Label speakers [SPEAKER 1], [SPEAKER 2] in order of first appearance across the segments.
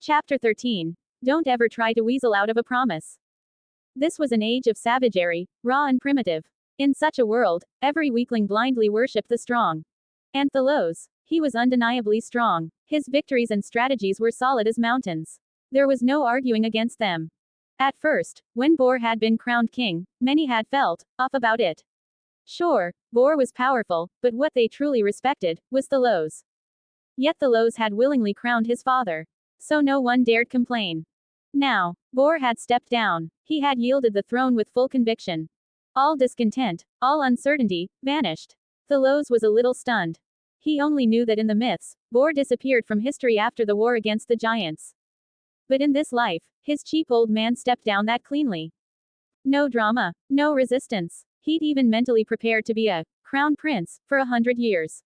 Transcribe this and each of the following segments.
[SPEAKER 1] Chapter 13. Don't ever try to weasel out of a promise. This was an age of savagery, raw and primitive. In such a world, every weakling blindly worshipped the strong. And Thalos. He was undeniably strong. His victories and strategies were solid as mountains. There was no arguing against them. At first, when Bor had been crowned king, many had felt off about it. Sure, Bor was powerful, but what they truly respected was Thalos. Yet Thalos had willingly crowned his father. So no one dared complain. Now, Bor had stepped down. He had yielded the throne with full conviction. All discontent, all uncertainty, vanished. Thalos was a little stunned. He only knew that in the myths, Bor disappeared from history after the war against the giants. But in this life, his cheap old man stepped down that cleanly. No drama, no resistance. He'd even mentally prepared to be a crown prince for 100 years.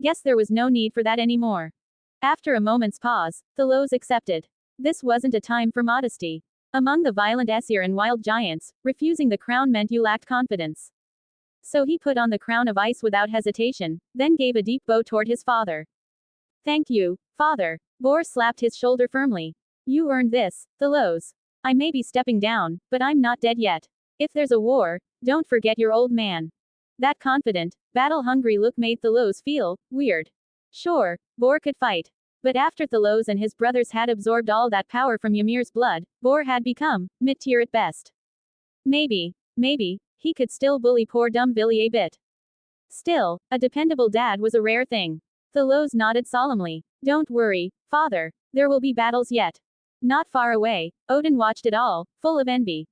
[SPEAKER 1] Guess there was no need for that anymore. After a moment's pause, Thalos accepted. This wasn't a time for modesty. Among the violent Aesir and wild giants, refusing the crown meant you lacked confidence. So he put on the crown of ice without hesitation, then gave a deep bow toward his father. Thank you, father. Bor slapped his shoulder firmly. You earned this, Thalos. I may be stepping down, but I'm not dead yet. If there's a war, don't forget your old man. That confident, battle-hungry look made Thalos feel weird. Sure, Bor could fight. But after Thalos and his brothers had absorbed all that power from Ymir's blood, Bor had become mid-tier at best. Maybe, he could still bully poor dumb Billy a bit. Still, a dependable dad was a rare thing. Thalos nodded solemnly. Don't worry, father. There will be battles yet. Not far away, Odin watched it all, full of envy.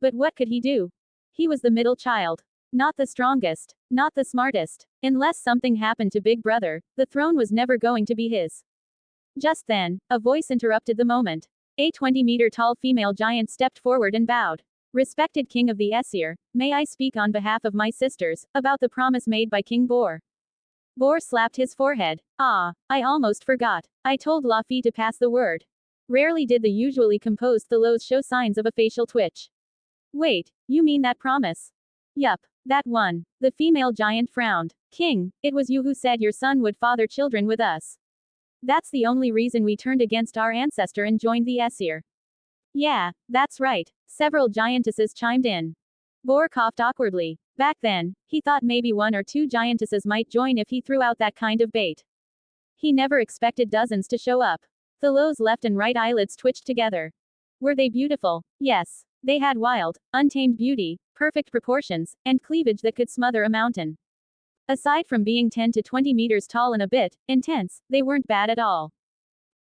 [SPEAKER 1] But what could he do? He was the middle child. Not the strongest, not the smartest. Unless something happened to Big Brother, the throne was never going to be his. Just then, a voice interrupted the moment. A 20-meter-tall female giant stepped forward and bowed. Respected King of the Aesir, may I speak on behalf of my sisters, about the promise made by King Bor? Bor slapped his forehead. Ah, I almost forgot. I told Loki to pass the word. Rarely did the usually composed Thalos show signs of a facial twitch. Wait, you mean that promise? Yup, that one. The female giant frowned. King, it was you who said your son would father children with us. That's the only reason we turned against our ancestor and joined the Aesir. Yeah, that's right. Several giantesses chimed in. Bor coughed awkwardly. Back then, he thought maybe one or two giantesses might join if he threw out that kind of bait. He never expected dozens to show up. Thalos' left and right eyelids twitched together. Were they beautiful? Yes. They had wild, untamed beauty, perfect proportions, and cleavage that could smother a mountain. Aside from being 10 to 20 meters tall and a bit intense, they weren't bad at all.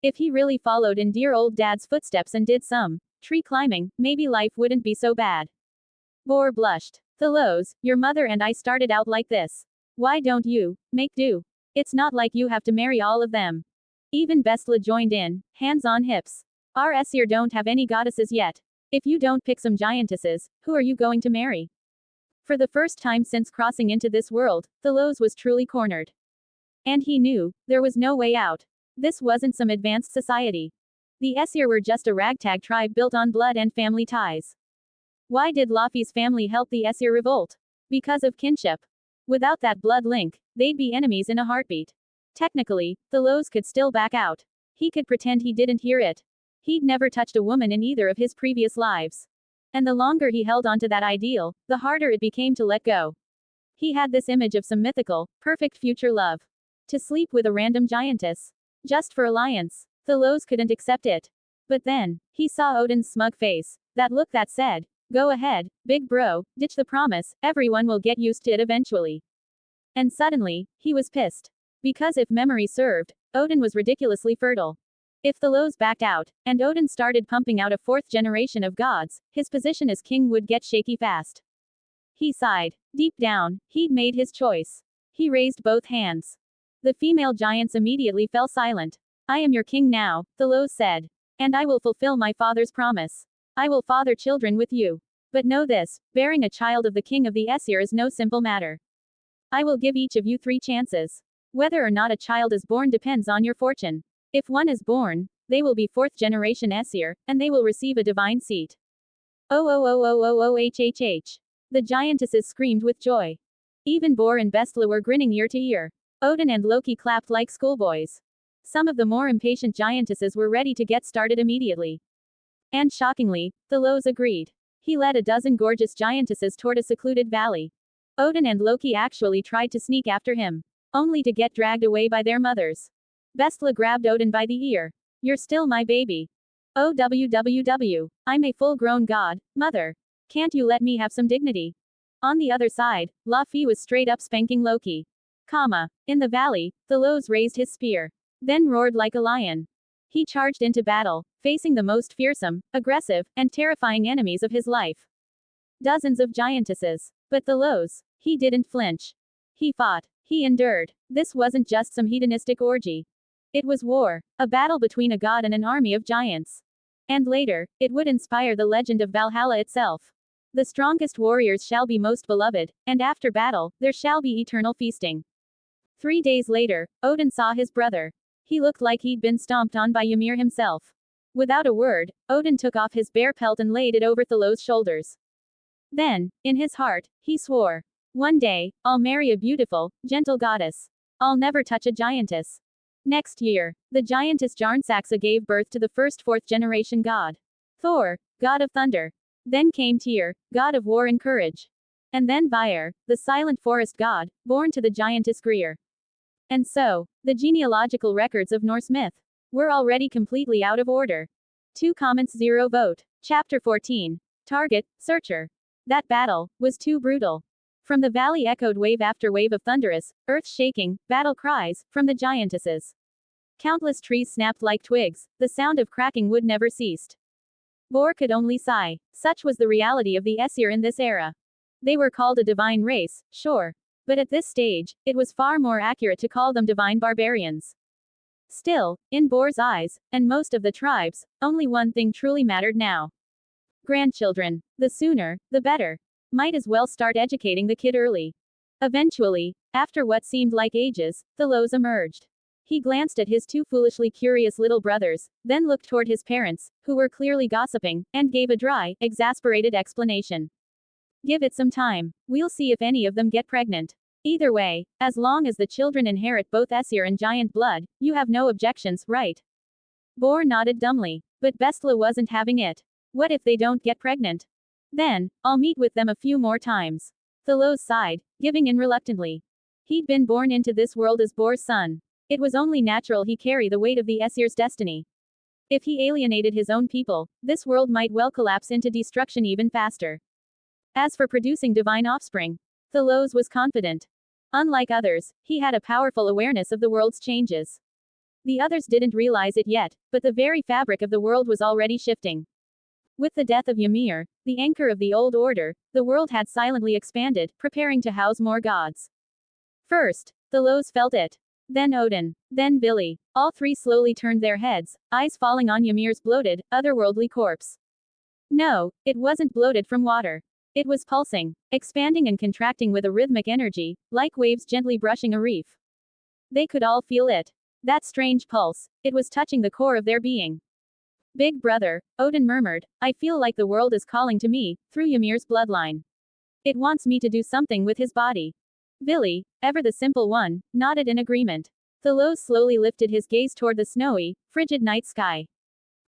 [SPEAKER 1] If he really followed in dear old dad's footsteps and did some tree climbing, maybe life wouldn't be so bad. Bor blushed. Thalos, your mother and I started out like this. Why don't you make do? It's not like you have to marry all of them. Even Bestla joined in, hands on hips. Our Aesir don't have any goddesses yet. If you don't pick some giantesses, who are you going to marry? For the first time since crossing into this world, Thalos was truly cornered. And he knew, there was no way out. This wasn't some advanced society. The Aesir were just a ragtag tribe built on blood and family ties. Why did Loki's family help the Aesir revolt? Because of kinship. Without that blood link, they'd be enemies in a heartbeat. Technically, Thalos could still back out. He could pretend he didn't hear it. He'd never touched a woman in either of his previous lives. And the longer he held onto that ideal, the harder it became to let go. He had this image of some mythical, perfect future love. To sleep with a random giantess. Just for alliance. Thalos couldn't accept it. But then, he saw Odin's smug face. That look that said, go ahead, big bro, ditch the promise, everyone will get used to it eventually. And suddenly, he was pissed. Because if memory served, Odin was ridiculously fertile. If Thalos backed out, and Odin started pumping out a fourth generation of gods, his position as king would get shaky fast. He sighed. Deep down, he'd made his choice. He raised both hands. The female giants immediately fell silent. I am your king now, Thalos said. And I will fulfill my father's promise. I will father children with you. But know this, bearing a child of the king of the Aesir is no simple matter. I will give each of you 3 chances. Whether or not a child is born depends on your fortune. If one is born, they will be 4th generation Aesir, and they will receive a divine seat. Oh. The giantesses screamed with joy. Even Bor and Bestla were grinning ear to ear. Odin and Loki clapped like schoolboys. Some of the more impatient giantesses were ready to get started immediately. And shockingly, Thalos agreed. He led a dozen gorgeous giantesses toward a secluded valley. Odin and Loki actually tried to sneak after him, only to get dragged away by their mothers. Bestla grabbed Odin by the ear. "You're still my baby. Oh www. I'm a full-grown god, mother. Can't you let me have some dignity?" On the other side, Loki was straight up spanking Loki. In the valley, Thalos raised his spear. Then roared like a lion. He charged into battle, facing the most fearsome, aggressive, and terrifying enemies of his life. Dozens of giantesses. But Thalos, he didn't flinch. He fought. He endured. This wasn't just some hedonistic orgy. It was war, a battle between a god and an army of giants. And later, it would inspire the legend of Valhalla itself. The strongest warriors shall be most beloved, and after battle, there shall be eternal feasting. 3 days later, Odin saw his brother. He looked like he'd been stomped on by Ymir himself. Without a word, Odin took off his bear pelt and laid it over Thalos' shoulders. Then, in his heart, he swore, "One day, I'll marry a beautiful, gentle goddess. I'll never touch a giantess." Next year, the giantess Jarnsaxa gave birth to the first fourth-generation god. Thor, god of thunder. Then came Tyr, god of war and courage. And then Vyr, the silent forest god, born to the giantess Greer. And so, the genealogical records of Norse myth were already completely out of order. 2 comments 0 vote. Chapter 14. Target, Searcher. That battle was too brutal. From the valley echoed wave after wave of thunderous, earth-shaking, battle cries, from the giantesses. Countless trees snapped like twigs, the sound of cracking wood never ceased. Bor could only sigh. Such was the reality of the Aesir in this era. They were called a divine race, sure. But at this stage, it was far more accurate to call them divine barbarians. Still, in Bor's eyes, and most of the tribes, only one thing truly mattered now. Grandchildren. The sooner, the better. Might as well start educating the kid early. Eventually, after what seemed like ages, Thalos emerged. He glanced at his 2 foolishly curious little brothers, then looked toward his parents, who were clearly gossiping, and gave a dry, exasperated explanation. "Give it some time. We'll see if any of them get pregnant. Either way, as long as the children inherit both Aesir and giant blood, you have no objections, right?" Bor nodded dumbly. But Bestla wasn't having it. "What if they don't get pregnant? Then, I'll meet with them a few more times." Thalos sighed, giving in reluctantly. He'd been born into this world as Bor's son. It was only natural he carry the weight of the Aesir's destiny. If he alienated his own people, this world might well collapse into destruction even faster. As for producing divine offspring, Thalos was confident. Unlike others, he had a powerful awareness of the world's changes. The others didn't realize it yet, but the very fabric of the world was already shifting. With the death of Ymir, the anchor of the old order, the world had silently expanded, preparing to house more gods. First, Thalos felt it. Then Odin. Then Billy. All 3 slowly turned their heads, eyes falling on Ymir's bloated, otherworldly corpse. No, it wasn't bloated from water. It was pulsing, expanding and contracting with a rhythmic energy, like waves gently brushing a reef. They could all feel it. That strange pulse, it was touching the core of their being. "Big brother," Odin murmured, "I feel like the world is calling to me, through Ymir's bloodline. It wants me to do something with his body." Billy, ever the simple one, nodded in agreement. Thalos slowly lifted his gaze toward the snowy, frigid night sky.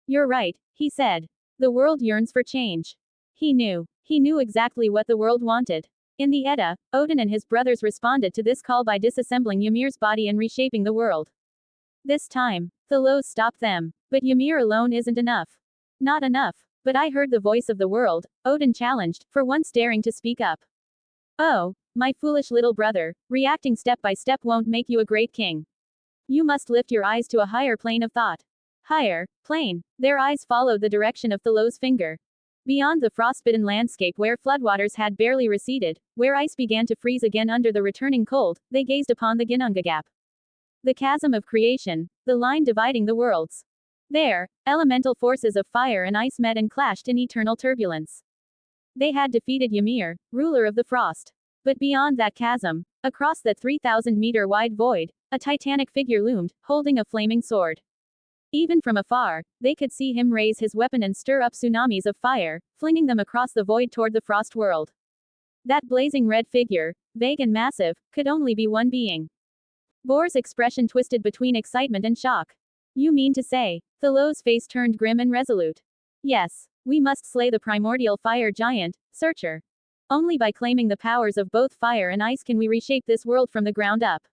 [SPEAKER 1] "You're right," he said. "The world yearns for change." He knew exactly what the world wanted. In the Edda, Odin and his brothers responded to this call by disassembling Ymir's body and reshaping the world. This time, Thalos stopped them. "But Ymir alone isn't enough." "Not enough. But I heard the voice of the world," Odin challenged, for once daring to speak up. "Oh, my foolish little brother, reacting step by step won't make you a great king. You must lift your eyes to a higher plane of thought." Higher plane. Their eyes followed the direction of Thalos' finger. Beyond the frostbitten landscape where floodwaters had barely receded, where ice began to freeze again under the returning cold, they gazed upon the Ginnunga Gap. The chasm of creation, the line dividing the worlds. There, elemental forces of fire and ice met and clashed in eternal turbulence. They had defeated Ymir, ruler of the frost. But beyond that chasm, across that 3,000-meter-wide void, a titanic figure loomed, holding a flaming sword. Even from afar, they could see him raise his weapon and stir up tsunamis of fire, flinging them across the void toward the frost world. That blazing red figure, vague and massive, could only be one being. Bor's expression twisted between excitement and shock. You mean to say? Thalos' face turned grim and resolute. Yes, we must slay the primordial fire giant, Searcher. Only by claiming the powers of both fire and ice can we reshape this world from the ground up.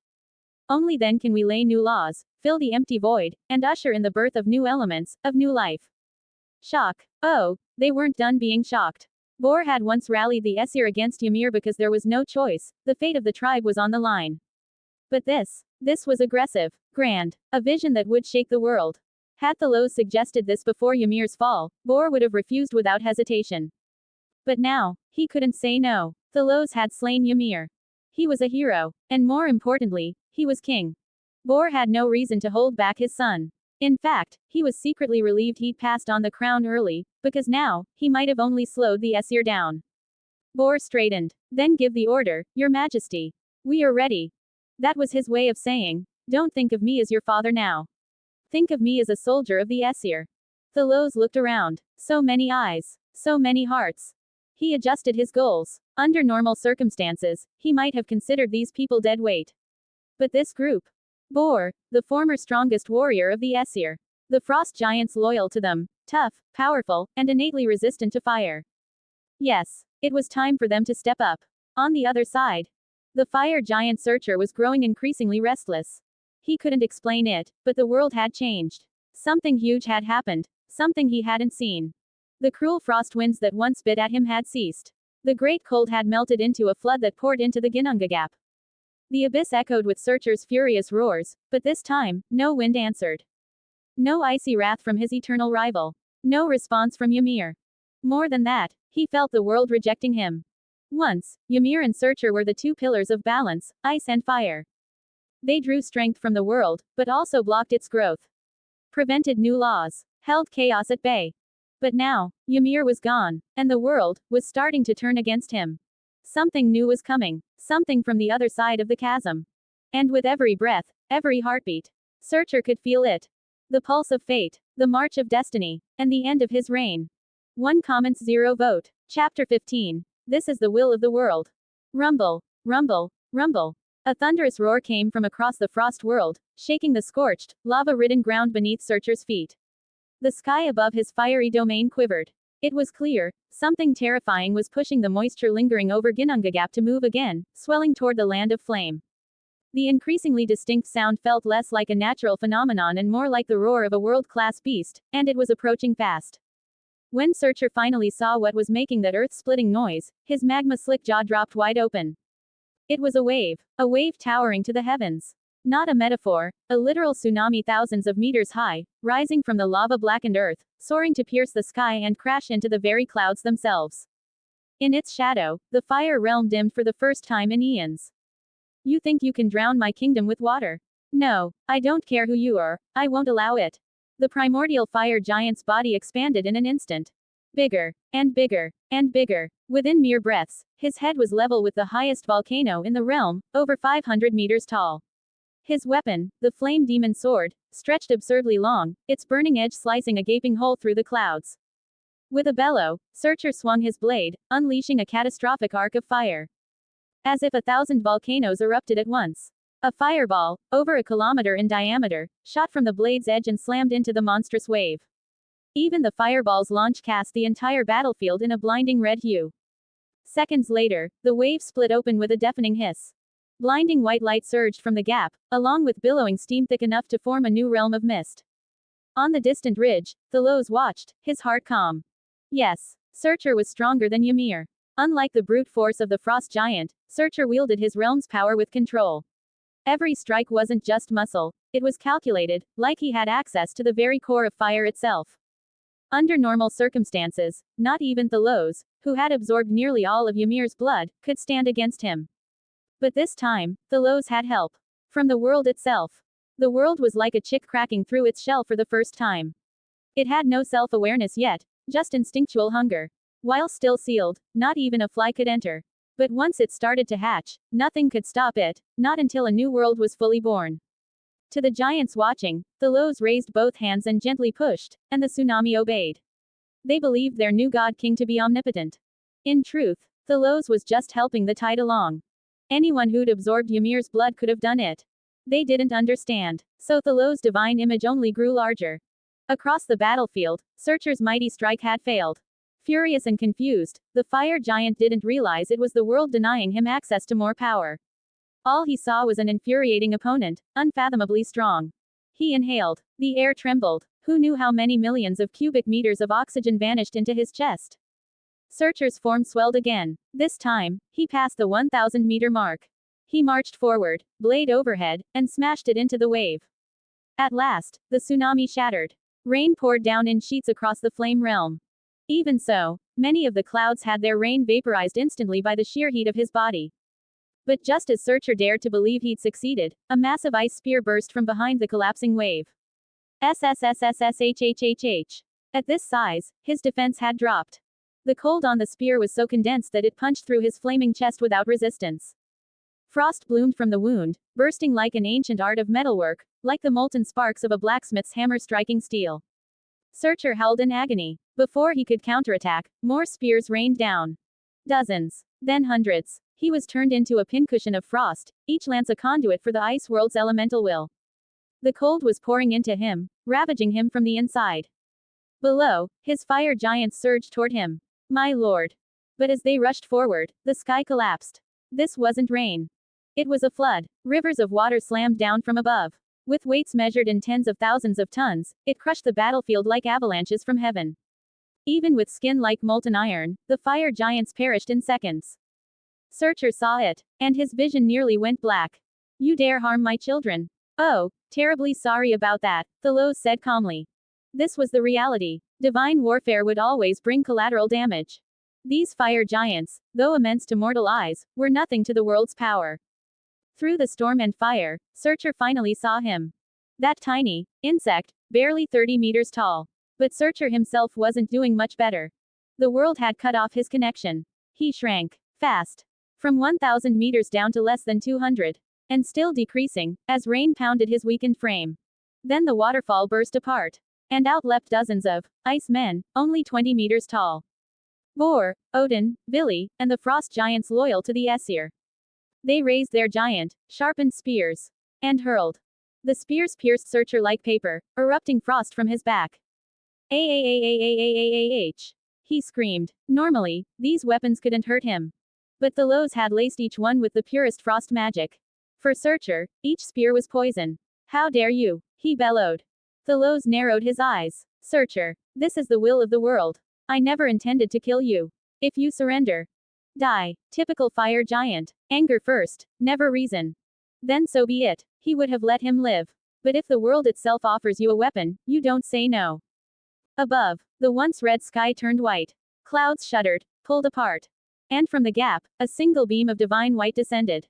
[SPEAKER 1] Only then can we lay new laws, fill the empty void, and usher in the birth of new elements, of new life. Shock. Oh, they weren't done being shocked. Bor had once rallied the Aesir against Ymir because there was no choice, the fate of the tribe was on the line. But this was aggressive, grand, a vision that would shake the world. Had Thalos suggested this before Ymir's fall, Bor would have refused without hesitation. But now, he couldn't say no. Thalos had slain Ymir. He was a hero, and more importantly, he was king. Bor had no reason to hold back his son. In fact, he was secretly relieved he'd passed on the crown early, because now, he might have only slowed the Aesir down. Bor straightened. Then give the order, Your Majesty. We are ready. That was his way of saying, don't think of me as your father now. Think of me as a soldier of the Aesir. Thalos looked around. So many eyes. So many hearts. He adjusted his goals. Under normal circumstances, he might have considered these people dead weight. But this group. Bor, the former strongest warrior of the Aesir. The frost giants loyal to them, tough, powerful, and innately resistant to fire. Yes, it was time for them to step up. On the other side, the fire giant Searcher was growing increasingly restless. He couldn't explain it, but the world had changed. Something huge had happened, something he hadn't seen. The cruel frost winds that once bit at him had ceased. The great cold had melted into a flood that poured into the Ginnunga Gap. The abyss echoed with Searcher's furious roars, but this time, no wind answered. No icy wrath from his eternal rival. No response from Ymir. More than that, he felt the world rejecting him. Once, Ymir and Searcher were the two pillars of balance, ice and fire. They drew strength from the world, but also blocked its growth. Prevented new laws. Held chaos at bay. But now, Ymir was gone, and the world was starting to turn against him. Something new was coming, something from the other side of the chasm. And with every breath, every heartbeat, Searcher could feel it. The pulse of fate, the march of destiny, and the end of his reign. 1 comments 0 vote. Chapter 15. This is the will of the world. Rumble, rumble, rumble. A thunderous roar came from across the frost world, shaking the scorched, lava-ridden ground beneath Searcher's feet. The sky above his fiery domain quivered. It was clear, something terrifying was pushing the moisture lingering over Ginnunga Gap to move again, swelling toward the land of flame. The increasingly distinct sound felt less like a natural phenomenon and more like the roar of a world-class beast, and it was approaching fast. When Searcher finally saw what was making that earth-splitting noise, his magma-slick jaw dropped wide open. It was a wave towering to the heavens. Not a metaphor, a literal tsunami thousands of meters high, rising from the lava-blackened earth, soaring to pierce the sky and crash into the very clouds themselves. In its shadow, the fire realm dimmed for the first time in eons. You think you can drown my kingdom with water? No, I don't care who you are, I won't allow it. The primordial fire giant's body expanded in an instant. Bigger, and bigger, and bigger. Within mere breaths, his head was level with the highest volcano in the realm, over 500 meters tall. His weapon, the flame demon sword, stretched absurdly long, its burning edge slicing a gaping hole through the clouds. With a bellow, Searcher swung his blade, unleashing a catastrophic arc of fire. As if 1,000 volcanoes erupted at once. A fireball, over a kilometer in diameter, shot from the blade's edge and slammed into the monstrous wave. Even the fireball's launch cast the entire battlefield in a blinding red hue. Seconds later, the wave split open with a deafening hiss. Blinding white light surged from the gap, along with billowing steam thick enough to form a new realm of mist. On the distant ridge, Thalos watched, his heart calm. Yes, Searcher was stronger than Ymir. Unlike the brute force of the frost giant, Searcher wielded his realm's power with control. Every strike wasn't just muscle, it was calculated, like he had access to the very core of fire itself. Under normal circumstances, not even Thalos, who had absorbed nearly all of Ymir's blood, could stand against him. But this time, Thalos had help. From the world itself. The world was like a chick cracking through its shell for the first time. It had no self-awareness yet, just instinctual hunger. While still sealed, not even a fly could enter. But once it started to hatch, nothing could stop it, not until a new world was fully born. To the giants watching, Thalos raised both hands and gently pushed, and the tsunami obeyed. They believed their new god king to be omnipotent. In truth, Thalos was just helping the tide along. Anyone who'd absorbed Ymir's blood could have done it. They didn't understand. So Thalos' divine image only grew larger. Across the battlefield, Searcher's mighty strike had failed. Furious and confused, the fire giant didn't realize it was the world denying him access to more power. All he saw was an infuriating opponent, unfathomably strong. He inhaled. The air trembled. Who knew how many millions of cubic meters of oxygen vanished into his chest? Searcher's form swelled again. This time, he passed the 1,000-meter mark. He marched forward, blade overhead, and smashed it into the wave. At last, the tsunami shattered. Rain poured down in sheets across the flame realm. Even so, many of the clouds had their rain vaporized instantly by the sheer heat of his body. But just as Searcher dared to believe he'd succeeded, a massive ice spear burst from behind the collapsing wave. SSSSSHHHH. At this size, his defense had dropped. The cold on the spear was so condensed that it punched through his flaming chest without resistance. Frost bloomed from the wound, bursting like an ancient art of metalwork, like the molten sparks of a blacksmith's hammer striking steel. Searcher howled in agony. Before he could counterattack, more spears rained down. Dozens. Then hundreds. He was turned into a pincushion of frost, each lance a conduit for the ice world's elemental will. The cold was pouring into him, ravaging him from the inside. Below, his fire giants surged toward him. My lord. But as they rushed forward, the sky collapsed. This wasn't rain. It was a flood. Rivers of water slammed down from above. With weights measured in tens of thousands of tons, it crushed the battlefield like avalanches from heaven. Even with skin like molten iron, the fire giants perished in seconds. Searcher saw it, and his vision nearly went black. You dare harm my children? Oh, terribly sorry about that, Thalos said calmly. This was the reality. Divine warfare would always bring collateral damage. These fire giants, though immense to mortal eyes, were nothing to the world's power. Through the storm and fire, Searcher finally saw him. That tiny insect, barely 30 meters tall. But Searcher himself wasn't doing much better. The world had cut off his connection. He shrank. Fast. From 1,000 meters down to less than 200. And still decreasing, as rain pounded his weakened frame. Then the waterfall burst apart. And out leapt dozens of ice men, only 20 meters tall. Vor, Odin, Vili, and the frost giants loyal to the Aesir. They raised their giant, sharpened spears. And hurled. The spears pierced Searcher like paper, erupting frost from his back. Aaaaaaaaaaaah! He screamed. Normally, these weapons couldn't hurt him. But Thalos had laced each one with the purest frost magic. For Searcher, each spear was poison. How dare you? He bellowed. Thalos narrowed his eyes. Searcher, this is the will of the world. I never intended to kill you. If you surrender, die. Typical fire giant. Anger first, never reason. Then so be it. He would have let him live. But if the world itself offers you a weapon, you don't say no. Above, the once red sky turned white. Clouds shuddered, pulled apart. And from the gap, a single beam of divine white descended.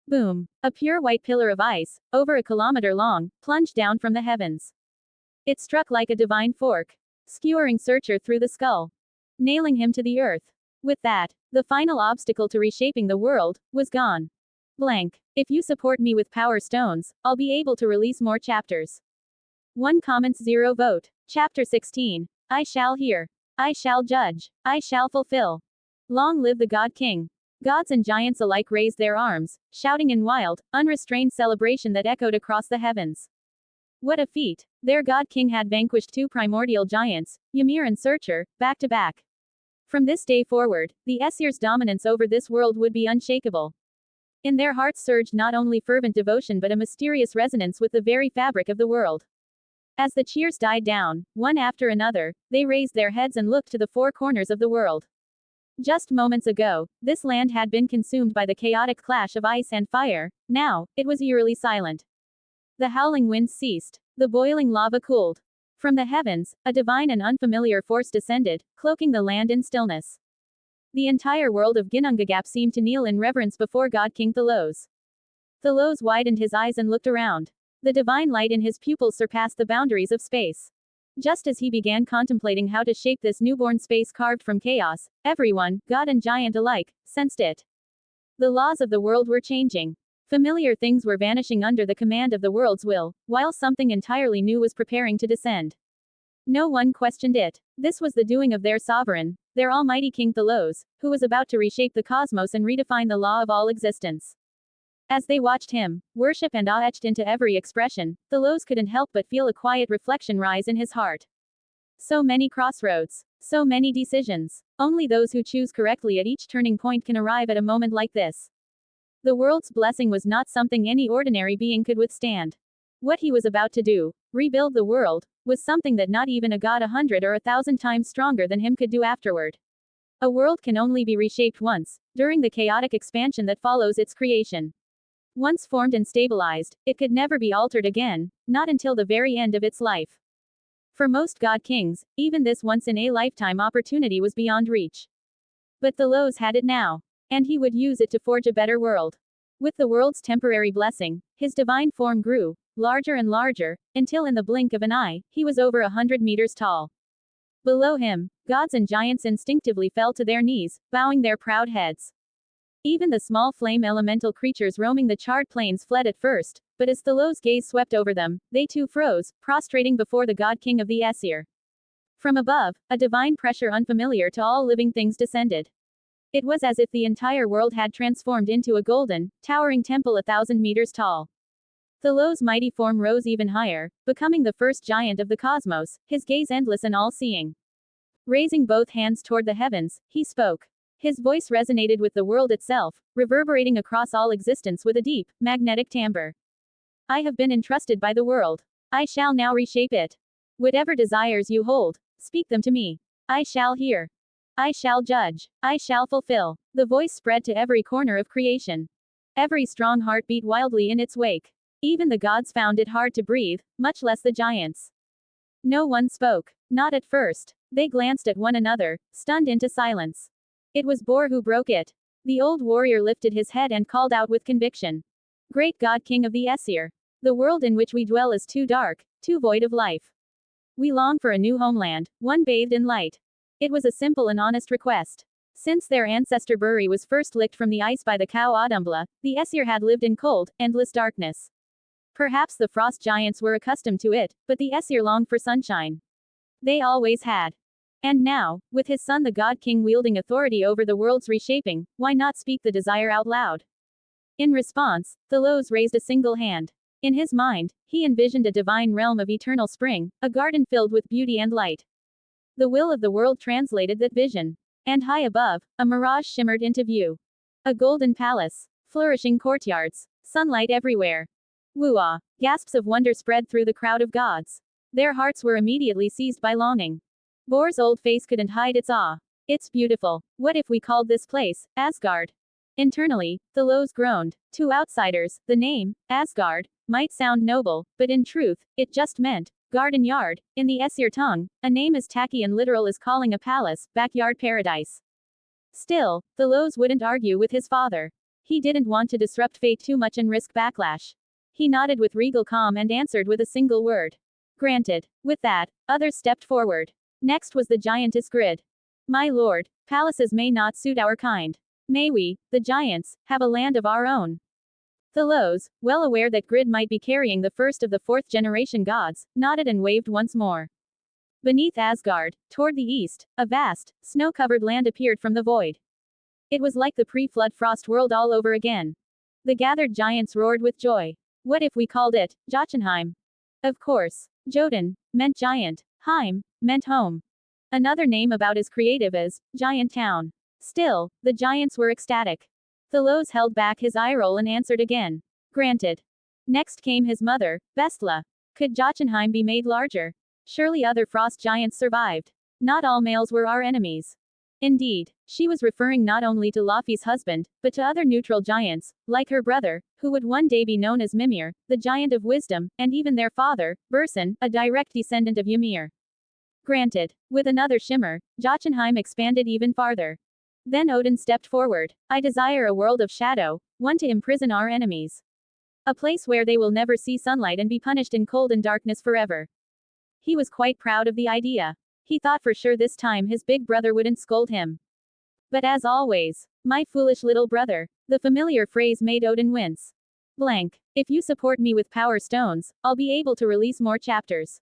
[SPEAKER 1] Boom. A pure white pillar of ice, over a kilometer long, plunged down from the heavens. It struck like a divine fork, skewering Searcher through the skull, nailing him to the earth. With that, the final obstacle to reshaping the world was gone. Blank. If you support me with power stones, I'll be able to release more chapters. 1 comments 0 vote. Chapter 16. I shall hear. I shall judge. I shall fulfill. Long live the God King. Gods and giants alike raised their arms, shouting in wild, unrestrained celebration that echoed across the heavens. What a feat! Their God King had vanquished 2 primordial giants, Ymir and Searcher, back to back. From this day forward, the Aesir's dominance over this world would be unshakable. In their hearts surged not only fervent devotion but a mysterious resonance with the very fabric of the world. As the cheers died down, one after another, they raised their heads and looked to the 4 corners of the world. Just moments ago, this land had been consumed by the chaotic clash of ice and fire. Now, it was eerily silent. The howling winds ceased. The boiling lava cooled. From the heavens, a divine and unfamiliar force descended, cloaking the land in stillness. The entire world of Ginnungagap seemed to kneel in reverence before God King Thalos. Thalos widened his eyes and looked around. The divine light in his pupils surpassed the boundaries of space. Just as he began contemplating how to shape this newborn space carved from chaos, everyone, god and giant alike, sensed it. The laws of the world were changing. Familiar things were vanishing under the command of the world's will, while something entirely new was preparing to descend. No one questioned it. This was the doing of their sovereign, their almighty King Thalos, who was about to reshape the cosmos and redefine the law of all existence. As they watched him, worship and awe etched into every expression, Thalos couldn't help but feel a quiet reflection rise in his heart. So many crossroads. So many decisions. Only those who choose correctly at each turning point can arrive at a moment like this. The world's blessing was not something any ordinary being could withstand. What he was about to do, rebuild the world, was something that not even a god 100 or 1,000 times stronger than him could do afterward. A world can only be reshaped once, during the chaotic expansion that follows its creation. Once formed and stabilized, it could never be altered again, not until the very end of its life. For most god kings, even this once-in-a-lifetime opportunity was beyond reach. But Thalos had it now. And he would use it to forge a better world. With the world's temporary blessing, his divine form grew, larger and larger, until in the blink of an eye, he was over 100 meters tall. Below him, gods and giants instinctively fell to their knees, bowing their proud heads. Even the small flame elemental creatures roaming the charred plains fled at first, but as Thalos' gaze swept over them, they too froze, prostrating before the god king of the Aesir. From above, a divine pressure unfamiliar to all living things descended. It was as if the entire world had transformed into a golden, towering temple 1,000 meters tall. Thalos' mighty form rose even higher, becoming the first giant of the cosmos, his gaze endless and all-seeing. Raising both hands toward the heavens, he spoke. His voice resonated with the world itself, reverberating across all existence with a deep, magnetic timbre. I have been entrusted by the world. I shall now reshape it. Whatever desires you hold, speak them to me. I shall hear. I shall judge. I shall fulfill. The voice spread to every corner of creation. Every strong heart beat wildly in its wake. Even the gods found it hard to breathe, much less the giants. No one spoke. Not at first. They glanced at one another, stunned into silence. It was Bor who broke it. The old warrior lifted his head and called out with conviction. Great God King of the Aesir. The world in which we dwell is too dark, too void of life. We long for a new homeland, one bathed in light. It was a simple and honest request. Since their ancestor Buri was first licked from the ice by the cow Audumbla, the Aesir had lived in cold, endless darkness. Perhaps the frost giants were accustomed to it, but the Aesir longed for sunshine. They always had. And now, with his son the God King wielding authority over the world's reshaping, why not speak the desire out loud? In response, Thalos raised a single hand. In his mind, he envisioned a divine realm of eternal spring, a garden filled with beauty and light. The will of the world translated that vision. And high above, a mirage shimmered into view. A golden palace. Flourishing courtyards. Sunlight everywhere. Woo-ah! Gasps of wonder spread through the crowd of gods. Their hearts were immediately seized by longing. Bor's old face couldn't hide its awe. It's beautiful. What if we called this place Asgard? Internally, Thalos groaned. To outsiders, the name, Asgard, might sound noble, but in truth, it just meant garden yard. In the Aesir tongue, a name as tacky and literal as calling a palace backyard paradise. Still, Thalos wouldn't argue with his father. He didn't want to disrupt fate too much and risk backlash. He nodded with regal calm and answered with a single word. Granted. With that, others stepped forward. Next was the giantess Grid. My lord, palaces may not suit our kind. May we, the giants, have a land of our own? Thalos, well aware that Grid might be carrying the first of the fourth-generation gods, nodded and waved once more. Beneath Asgard, toward the east, a vast, snow-covered land appeared from the void. It was like the pre-flood frost world all over again. The gathered giants roared with joy. What if we called it Jotunheim? Of course. Jotun meant giant. Heim meant home. Another name about as creative as Giant Town. Still, the giants were ecstatic. Thalos held back his eye roll and answered again. Granted. Next came his mother, Bestla. Could Jotunheim be made larger? Surely other frost giants survived. Not all males were our enemies. Indeed, she was referring not only to Laufey's husband, but to other neutral giants, like her brother, who would one day be known as Mimir, the giant of wisdom, and even their father, Burson, a direct descendant of Ymir. Granted. With another shimmer, Jotunheim expanded even farther. Then Odin stepped forward. I desire a world of shadow, one to imprison our enemies. A place where they will never see sunlight and be punished in cold and darkness forever. He was quite proud of the idea. He thought for sure this time his big brother wouldn't scold him. But as always, my foolish little brother, the familiar phrase made Odin wince. Blank. If you support me with power stones, I'll be able to release more chapters.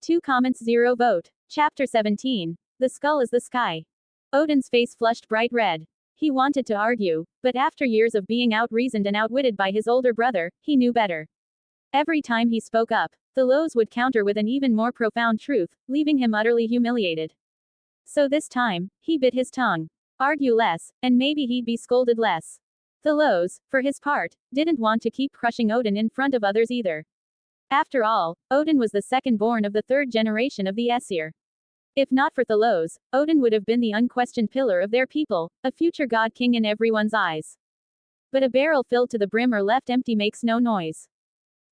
[SPEAKER 1] 2 comments 0 vote. Chapter 17. The skull is the sky. Odin's face flushed bright red. He wanted to argue, but after years of being out-reasoned and outwitted by his older brother, he knew better. Every time he spoke up, Thalos would counter with an even more profound truth, leaving him utterly humiliated. So this time, he bit his tongue. Argue less, and maybe he'd be scolded less. Thalos, for his part, didn't want to keep crushing Odin in front of others either. After all, Odin was the second-born of the third generation of the Aesir. If not for Thalos, Odin would have been the unquestioned pillar of their people, a future god-king in everyone's eyes. But a barrel filled to the brim or left empty makes no noise.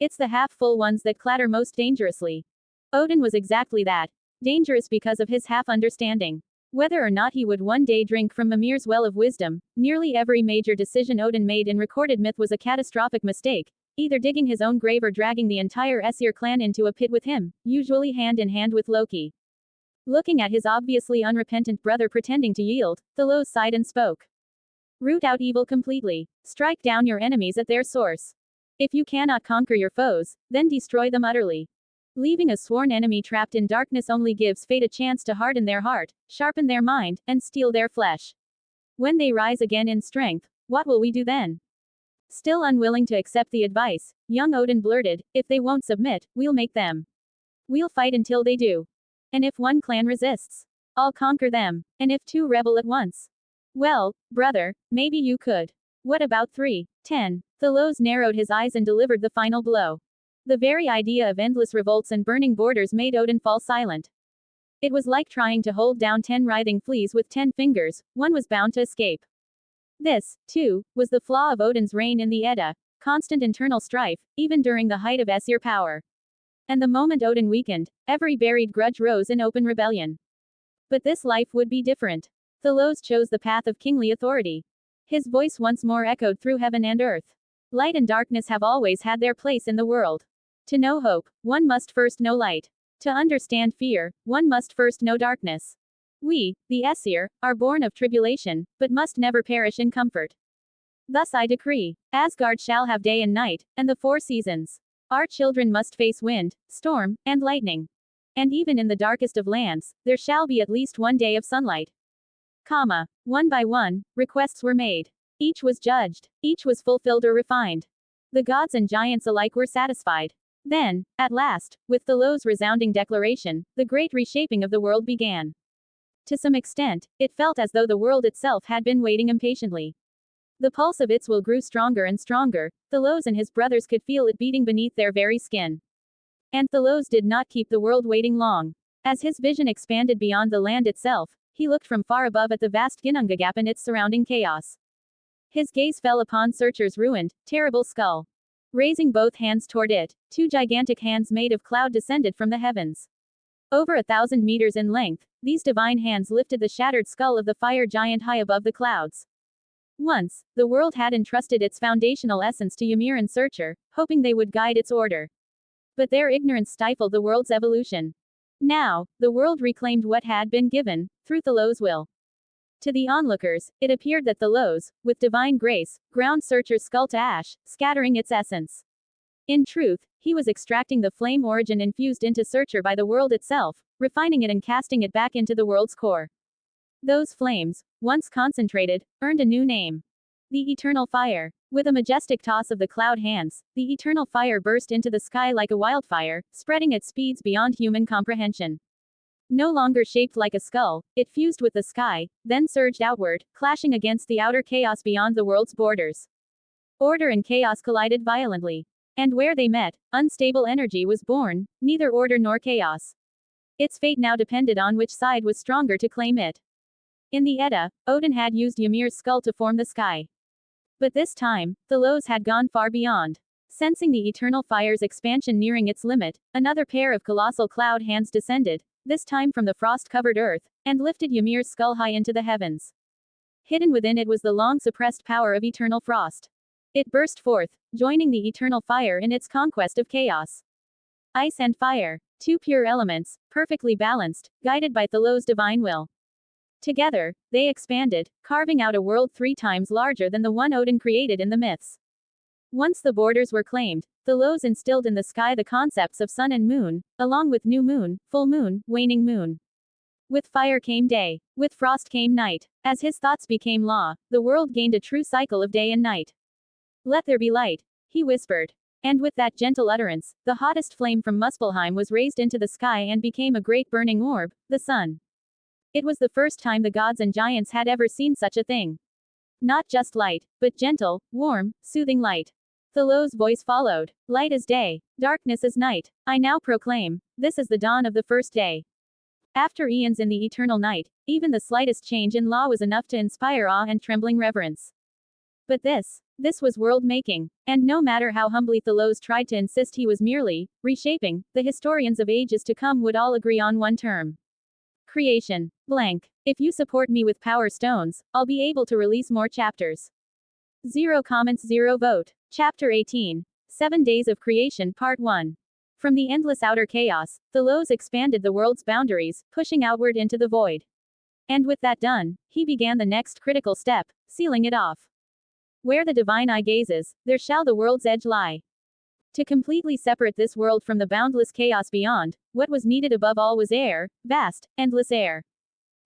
[SPEAKER 1] It's the half-full ones that clatter most dangerously. Odin was exactly that. Dangerous because of his half-understanding. Whether or not he would one day drink from Mimir's well of wisdom, nearly every major decision Odin made in recorded myth was a catastrophic mistake, either digging his own grave or dragging the entire Aesir clan into a pit with him, usually hand in hand with Loki. Looking at his obviously unrepentant brother pretending to yield, Thalos sighed and spoke. Root out evil completely. Strike down your enemies at their source. If you cannot conquer your foes, then destroy them utterly. Leaving a sworn enemy trapped in darkness only gives fate a chance to harden their heart, sharpen their mind, and steal their flesh. When they rise again in strength, what will we do then? Still unwilling to accept the advice, young Odin blurted, if they won't submit, we'll make them. We'll fight until they do. And if one clan resists, I'll conquer them. And if two rebel at once? Well, brother, maybe you could. What about 3, 10? Thalos narrowed his eyes and delivered the final blow. The very idea of endless revolts and burning borders made Odin fall silent. It was like trying to hold down 10 writhing fleas with 10 fingers, one was bound to escape. This, too, was the flaw of Odin's reign in the Edda, constant internal strife, even during the height of Aesir power. And the moment Odin weakened, every buried grudge rose in open rebellion. But this life would be different. Thalos chose the path of kingly authority. His voice once more echoed through heaven and earth. Light and darkness have always had their place in the world. To know hope, one must first know light. To understand fear, one must first know darkness. We, the Aesir, are born of tribulation, but must never perish in comfort. Thus I decree, Asgard shall have day and night, and the 4 seasons. Our children must face wind, storm, and lightning. And even in the darkest of lands, there shall be at least one day of sunlight. One by one, requests were made. Each was judged. Each was fulfilled or refined. The gods and giants alike were satisfied. Then, at last, with Thalos' resounding declaration, the great reshaping of the world began. To some extent, it felt as though the world itself had been waiting impatiently. The pulse of its will grew stronger and stronger. Thalos and his brothers could feel it beating beneath their very skin. And Thalos did not keep the world waiting long. As his vision expanded beyond the land itself, he looked from far above at the vast Ginnunga Gap and its surrounding chaos. His gaze fell upon Searcher's ruined, terrible skull. Raising both hands toward it, 2 gigantic hands made of cloud descended from the heavens. Over 1,000 meters in length, these divine hands lifted the shattered skull of the fire giant high above the clouds. Once, the world had entrusted its foundational essence to Ymir and Searcher, hoping they would guide its order. But their ignorance stifled the world's evolution. Now, the world reclaimed what had been given, through Thalos' will. To the onlookers, it appeared that Thalos, with divine grace, ground Searcher's skull to ash, scattering its essence. In truth, he was extracting the flame origin infused into Searcher by the world itself, refining it and casting it back into the world's core. Those flames, once concentrated, earned a new name. The Eternal Fire. With a majestic toss of the cloud hands, the Eternal Fire burst into the sky like a wildfire, spreading at speeds beyond human comprehension. No longer shaped like a skull, it fused with the sky, then surged outward, clashing against the outer chaos beyond the world's borders. Order and chaos collided violently. And where they met, unstable energy was born, neither order nor chaos. Its fate now depended on which side was stronger to claim it. In the Edda, Odin had used Ymir's skull to form the sky. But this time, Thalos had gone far beyond. Sensing the eternal fire's expansion nearing its limit, another pair of colossal cloud hands descended, this time from the frost-covered earth, and lifted Ymir's skull high into the heavens. Hidden within it was the long-suppressed power of eternal frost. It burst forth, joining the eternal fire in its conquest of chaos. Ice and fire, 2 pure elements, perfectly balanced, guided by Thalos' divine will. Together, they expanded, carving out a world 3 times larger than the one Odin created in the myths. Once the borders were claimed, Thalos instilled in the sky the concepts of sun and moon, along with new moon, full moon, waning moon. With fire came day. With frost came night. As his thoughts became law, the world gained a true cycle of day and night. Let there be light, he whispered. And with that gentle utterance, the hottest flame from Muspelheim was raised into the sky and became a great burning orb, the sun. It was the first time the gods and giants had ever seen such a thing. Not just light, but gentle, warm, soothing light. Thalos' voice followed. Light is day, darkness is night. I now proclaim, this is the dawn of the first day. After eons in the eternal night, even the slightest change in law was enough to inspire awe and trembling reverence. But this was world-making, and no matter how humbly Thalos tried to insist he was merely reshaping, the historians of ages to come would all agree on one term. Creation. Blank. If you support me with power stones, I'll be able to release more chapters. 0 comments 0 vote. Chapter 18. 7 Days of Creation Part 1. From the endless outer chaos, Thalos expanded the world's boundaries, pushing outward into the void. And with that done, he began the next critical step, sealing it off. Where the divine eye gazes, there shall the world's edge lie. To completely separate this world from the boundless chaos beyond, what was needed above all was air, vast, endless air.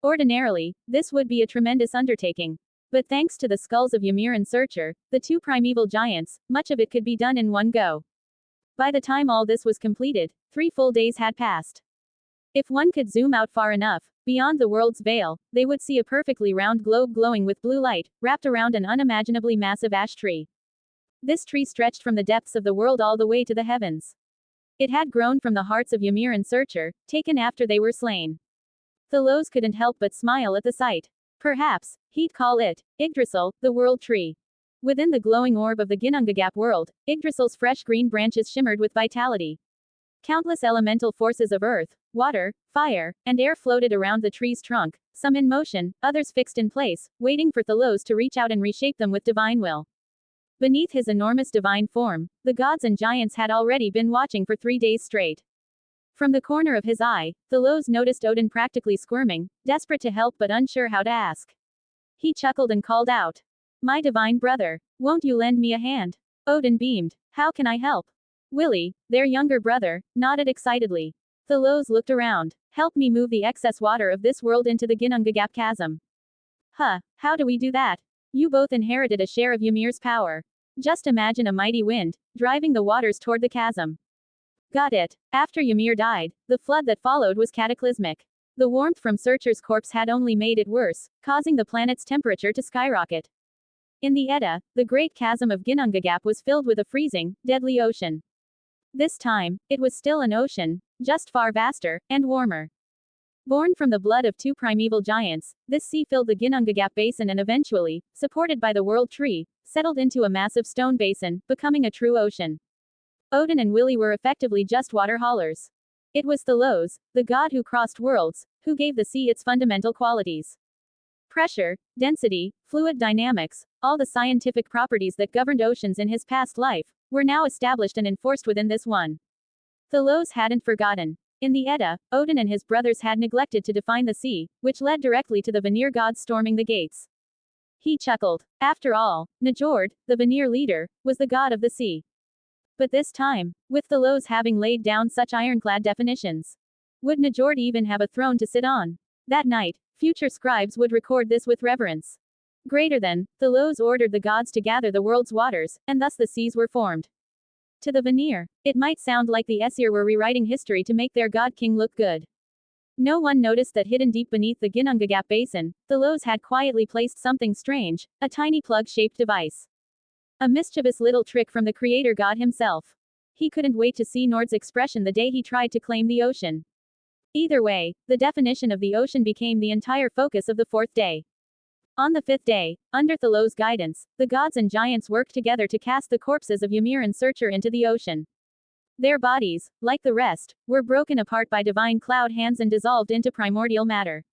[SPEAKER 1] Ordinarily, this would be a tremendous undertaking. But thanks to the skulls of Ymir and Searcher, the two primeval giants, much of it could be done in one go. By the time all this was completed, 3 full days had passed. If one could zoom out far enough, beyond the world's veil, they would see a perfectly round globe glowing with blue light, wrapped around an unimaginably massive ash tree. This tree stretched from the depths of the world all the way to the heavens. It had grown from the hearts of Ymir and Searcher, taken after they were slain. Thalos couldn't help but smile at the sight. Perhaps, he'd call it Yggdrasil, the world tree. Within the glowing orb of the Ginnungagap world, Yggdrasil's fresh green branches shimmered with vitality. Countless elemental forces of earth, water, fire, and air floated around the tree's trunk, some in motion, others fixed in place, waiting for Thalos to reach out and reshape them with divine will. Beneath his enormous divine form, the gods and giants had already been watching for 3 days straight. From the corner of his eye, Thalos noticed Odin practically squirming, desperate to help but unsure how to ask. He chuckled and called out. My divine brother, won't you lend me a hand? Odin beamed. How can I help? Willie, their younger brother, nodded excitedly. Thalos looked around. Help me move the excess water of this world into the Ginnungagap chasm. Huh, how do we do that? You both inherited a share of Ymir's power. Just imagine a mighty wind, driving the waters toward the chasm. Got it. After Ymir died, the flood that followed was cataclysmic. The warmth from Searcher's corpse had only made it worse, causing the planet's temperature to skyrocket. In the Edda, the great chasm of Ginnungagap was filled with a freezing, deadly ocean. This time, it was still an ocean, just far vaster, and warmer. Born from the blood of 2 primeval giants, this sea filled the Ginnungagap basin and eventually, supported by the world tree, settled into a massive stone basin, becoming a true ocean. Odin and Willie were effectively just water haulers. It was Thalos, the god who crossed worlds, who gave the sea its fundamental qualities. Pressure, density, fluid dynamics, all the scientific properties that governed oceans in his past life, were now established and enforced within this one. Thalos hadn't forgotten. In the Edda, Odin and his brothers had neglected to define the sea, which led directly to the Vanir gods storming the gates. He chuckled. After all, Njord, the Vanir leader, was the god of the sea. But this time, with Thalos having laid down such ironclad definitions, would Njord even have a throne to sit on? That night, future scribes would record this with reverence. Greater than, Thalos ordered the gods to gather the world's waters, and thus the seas were formed. To the Vanir, it might sound like the Aesir were rewriting history to make their god-king look good. No one noticed that hidden deep beneath the Ginnungagap basin, Thalos had quietly placed something strange, a tiny plug-shaped device. A mischievous little trick from the creator god himself. He couldn't wait to see Njord's expression the day he tried to claim the ocean. Either way, the definition of the ocean became the entire focus of the 4th day. On the 5th day, under Thalos' guidance, the gods and giants worked together to cast the corpses of Ymir and Searcher into the ocean. Their bodies, like the rest, were broken apart by divine cloud hands and dissolved into primordial matter.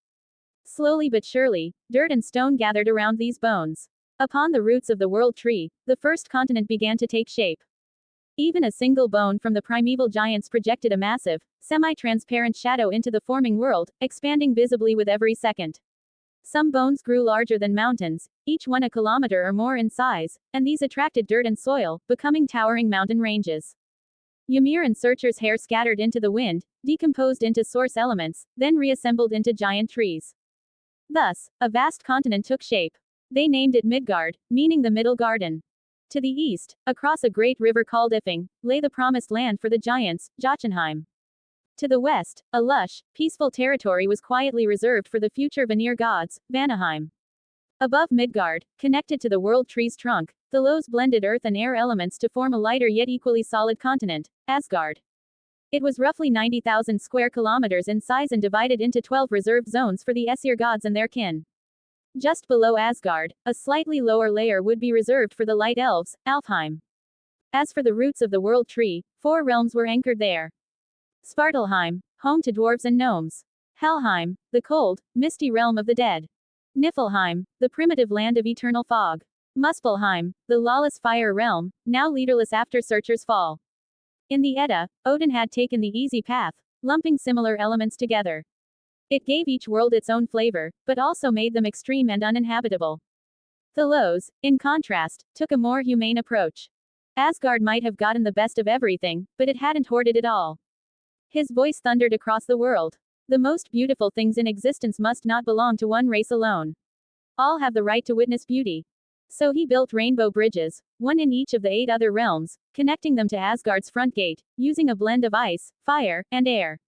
[SPEAKER 1] Slowly but surely, dirt and stone gathered around these bones. Upon the roots of the world tree, the first continent began to take shape. Even a single bone from the primeval giants projected a massive, semi-transparent shadow into the forming world, expanding visibly with every second. Some bones grew larger than mountains, each one a kilometer or more in size, and these attracted dirt and soil, becoming towering mountain ranges. Ymir and Searcher's hair scattered into the wind, decomposed into source elements, then reassembled into giant trees. Thus, a vast continent took shape. They named it Midgard, meaning the Middle Garden. To the east, across a great river called Ifing, lay the promised land for the giants, Jotunheim. To the west, a lush, peaceful territory was quietly reserved for the future Vanir gods, Vanaheim. Above Midgard, connected to the world tree's trunk, Thalos blended earth and air elements to form a lighter yet equally solid continent, Asgard. It was roughly 90,000 square kilometers in size and divided into 12 reserved zones for the Aesir gods and their kin. Just below Asgard, a slightly lower layer would be reserved for the light elves, Alfheim. As for the roots of the world tree, 4 realms were anchored there. Svartalheim, home to dwarves and gnomes. Helheim, the cold, misty realm of the dead. Niflheim, the primitive land of eternal fog. Muspelheim, the lawless fire realm, now leaderless after Searcher's fall. In the Edda, Odin had taken the easy path, lumping similar elements together. It gave each world its own flavor, but also made them extreme and uninhabitable. Thalos, in contrast, took a more humane approach. Asgard might have gotten the best of everything, but it hadn't hoarded it all. His voice thundered across the world. The most beautiful things in existence must not belong to one race alone. All have the right to witness beauty. So he built rainbow bridges, one in each of the 8 other realms, connecting them to Asgard's front gate, using a blend of ice, fire, and air.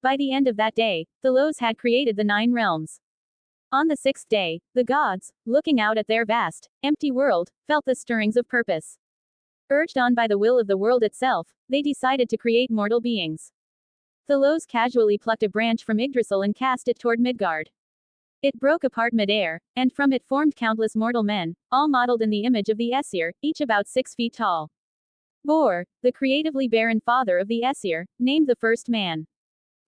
[SPEAKER 1] By the end of that day, Thalos had created the 9 realms. On the 6th day, the gods, looking out at their vast, empty world, felt the stirrings of purpose. Urged on by the will of the world itself, they decided to create mortal beings. Thalos casually plucked a branch from Yggdrasil and cast it toward Midgard. It broke apart midair, and from it formed countless mortal men, all modeled in the image of the Aesir, each about 6 feet tall. Bor, the creatively barren father of the Aesir, named the first man.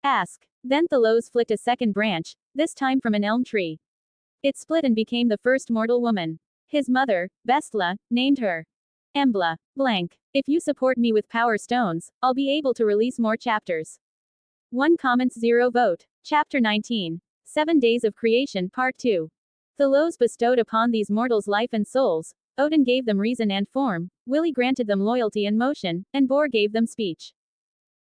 [SPEAKER 1] Ask. Then Thalos flicked a second branch, this time from an elm tree. It split and became the first mortal woman. His mother, Bestla, named her Embla, blank. If you support me with power stones, I'll be able to release more chapters. 1 comments 0 vote. Chapter 19. 7 Days of Creation Part 2. Thalos bestowed upon these mortals life and souls, Odin gave them reason and form, Willi granted them loyalty and motion, and Bor gave them speech.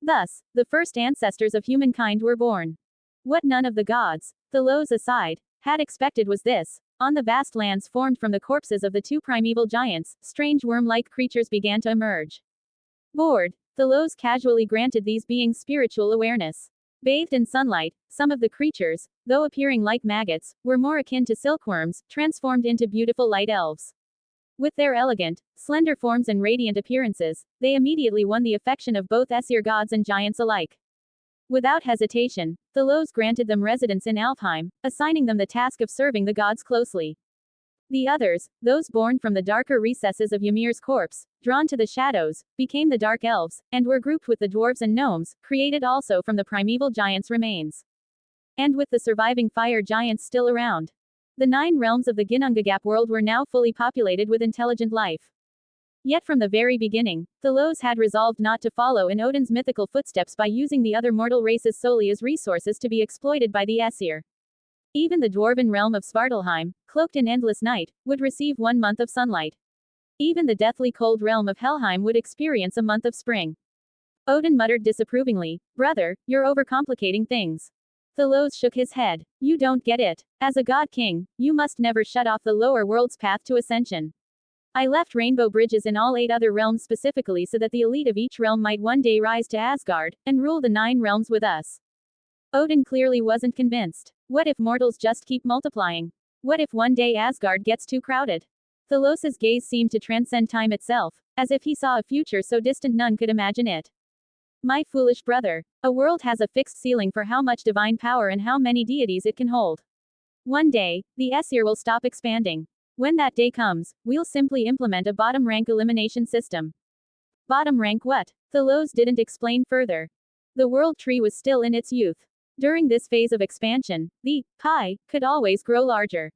[SPEAKER 1] Thus, the first ancestors of humankind were born. What none of the gods, Thalos aside, had expected was this: on the vast lands formed from the corpses of the 2 primeval giants, strange worm-like creatures began to emerge. Bored, Thalos casually granted these beings spiritual awareness. Bathed in sunlight, some of the creatures, though appearing like maggots, were more akin to silkworms, transformed into beautiful light elves. With their elegant, slender forms and radiant appearances, they immediately won the affection of both Aesir gods and giants alike. Without hesitation, Thalos granted them residence in Alfheim, assigning them the task of serving the gods closely. The others, those born from the darker recesses of Ymir's corpse, drawn to the shadows, became the Dark Elves, and were grouped with the dwarves and gnomes, created also from the primeval giants' remains. And with the surviving fire giants still around. The 9 realms of the Ginnungagap world were now fully populated with intelligent life. Yet from the very beginning, Thalos had resolved not to follow in Odin's mythical footsteps by using the other mortal races solely as resources to be exploited by the Aesir. Even the dwarven realm of Svartalheim, cloaked in endless night, would receive 1 month of sunlight. Even the deathly cold realm of Helheim would experience a month of spring. Odin muttered disapprovingly, "Brother, you're overcomplicating things." Thalos shook his head. "You don't get it. As a god king, you must never shut off the lower world's path to ascension. I left rainbow bridges in all 8 other realms specifically so that the elite of each realm might one day rise to Asgard, and rule the 9 realms with us." Odin clearly wasn't convinced. What if mortals just keep multiplying? What if one day Asgard gets too crowded? Thalos's gaze seemed to transcend time itself, as if he saw a future so distant none could imagine it. "My foolish brother. A world has a fixed ceiling for how much divine power and how many deities it can hold. One day, the Aesir will stop expanding. When that day comes, we'll simply implement a bottom rank elimination system." Bottom rank what? Thalos didn't explain further. The world tree was still in its youth. During this phase of expansion, the pie could always grow larger.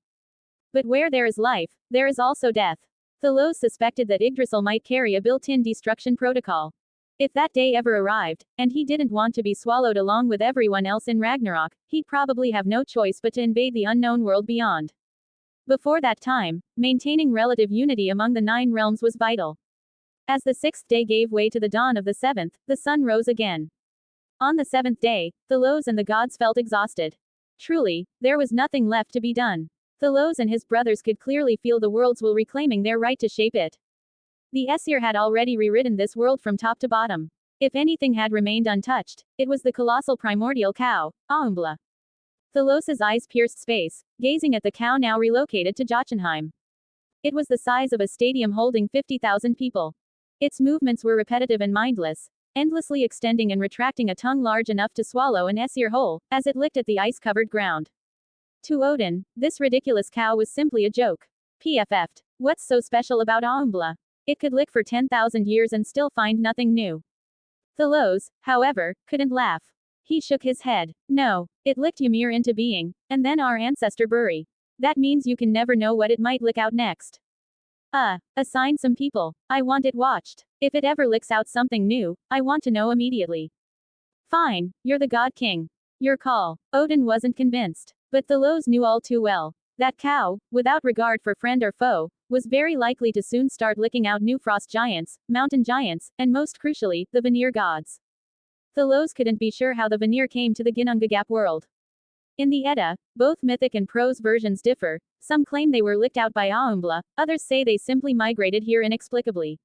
[SPEAKER 1] But where there is life, there is also death. Thalos suspected that Yggdrasil might carry a built-in destruction protocol. If that day ever arrived, and he didn't want to be swallowed along with everyone else in Ragnarok, he'd probably have no choice but to invade the unknown world beyond. Before that time, maintaining relative unity among the 9 realms was vital. As the sixth day gave way to the dawn of the seventh, the sun rose again. On the seventh day, Thalos and the gods felt exhausted. Truly, there was nothing left to be done. Thalos and his brothers could clearly feel the world's will reclaiming their right to shape it. The Aesir had already rewritten this world from top to bottom. If anything had remained untouched, it was the colossal primordial cow, Aumbla. Thalos's eyes pierced space, gazing at the cow now relocated to Jotunheim. It was the size of a stadium holding 50,000 people. Its movements were repetitive and mindless, endlessly extending and retracting a tongue large enough to swallow an Aesir whole, as it licked at the ice-covered ground. To Odin, this ridiculous cow was simply a joke. PFF'd. What's so special about Aumbla? It could lick for 10,000 years and still find nothing new. Thalos, however, couldn't laugh. He shook his head. No, it licked Ymir into being, and then our ancestor Buri. That means you can never know what it might lick out next. Assign some people. I want it watched. If it ever licks out something new, I want to know immediately. Fine, you're the God King. Your call. Odin wasn't convinced. But Thalos knew all too well. That cow, without regard for friend or foe, was very likely to soon start licking out new frost giants, mountain giants, and most crucially, the Vanir gods. Thalos couldn't be sure how the Vanir came to the Ginnungagap world. In the Edda, both mythic and prose versions differ. Some claim they were licked out by Aumbla, others say they simply migrated here inexplicably.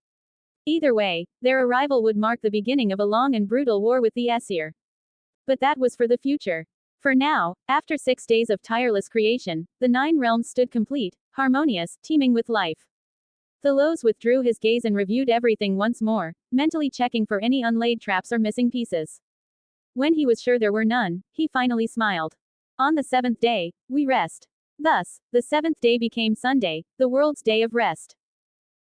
[SPEAKER 1] Either way, their arrival would mark the beginning of a long and brutal war with the Aesir. But that was for the future. For now, after 6 days of tireless creation, the 9 realms stood complete, harmonious, teeming with life. Thalos withdrew his gaze and reviewed everything once more, mentally checking for any unlaid traps or missing pieces. When he was sure there were none, he finally smiled. On the 7th day, we rest. Thus, the 7th day became Sunday, the world's day of rest.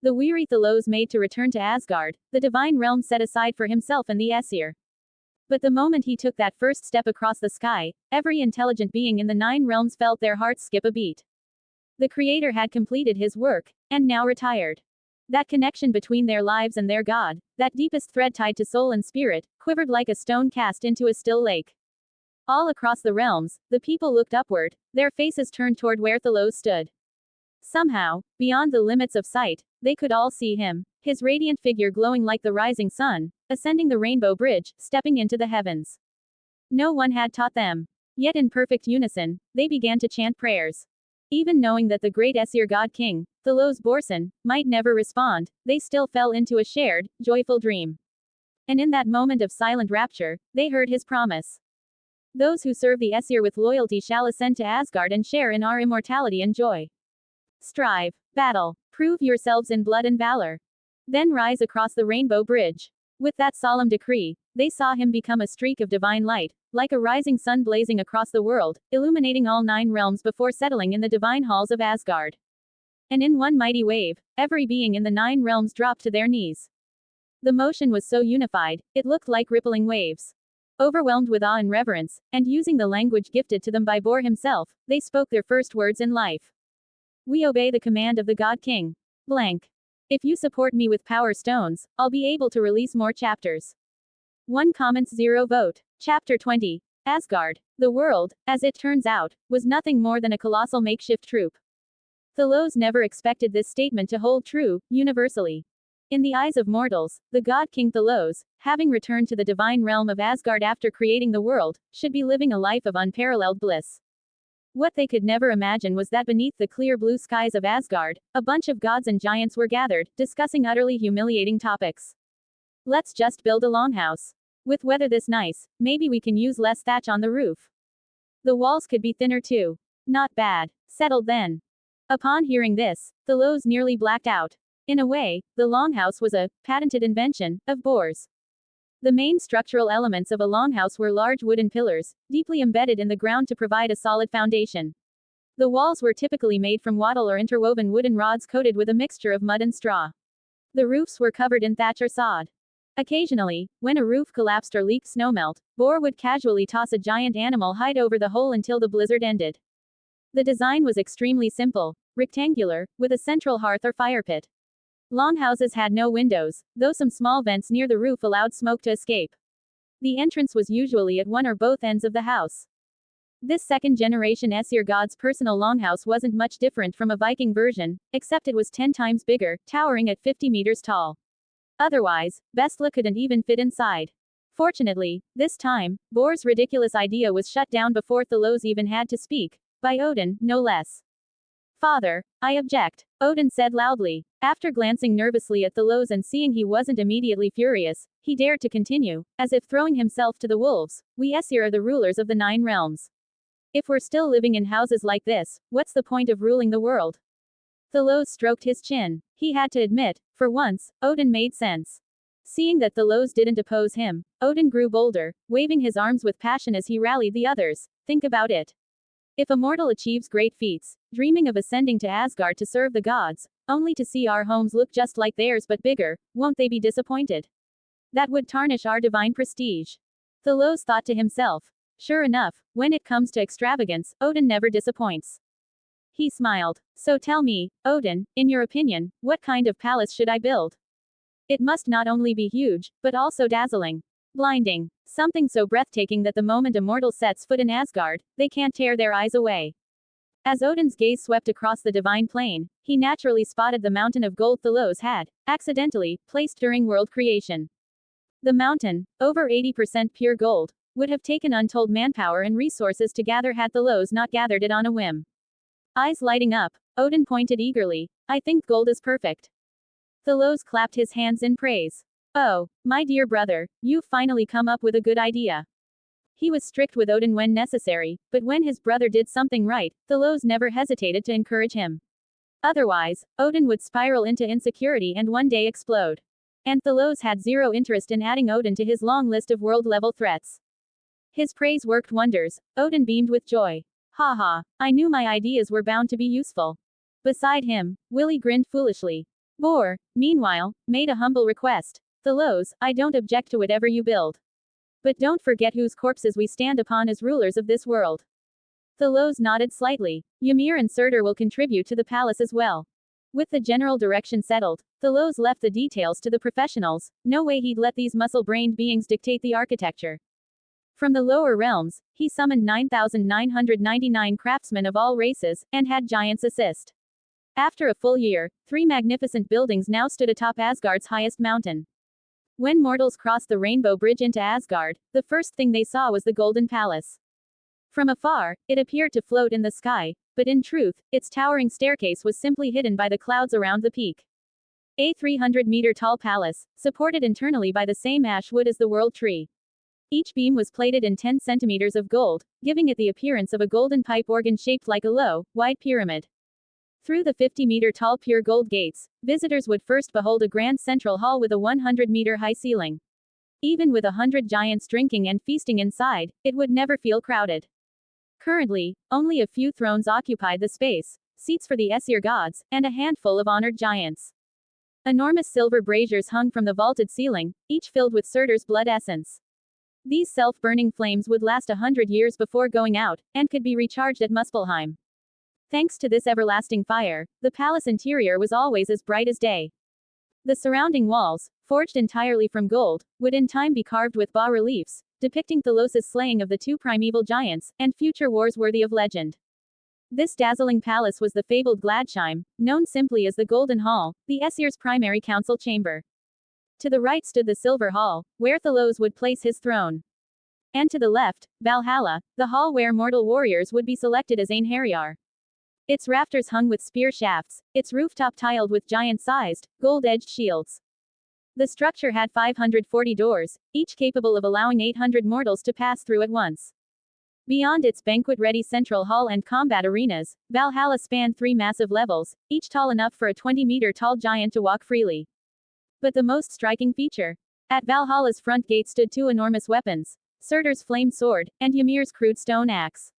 [SPEAKER 1] The weary Thalos made to return to Asgard, the divine realm set aside for himself and the Aesir. But the moment he took that first step across the sky, every intelligent being in the 9 realms felt their hearts skip a beat. The Creator had completed his work, and now retired. That connection between their lives and their God, that deepest thread tied to soul and spirit, quivered like a stone cast into a still lake. All across the realms, the people looked upward, their faces turned toward where Thalos stood. Somehow, beyond the limits of sight, they could all see him, his radiant figure glowing like the rising sun, ascending the rainbow bridge, stepping into the heavens. No one had taught them. Yet in perfect unison, they began to chant prayers. Even knowing that the great Aesir god king, Thalos Borson, might never respond, they still fell into a shared, joyful dream. And in that moment of silent rapture, they heard his promise. Those who serve the Aesir with loyalty shall ascend to Asgard and share in our immortality and joy. Strive, battle, prove yourselves in blood and valor. Then rise across the rainbow bridge. With that solemn decree, they saw him become a streak of divine light, like a rising sun blazing across the world, illuminating all 9 realms before settling in the divine halls of Asgard. And in one mighty wave, every being in the 9 realms dropped to their knees. The motion was so unified, it looked like rippling waves. Overwhelmed with awe and reverence, and using the language gifted to them by Bor himself, they spoke their first words in life. We obey the command of the God King. Blank. If you support me with power stones, I'll be able to release more chapters. 1 comments 0 vote. Chapter 20. Asgard. The world, as it turns out, was nothing more than a colossal makeshift troupe. Thalos never expected this statement to hold true, universally. In the eyes of mortals, the god King Thalos, having returned to the divine realm of Asgard after creating the world, should be living a life of unparalleled bliss. What they could never imagine was that beneath the clear blue skies of Asgard, a bunch of gods and giants were gathered, discussing utterly humiliating topics. Let's just build a longhouse. With weather this nice, maybe we can use less thatch on the roof. The walls could be thinner too. Not bad. Settled then. Upon hearing this, Thalos nearly blacked out. In a way, the longhouse was a patented invention of Bor's. The main structural elements of a longhouse were large wooden pillars, deeply embedded in the ground to provide a solid foundation. The walls were typically made from wattle or interwoven wooden rods coated with a mixture of mud and straw. The roofs were covered in thatch or sod. Occasionally, when a roof collapsed or leaked snowmelt, Bor would casually toss a giant animal hide over the hole until the blizzard ended. The design was extremely simple, rectangular, with a central hearth or fire pit. Longhouses had no windows, though some small vents near the roof allowed smoke to escape. The entrance was usually at one or both ends of the house. This second-generation Aesir god's personal longhouse wasn't much different from a Viking version, except it was 10 times bigger, towering at 50 meters tall. Otherwise, Bestla couldn't even fit inside. Fortunately, this time, Bor's ridiculous idea was shut down before Thalos even had to speak. By Odin, no less. Father, I object, Odin said loudly. After glancing nervously at Thalos and seeing he wasn't immediately furious, he dared to continue, as if throwing himself to the wolves. We Aesir are the rulers of the 9 realms. If we're still living in houses like this, what's the point of ruling the world? Thalos stroked his chin. He had to admit, for once, Odin made sense. Seeing that Thalos didn't oppose him, Odin grew bolder, waving his arms with passion as he rallied the others. Think about it. If a mortal achieves great feats, dreaming of ascending to Asgard to serve the gods, only to see our homes look just like theirs but bigger, won't they be disappointed? That would tarnish our divine prestige. Thalos thought to himself. Sure enough, when it comes to extravagance, Odin never disappoints. He smiled. So tell me, Odin, in your opinion, what kind of palace should I build? It must not only be huge, but also dazzling. Blinding. Something so breathtaking that the moment a mortal sets foot in Asgard, they can't tear their eyes away. As Odin's gaze swept across the divine plane, he naturally spotted the mountain of gold Thalos had, accidentally, placed during world creation. The mountain, over 80% pure gold, would have taken untold manpower and resources to gather had Thalos not gathered it on a whim. Eyes lighting up, Odin pointed eagerly. I think gold is perfect. Thalos clapped his hands in praise. Oh, my dear brother, you've finally come up with a good idea. He was strict with Odin when necessary, but when his brother did something right, Thalos never hesitated to encourage him. Otherwise, Odin would spiral into insecurity and one day explode. And Thalos had zero interest in adding Odin to his long list of world-level threats. His praise worked wonders. Odin beamed with joy. Haha, I knew my ideas were bound to be useful. Beside him, Willie grinned foolishly. Bor, meanwhile, made a humble request. Thalos, I don't object to whatever you build. But don't forget whose corpses we stand upon as rulers of this world. Thalos nodded slightly. Ymir and Surtur will contribute to the palace as well. With the general direction settled, Thalos left the details to the professionals. No way he'd let these muscle-brained beings dictate the architecture. From the lower realms, he summoned 9,999 craftsmen of all races, and had giants assist. After a full year, 3 magnificent buildings now stood atop Asgard's highest mountain. When mortals crossed the Rainbow Bridge into Asgard, the first thing they saw was the Golden Palace. From afar, it appeared to float in the sky, but in truth, its towering staircase was simply hidden by the clouds around the peak. A 300-meter-tall palace, supported internally by the same ash wood as the World Tree. Each beam was plated in 10 centimeters of gold, giving it the appearance of a golden pipe organ shaped like a low, wide pyramid. Through the 50-meter-tall pure gold gates, visitors would first behold a grand central hall with a 100-meter-high ceiling. Even with 100 giants drinking and feasting inside, it would never feel crowded. Currently, only a few thrones occupied the space, seats for the Aesir gods, and a handful of honored giants. Enormous silver braziers hung from the vaulted ceiling, each filled with Surtur's blood essence. These self-burning flames would last 100 years before going out, and could be recharged at Muspelheim. Thanks to this everlasting fire, the palace interior was always as bright as day. The surrounding walls, forged entirely from gold, would in time be carved with bas-reliefs, depicting Thalos' slaying of the 2 primeval giants, and future wars worthy of legend. This dazzling palace was the fabled Gladsheim, known simply as the Golden Hall, the Aesir's primary council chamber. To the right stood the Silver Hall, where Thalos would place his throne. And to the left, Valhalla, the hall where mortal warriors would be selected as Einherjar. Its rafters hung with spear shafts, its rooftop tiled with giant-sized, gold-edged shields. The structure had 540 doors, each capable of allowing 800 mortals to pass through at once. Beyond its banquet-ready central hall and combat arenas, Valhalla spanned 3 massive levels, each tall enough for a 20-meter-tall giant to walk freely. But the most striking feature. At Valhalla's front gate stood 2 enormous weapons, Surtur's flamed sword, and Ymir's crude stone axe.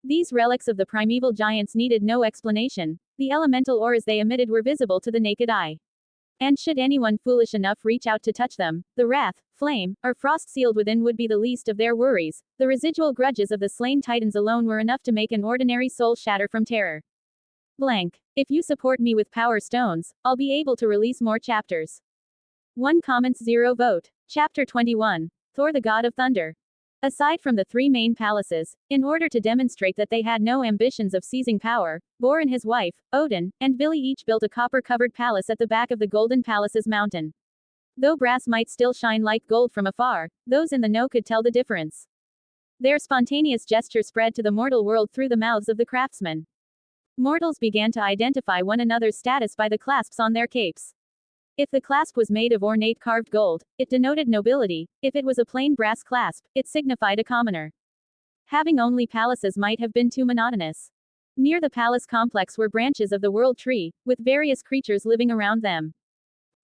[SPEAKER 1] These relics of the primeval giants needed no explanation. The elemental auras they emitted were visible to the naked eye. And should anyone foolish enough reach out to touch them, the wrath, flame, or frost sealed within would be the least of their worries. The residual grudges of the slain titans alone were enough to make an ordinary soul shatter from terror. Blank. If you support me with power stones, I'll be able to release more chapters. 1 comments 0 vote. Chapter 21. Thor the God of Thunder. Aside from the 3 main palaces, in order to demonstrate that they had no ambitions of seizing power, Bor and his wife, Odin, and Billy each built a copper-covered palace at the back of the Golden Palace's mountain. Though brass might still shine like gold from afar, those in the know could tell the difference. Their spontaneous gesture spread to the mortal world through the mouths of the craftsmen. Mortals began to identify one another's status by the clasps on their capes. If the clasp was made of ornate carved gold, it denoted nobility; if it was a plain brass clasp, it signified a commoner. Having only palaces might have been too monotonous. Near the palace complex were branches of the world tree, with various creatures living around them.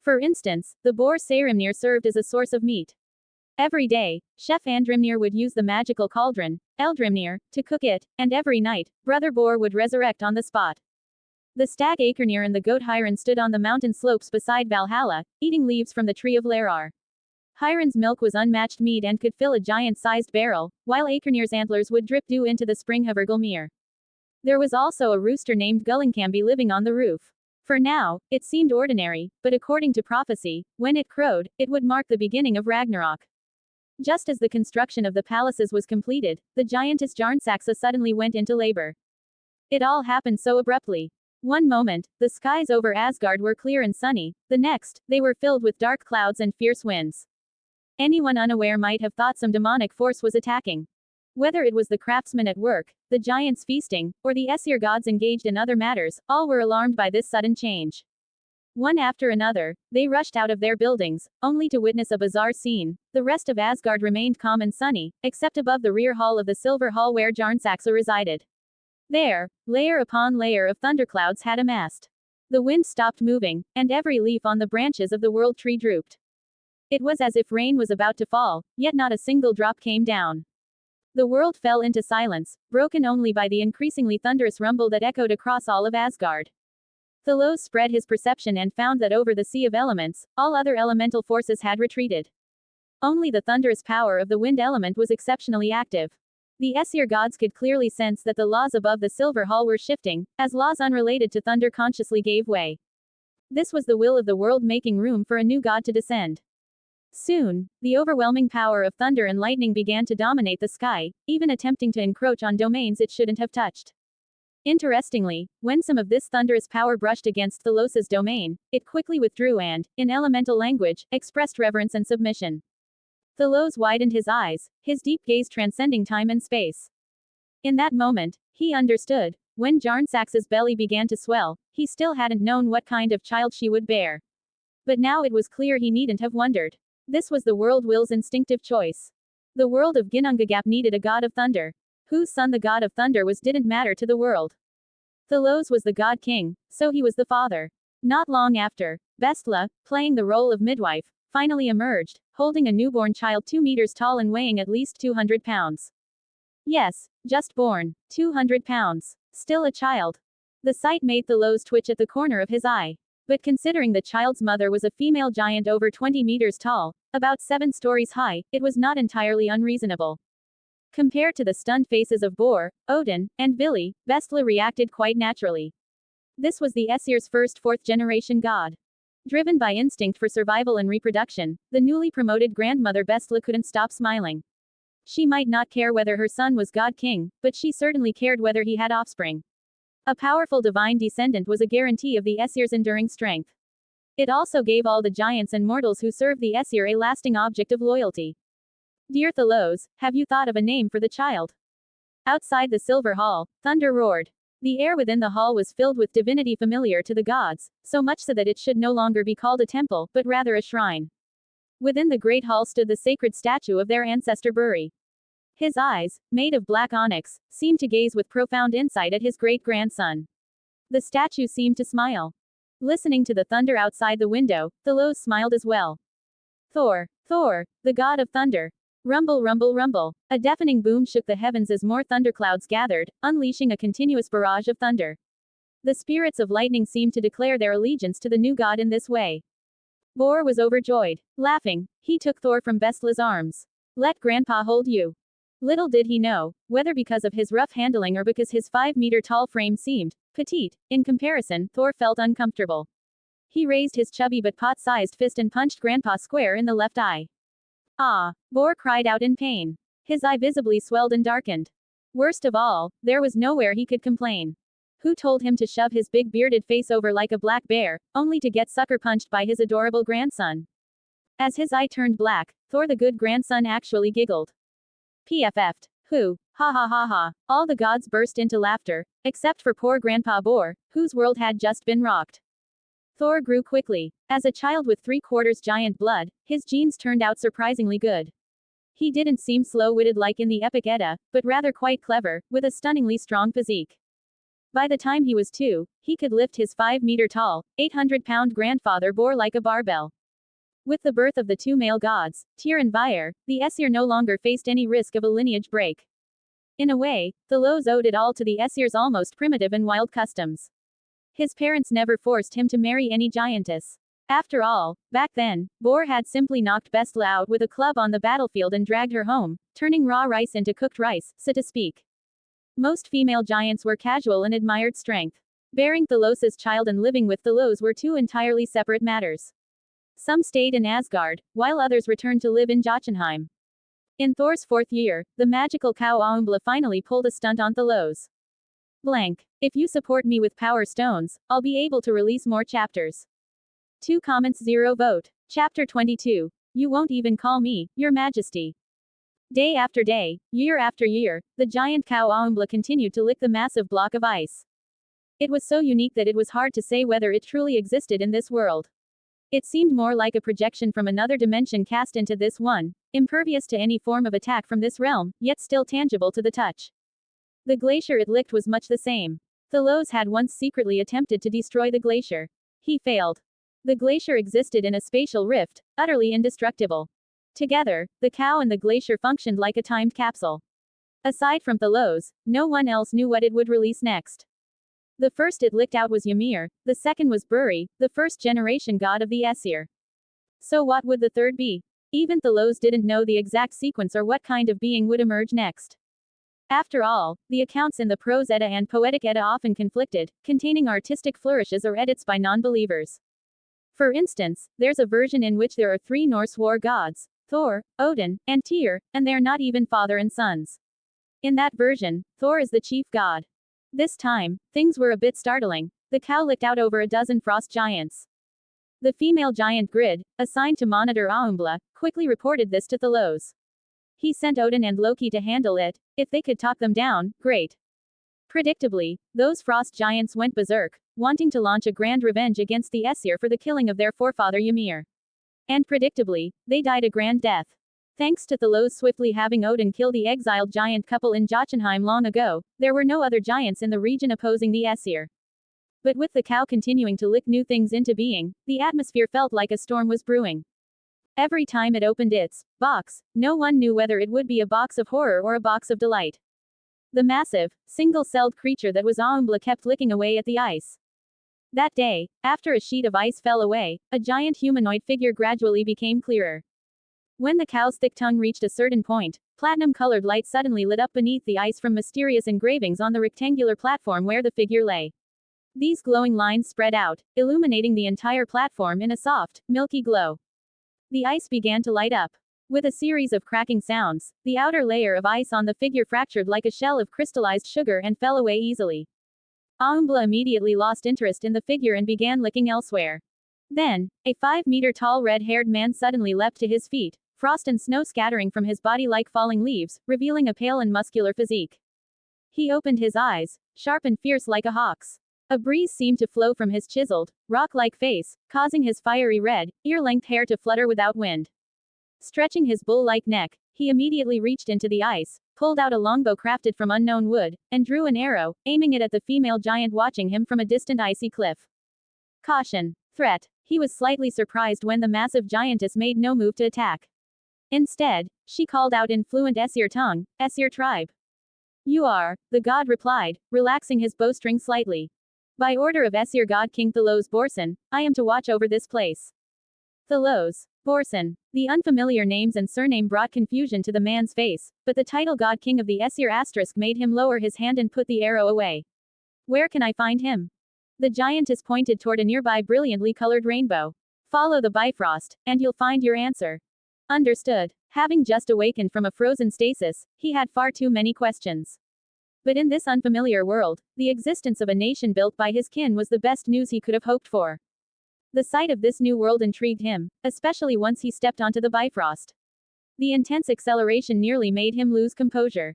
[SPEAKER 1] For instance, the boar Sarimnir served as a source of meat. Every day, Chef Andrimnir would use the magical cauldron, Eldrimnir, to cook it, and every night, Brother Boar would resurrect on the spot. The stag Aekernir and the goat Hiren stood on the mountain slopes beside Valhalla, eating leaves from the tree of Larar. Hiren's milk was unmatched mead and could fill a giant-sized barrel, while Aekernir's antlers would drip dew into the spring of Ergelmir. There was also a rooster named Gullincambi living on the roof. For now, it seemed ordinary, but according to prophecy, when it crowed, it would mark the beginning of Ragnarok. Just as the construction of the palaces was completed, the giantess Jarnsaxa suddenly went into labor. It all happened so abruptly. One moment, the skies over Asgard were clear and sunny; the next, they were filled with dark clouds and fierce winds. Anyone unaware might have thought some demonic force was attacking. Whether it was the craftsmen at work, the giants feasting, or the Aesir gods engaged in other matters, all were alarmed by this sudden change. One after another, they rushed out of their buildings, only to witness a bizarre scene. The rest of Asgard remained calm and sunny, except above the rear hall of the Silver Hall where Jarnsaxa resided. There, layer upon layer of thunderclouds had amassed. The wind stopped moving, and every leaf on the branches of the world tree drooped. It was as if rain was about to fall, yet not a single drop came down. The world fell into silence, broken only by the increasingly thunderous rumble that echoed across all of Asgard. Thalos spread his perception and found that over the sea of elements, all other elemental forces had retreated. Only the thunderous power of the wind element was exceptionally active. The Aesir gods could clearly sense that the laws above the Silver Hall were shifting, as laws unrelated to thunder consciously gave way. This was the will of the world making room for a new god to descend. Soon, the overwhelming power of thunder and lightning began to dominate the sky, even attempting to encroach on domains it shouldn't have touched. Interestingly, when some of this thunderous power brushed against Thalos's domain, it quickly withdrew and, in elemental language, expressed reverence and submission. Thalos widened his eyes, his deep gaze transcending time and space. In that moment, he understood. When Jarnsaxa's belly began to swell, he still hadn't known what kind of child she would bear. But now it was clear he needn't have wondered. This was the world will's instinctive choice. The world of Ginnungagap needed a god of thunder. Whose son the god of thunder was didn't matter to the world. Thalos was the god king, so he was the father. Not long after, Bestla, playing the role of midwife, finally emerged, holding a newborn child 2 meters tall and weighing at least 200 pounds. Yes, just born, 200 pounds. Still a child. The sight made Thalos twitch at the corner of his eye. But considering the child's mother was a female giant over 20 meters tall, about 7 stories high, it was not entirely unreasonable. Compared to the stunned faces of Bor, Odin, and Vili, Bestla reacted quite naturally. This was the Aesir's first 4th-generation god. Driven by instinct for survival and reproduction, the newly promoted grandmother Bestla couldn't stop smiling. She might not care whether her son was god king, but she certainly cared whether he had offspring. A powerful divine descendant was a guarantee of the Aesir's enduring strength. It also gave all the giants and mortals who served the Aesir a lasting object of loyalty. Dear Thalos, have you thought of a name for the child? Outside the Silver Hall, thunder roared. The air within the hall was filled with divinity familiar to the gods, so much so that it should no longer be called a temple, but rather a shrine. Within the great hall stood the sacred statue of their ancestor Buri. His eyes, made of black onyx, seemed to gaze with profound insight at his great-grandson. The statue seemed to smile. Listening to the thunder outside the window, Thalos smiled as well. Thor, the god of thunder. Rumble, rumble, rumble. A deafening boom shook the heavens as more thunderclouds gathered, unleashing a continuous barrage of thunder. The spirits of lightning seemed to declare their allegiance to the new god in this way. Bor was overjoyed. Laughing, he took Thor from Bestla's arms. Let Grandpa hold you. Little did he know, whether because of his rough handling or because his 5-meter-tall frame seemed petite, in comparison, Thor felt uncomfortable. He raised his chubby but pot-sized fist and punched Grandpa square in the left eye. Ah! Bor cried out in pain. His eye visibly swelled and darkened. Worst of all, there was nowhere he could complain. Who told him to shove his big bearded face over like a black bear, only to get sucker punched by his adorable grandson? As his eye turned black, Thor the good grandson actually giggled. PFF'd. Who? Ha ha ha ha. All the gods burst into laughter, except for poor Grandpa Bor, whose world had just been rocked. Thor grew quickly. As a child with 3/4 giant blood, his genes turned out surprisingly good. He didn't seem slow-witted like in the epic Edda, but rather quite clever, with a stunningly strong physique. By the time he was 2, he could lift his 5-meter-tall, 800-pound grandfather Bor like a barbell. With the birth of the 2 male gods, Tyr and Vyre, the Aesir no longer faced any risk of a lineage break. In a way, Thalos owed it all to the Aesir's almost primitive and wild customs. His parents never forced him to marry any giantess. After all, back then, Bor had simply knocked Bestla out with a club on the battlefield and dragged her home, turning raw rice into cooked rice, so to speak. Most female giants were casual and admired strength. Bearing Thalos's child and living with Thalos were 2 entirely separate matters. Some stayed in Asgard, while others returned to live in Jotunheim. In Thor's 4th year, the magical cow Aumbla finally pulled a stunt on Thalos. Blank. If you support me with power stones, I'll be able to release more chapters. 2 comments 0 vote. Chapter 22. You won't even call me, Your Majesty. Day after day, year after year, the giant cow Aumbla continued to lick the massive block of ice. It was so unique that it was hard to say whether it truly existed in this world. It seemed more like a projection from another dimension cast into this one, impervious to any form of attack from this realm, yet still tangible to the touch. The glacier it licked was much the same. Thalos had once secretly attempted to destroy the glacier. He failed. The glacier existed in a spatial rift, utterly indestructible. Together, the cow and the glacier functioned like a timed capsule. Aside from Thalos, no one else knew what it would release next. The first it licked out was Ymir, the second was Buri, the first-generation god of the Aesir. So what would the third be? Even Thalos didn't know the exact sequence or what kind of being would emerge next. After all, the accounts in the Prose Edda and Poetic Edda often conflicted, containing artistic flourishes or edits by non-believers. For instance, there's a version in which there are 3 Norse war gods, Thor, Odin, and Tyr, and they're not even father and sons. In that version, Thor is the chief god. This time, things were a bit startling. The cow licked out over a dozen frost giants. The female giant Grid, assigned to monitor Aumbla, quickly reported this to Thalos. He sent Odin and Loki to handle it. If they could talk them down, great. Predictably, those frost giants went berserk, wanting to launch a grand revenge against the Aesir for the killing of their forefather Ymir. And predictably, they died a grand death. Thanks to Thalos swiftly having Odin kill the exiled giant couple in Jotunheim long ago, there were no other giants in the region opposing the Aesir. But with the cow continuing to lick new things into being, the atmosphere felt like a storm was brewing. Every time it opened its box, no one knew whether it would be a box of horror or a box of delight. The massive, single-celled creature that was Aumbla kept licking away at the ice. That day, after a sheet of ice fell away, a giant humanoid figure gradually became clearer. When the cow's thick tongue reached a certain point, platinum-colored light suddenly lit up beneath the ice from mysterious engravings on the rectangular platform where the figure lay. These glowing lines spread out, illuminating the entire platform in a soft, milky glow. The ice began to light up. With a series of cracking sounds, the outer layer of ice on the figure fractured like a shell of crystallized sugar and fell away easily. Aumbla immediately lost interest in the figure and began licking elsewhere. Then, a 5-meter-tall red-haired man suddenly leapt to his feet, frost and snow scattering from his body like falling leaves, revealing a pale and muscular physique. He opened his eyes, sharp and fierce like a hawk's. A breeze seemed to flow from his chiseled, rock-like face, causing his fiery red, ear-length hair to flutter without wind. Stretching his bull-like neck, he immediately reached into the ice, pulled out a longbow crafted from unknown wood, and drew an arrow, aiming it at the female giant watching him from a distant icy cliff. Caution. Threat. He was slightly surprised when the massive giantess made no move to attack. Instead, she called out in fluent Aesir tongue, "Aesir tribe." "You are," the god replied, relaxing his bowstring slightly. "By order of Aesir god King Thalos Borson, I am to watch over this place." Thalos Borson. The unfamiliar names and surname brought confusion to the man's face, but the title god king of the Aesir * made him lower his hand and put the arrow away. "Where can I find him?" The giantess pointed toward a nearby brilliantly colored rainbow. "Follow the Bifrost, and you'll find your answer." Understood. Having just awakened from a frozen stasis, he had far too many questions. But in this unfamiliar world, the existence of a nation built by his kin was the best news he could have hoped for. The sight of this new world intrigued him, especially once he stepped onto the Bifrost. The intense acceleration nearly made him lose composure.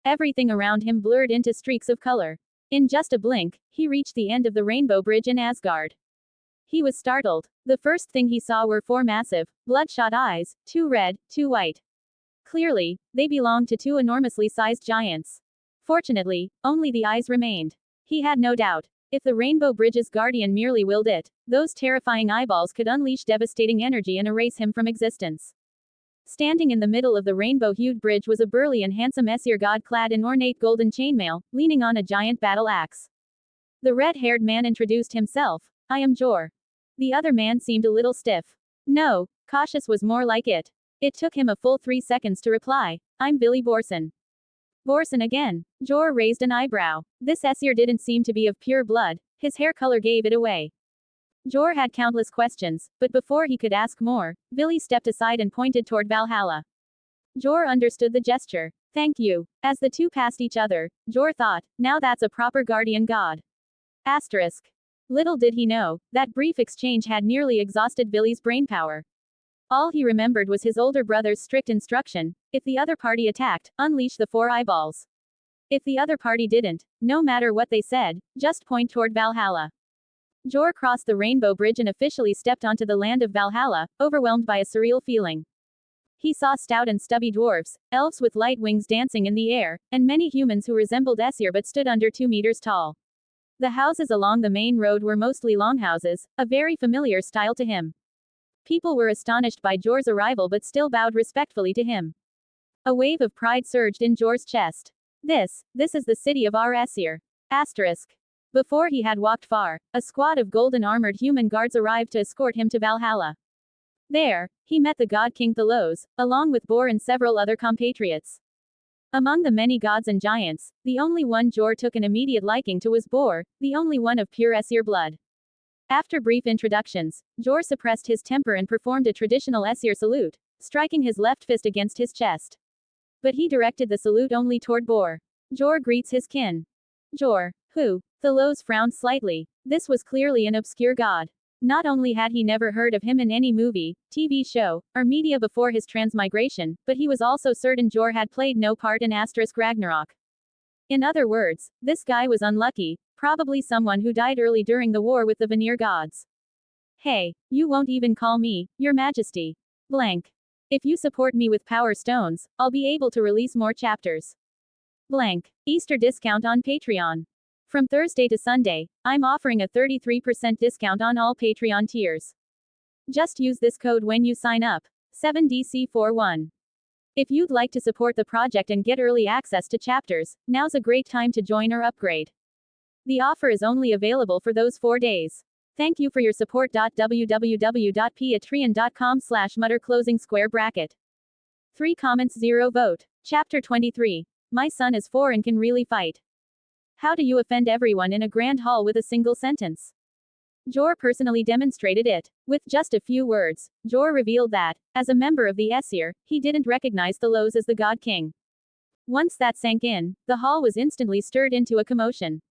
[SPEAKER 1] Everything around him blurred into streaks of color. In just a blink, he reached the end of the Rainbow Bridge in Asgard. He was startled. The first thing he saw were four massive, bloodshot eyes, two red, two white. Clearly, they belonged to two enormously sized giants. Fortunately, only the eyes remained. He had no doubt. If the Rainbow Bridge's guardian merely willed it, those terrifying eyeballs could unleash devastating energy and erase him from existence. Standing in the middle of the rainbow-hued bridge was a burly and handsome Aesir god clad in ornate golden chainmail, leaning on a giant battle axe. The red-haired man introduced himself. I am Jor. The other man seemed a little stiff. No, cautious was more like it. It took him a full 3 seconds to reply. I'm Billy Borson. Borson again. Jor raised an eyebrow. This Aesir didn't seem to be of pure blood. His hair color gave it away. Jor had countless questions, but before he could ask more, Billy stepped aside and pointed toward Valhalla. Jor understood the gesture. Thank you. As the two passed each other, Jor thought, now that's a proper guardian god. Asterisk. Little did he know, that brief exchange had nearly exhausted Billy's brainpower. All he remembered was his older brother's strict instruction: if the other party attacked, unleash the four eyeballs. If the other party didn't, no matter what they said, just point toward Valhalla. Jor crossed the Rainbow Bridge and officially stepped onto the land of Valhalla, overwhelmed by a surreal feeling. He saw stout and stubby dwarves, elves with light wings dancing in the air, and many humans who resembled Aesir but stood under 2 meters tall. The houses along the main road were mostly longhouses, a very familiar style to him. People were astonished by Jor's arrival but still bowed respectfully to him. A wave of pride surged in Jor's chest. This is the city of our Aesir. Asterisk. Before he had walked far, a squad of golden-armored human guards arrived to escort him to Valhalla. There, he met the god King Thalos, along with Bor and several other compatriots. Among the many gods and giants, the only one Jor took an immediate liking to was Bor, the only one of pure Aesir blood. After brief introductions, Jor suppressed his temper and performed a traditional Aesir salute, striking his left fist against his chest. But he directed the salute only toward Bor. Jor greets his kin. Jor, who? Thalos frowned slightly. This was clearly an obscure god. Not only had he never heard of him in any movie, TV show, or media before his transmigration, but he was also certain Jor had played no part in Ragnarok. In other words, this guy was unlucky, probably someone who died early during the war with the Vanir gods. Hey, you won't even call me, Your Majesty. Blank. If you support me with power stones, I'll be able to release more chapters. Blank. Easter discount on Patreon. From Thursday to Sunday, I'm offering a 33% discount on all Patreon tiers. Just use this code when you sign up. 7DC41. If you'd like to support the project and get early access to chapters, now's a great time to join or upgrade. The offer is only available for those 4 days. Thank you for your support. www.patreon.com/mutter closing square bracket. 3 comments 0 vote. Chapter 23. My son is 4 and can really fight. How do you offend everyone in a grand hall with a single sentence? Jor personally demonstrated it. With just a few words, Jor revealed that, as a member of the Aesir, he didn't recognize Thalos as the God King. Once that sank in, the hall was instantly stirred into a commotion.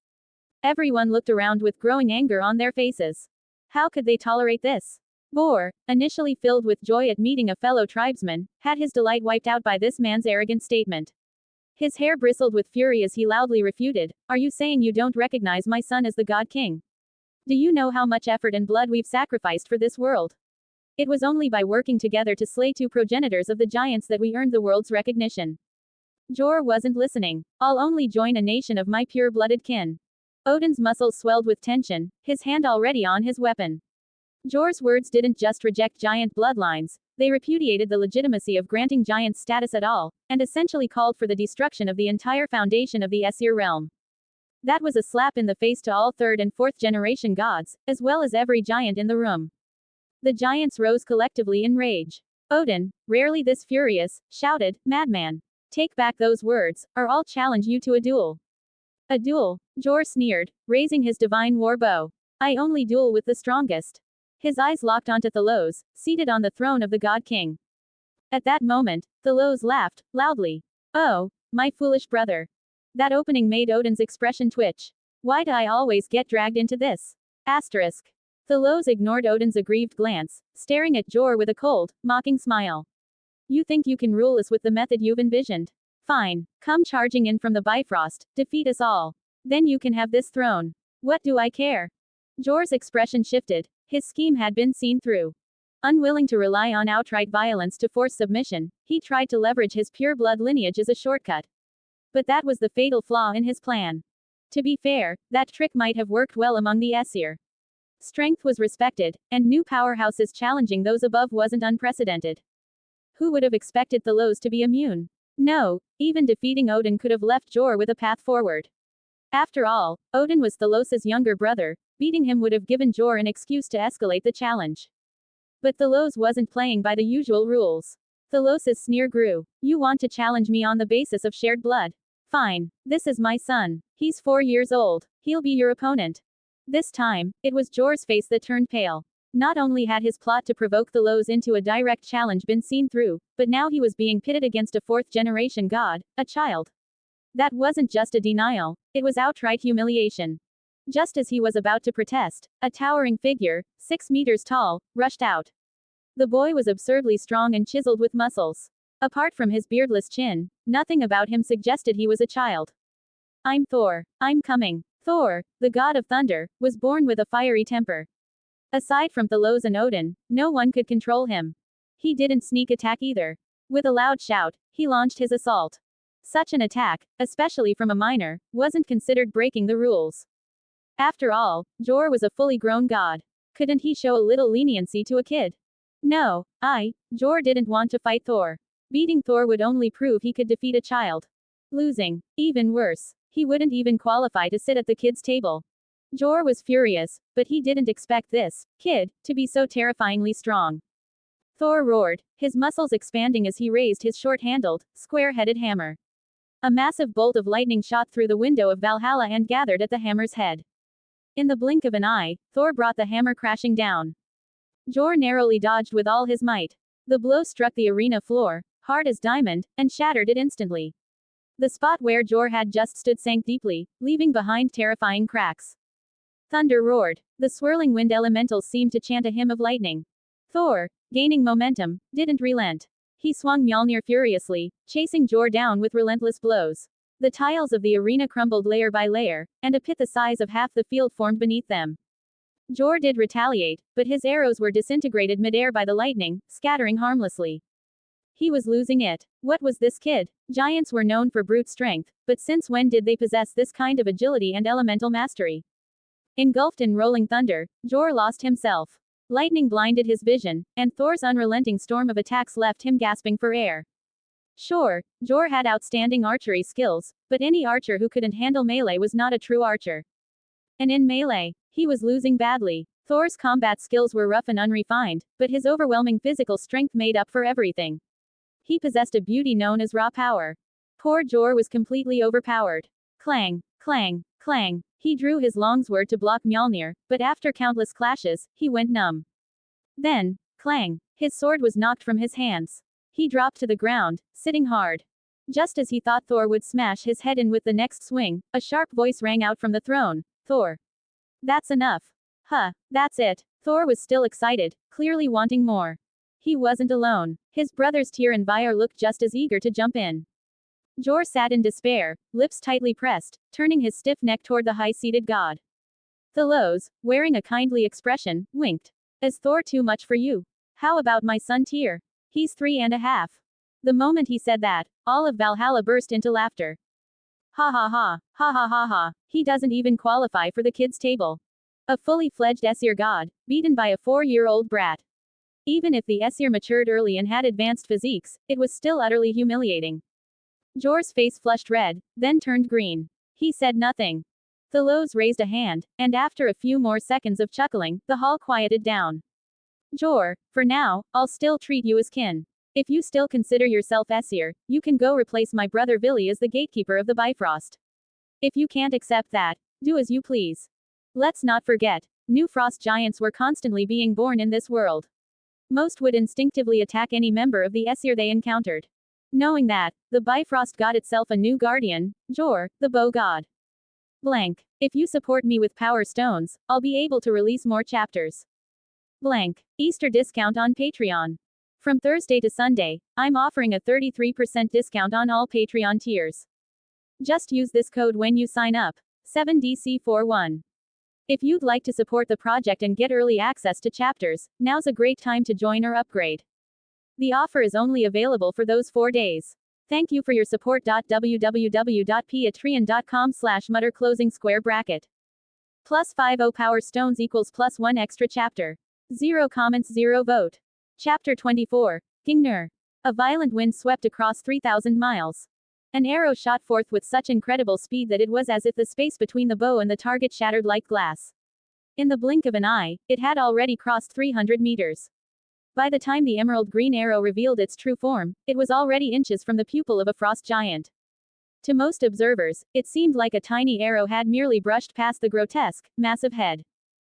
[SPEAKER 1] Everyone looked around with growing anger on their faces. How could they tolerate this? Bor, initially filled with joy at meeting a fellow tribesman, had his delight wiped out by this man's arrogant statement. His hair bristled with fury as he loudly refuted, "Are you saying you don't recognize my son as the God King? Do you know how much effort and blood we've sacrificed for this world? It was only by working together to slay 2 progenitors of the giants that we earned the world's recognition." Jor wasn't listening. "I'll only join a nation of my pure-blooded kin." Odin's muscles swelled with tension, his hand already on his weapon. Jor's words didn't just reject giant bloodlines, they repudiated the legitimacy of granting giants status at all, and essentially called for the destruction of the entire foundation of the Aesir realm. That was a slap in the face to all 3rd and 4th generation gods, as well as every giant in the room. The giants rose collectively in rage. Odin, rarely this furious, shouted, "Madman! Take back those words, or I'll challenge you to a duel." "A duel?" Jor sneered, raising his divine war bow. "I only duel with the strongest." His eyes locked onto Thalos, seated on the throne of the God King. At that moment, Thalos laughed, loudly. "Oh, my foolish brother." That opening made Odin's expression twitch. "Why do I always get dragged into this?" Asterisk. Thalos ignored Odin's aggrieved glance, staring at Jor with a cold, mocking smile. You think you can rule us with the method you've envisioned? Fine. Come charging in from the Bifrost, defeat us all. Then you can have this throne. What do I care? Jor's expression shifted. His scheme had been seen through. Unwilling to rely on outright violence to force submission, he tried to leverage his pure blood lineage as a shortcut. But that was the fatal flaw in his plan. To be fair, that trick might have worked well among the Aesir. Strength was respected, and new powerhouses challenging those above wasn't unprecedented. Who would have expected Thalos to be immune? No, even defeating Odin could have left Jor with a path forward. After all, Odin was Thalos' younger brother, beating him would have given Jor an excuse to escalate the challenge. But Thalos wasn't playing by the usual rules. Thalos' sneer grew. You want to challenge me on the basis of shared blood? Fine. This is my son. He's 4 years old. He'll be your opponent. This time, it was Jor's face that turned pale. Not only had his plot to provoke Thalos into a direct challenge been seen through, but now he was being pitted against a fourth-generation god, a child. That wasn't just a denial, it was outright humiliation. Just as he was about to protest, a towering figure, 6 meters tall, rushed out. The boy was absurdly strong and chiseled with muscles. Apart from his beardless chin, nothing about him suggested he was a child. I'm Thor. I'm coming. Thor, the god of thunder, was born with a fiery temper. Aside from Thalos and Odin, no one could control him. He didn't sneak attack either. With a loud shout, he launched his assault. Such an attack, especially from a minor, wasn't considered breaking the rules. After all, Jor was a fully grown god. Couldn't he show a little leniency to a kid? No, Jor didn't want to fight Thor. Beating Thor would only prove he could defeat a child. Losing, even worse, he wouldn't even qualify to sit at the kid's table. Jor was furious, but he didn't expect this kid to be so terrifyingly strong. Thor roared, his muscles expanding as he raised his short-handled, square-headed hammer. A massive bolt of lightning shot through the window of Valhalla and gathered at the hammer's head. In the blink of an eye, Thor brought the hammer crashing down. Jor narrowly dodged with all his might. The blow struck the arena floor, hard as diamond, and shattered it instantly. The spot where Jor had just stood sank deeply, leaving behind terrifying cracks. Thunder roared. The swirling wind elementals seemed to chant a hymn of lightning. Thor, gaining momentum, didn't relent. He swung Mjolnir furiously, chasing Jor down with relentless blows. The tiles of the arena crumbled layer by layer, and a pit the size of half the field formed beneath them. Jor did retaliate, but his arrows were disintegrated midair by the lightning, scattering harmlessly. He was losing it. What was this kid? Giants were known for brute strength, but since when did they possess this kind of agility and elemental mastery? Engulfed in rolling thunder, Jor lost himself. Lightning blinded his vision, and Thor's unrelenting storm of attacks left him gasping for air. Sure, Jor had outstanding archery skills, but any archer who couldn't handle melee was not a true archer. And in melee, he was losing badly. Thor's combat skills were rough and unrefined, but his overwhelming physical strength made up for everything. He possessed a beauty known as raw power. Poor Jor was completely overpowered. Clang, clang, clang. He drew his longsword to block Mjolnir, but after countless clashes, he went numb. Then, clang, his sword was knocked from his hands. He dropped to the ground, sitting hard. Just as he thought Thor would smash his head in with the next swing, a sharp voice rang out from the throne. Thor. That's enough. Huh, that's it. Thor was still excited, clearly wanting more. He wasn't alone. His brothers Tyr and Vyr looked just as eager to jump in. Jor sat in despair, lips tightly pressed, turning his stiff neck toward the high-seated god. Thalos, wearing a kindly expression, winked. Is Thor too much for you? How about my son Tyr? He's 3.5. The moment he said that, all of Valhalla burst into laughter. Ha ha ha, ha ha ha ha, he doesn't even qualify for the kids' table. A fully fledged Aesir god, beaten by a 4-year-old brat. Even if the Aesir matured early and had advanced physiques, it was still utterly humiliating. Jor's face flushed red, then turned green. He said nothing. Thalos raised a hand, and after a few more seconds of chuckling, the hall quieted down. Jor, for now, I'll still treat you as kin. If you still consider yourself Aesir, you can go replace my brother Vili as the gatekeeper of the Bifrost. If you can't accept that, do as you please. Let's not forget, new frost giants were constantly being born in this world. Most would instinctively attack any member of the Aesir they encountered. Knowing that, the Bifrost got itself a new guardian, Jor, the bow god. Blank. If you support me with power stones, I'll be able to release more chapters. Blank. Easter discount on Patreon. From Thursday to Sunday, I'm offering a 33% discount on all Patreon tiers. Just use this code when you sign up. 7DC41. If you'd like to support the project and get early access to chapters, now's a great time to join or upgrade. The offer is only available for those 4 days. Thank you for your support. www.patreon.com/mutter closing square bracket. +50 power stones equals +1 extra chapter. 0 comments, 0 vote. Chapter 24. Gingnir. A violent wind swept across 3,000 miles. An arrow shot forth with such incredible speed that it was as if the space between the bow and the target shattered like glass. In the blink of an eye, it had already crossed 300 meters. By the time the emerald green arrow revealed its true form, it was already inches from the pupil of a frost giant. To most observers, it seemed like a tiny arrow had merely brushed past the grotesque, massive head.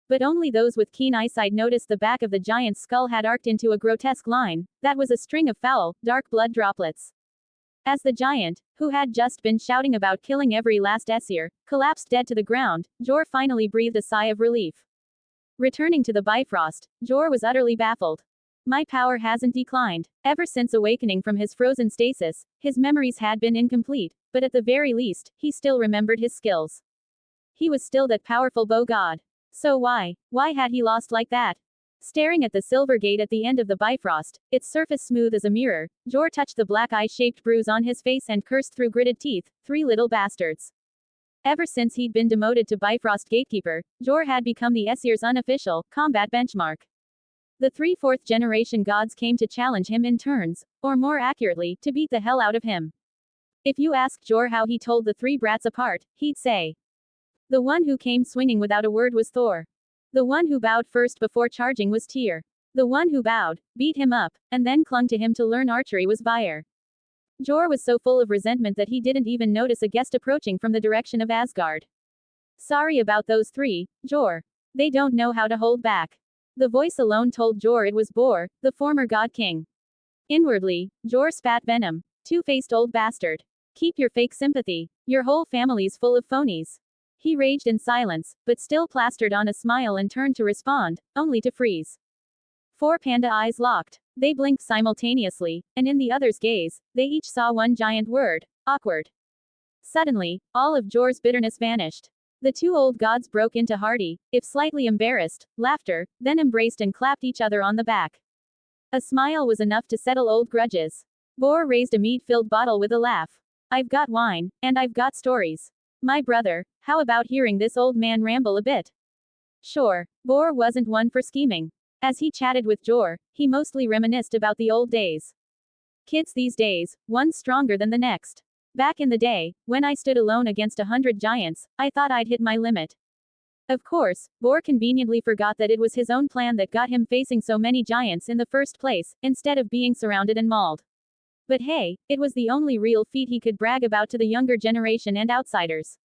[SPEAKER 1] But only those with keen eyesight noticed the back of the giant's skull had arced into a grotesque line, that was a string of foul, dark blood droplets. As the giant, who had just been shouting about killing every last Aesir, collapsed dead to the ground, Jor finally breathed a sigh of relief. Returning to the Bifrost, Jor was utterly baffled. My power hasn't declined. Ever since awakening from his frozen stasis, his memories had been incomplete, but at the very least, he still remembered his skills. He was still that powerful bow god. So why had he lost like that? Staring at the silver gate at the end of the Bifrost, its surface smooth as a mirror, Jor touched the black eye-shaped bruise on his face and cursed through gritted teeth, 3 little bastards. Ever since he'd been demoted to Bifrost Gatekeeper, Jor had become the Aesir's unofficial, combat benchmark. The 3 fourth-generation gods came to challenge him in turns, or more accurately, to beat the hell out of him. If you asked Jor how he told the 3 brats apart, he'd say, the one who came swinging without a word was Thor. The one who bowed first before charging was Tyr. The one who bowed, beat him up, and then clung to him to learn archery was Vyre. Jor was so full of resentment that he didn't even notice a guest approaching from the direction of Asgard. Sorry about those 3, Jor. They don't know how to hold back. The voice alone told Jor it was Bor, the former god king. Inwardly, Jor spat venom. Two-faced old bastard. Keep your fake sympathy. Your whole family's full of phonies. He raged in silence, but still plastered on a smile and turned to respond, only to freeze. 4 panda eyes locked. They blinked simultaneously, and in the other's gaze, they each saw one giant word, awkward. Suddenly, all of Jor's bitterness vanished. The 2 old gods broke into hearty, if slightly embarrassed, laughter, then embraced and clapped each other on the back. A smile was enough to settle old grudges. Bor raised a mead-filled bottle with a laugh. I've got wine, and I've got stories. My brother, how about hearing this old man ramble a bit? Sure, Bor wasn't one for scheming. As he chatted with Jor, he mostly reminisced about the old days. Kids these days, one's stronger than the next. Back in the day, when I stood alone against 100 giants, I thought I'd hit my limit. Of course, Bor conveniently forgot that it was his own plan that got him facing so many giants in the first place, instead of being surrounded and mauled. But hey, it was the only real feat he could brag about to the younger generation and outsiders.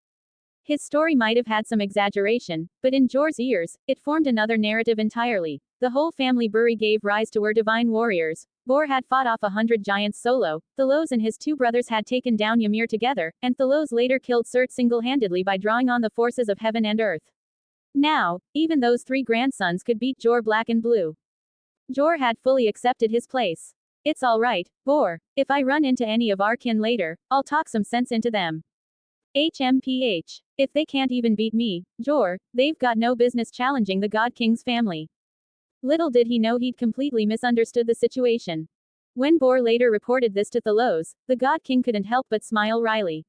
[SPEAKER 1] His story might have had some exaggeration, but in Jor's ears, it formed another narrative entirely. The whole family Buri gave rise to were divine warriors. Bor had fought off 100 giants solo, Thalos and his 2 brothers had taken down Ymir together, and Thalos later killed Surt single-handedly by drawing on the forces of heaven and earth. Now, even those 3 grandsons could beat Jor black and blue. Jor had fully accepted his place. It's alright, Bor. If I run into any of our kin later, I'll talk some sense into them. HMPH. If they can't even beat me, Jor, they've got no business challenging the God King's family. Little did he know he'd completely misunderstood the situation. When Bor later reported this to Thalos, the God King couldn't help but smile wryly.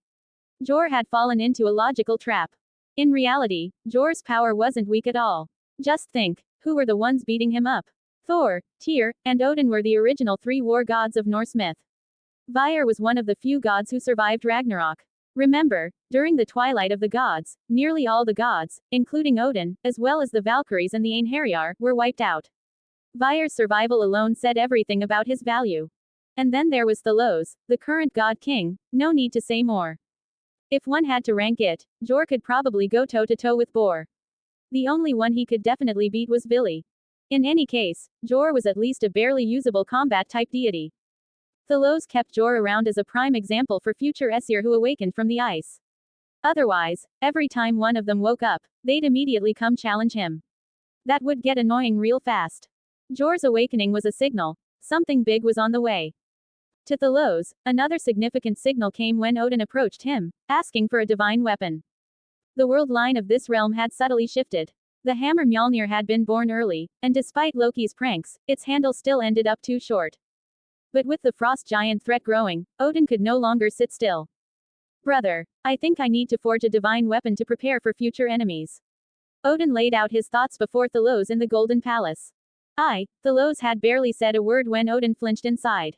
[SPEAKER 1] Jor had fallen into a logical trap. In reality, Jor's power wasn't weak at all. Just think, who were the ones beating him up? Thor, Tyr, and Odin were the original 3 war gods of Norse myth. Vyre was one of the few gods who survived Ragnarok. Remember, during the twilight of the gods, nearly all the gods, including Odin, as well as the Valkyries and the Einherjar, were wiped out. Vyre's survival alone said everything about his value. And then there was Thalos, the current god king, no need to say more. If one had to rank it, Jor could probably go toe-to-toe with Bor. The only one he could definitely beat was Vili. In any case, Jor was at least a barely usable combat-type deity. Thalos kept Jor around as a prime example for future Aesir who awakened from the ice. Otherwise, every time one of them woke up, they'd immediately come challenge him. That would get annoying real fast. Jor's awakening was a signal. Something big was on the way. To Thalos, another significant signal came when Odin approached him, asking for a divine weapon. The world line of this realm had subtly shifted. The hammer Mjolnir had been born early, and despite Loki's pranks, its handle still ended up too short. But with the frost giant threat growing, Odin could no longer sit still. Brother, I think I need to forge a divine weapon to prepare for future enemies. Odin laid out his thoughts before Thalos in the Golden Palace. Thalos had barely said a word when Odin flinched inside.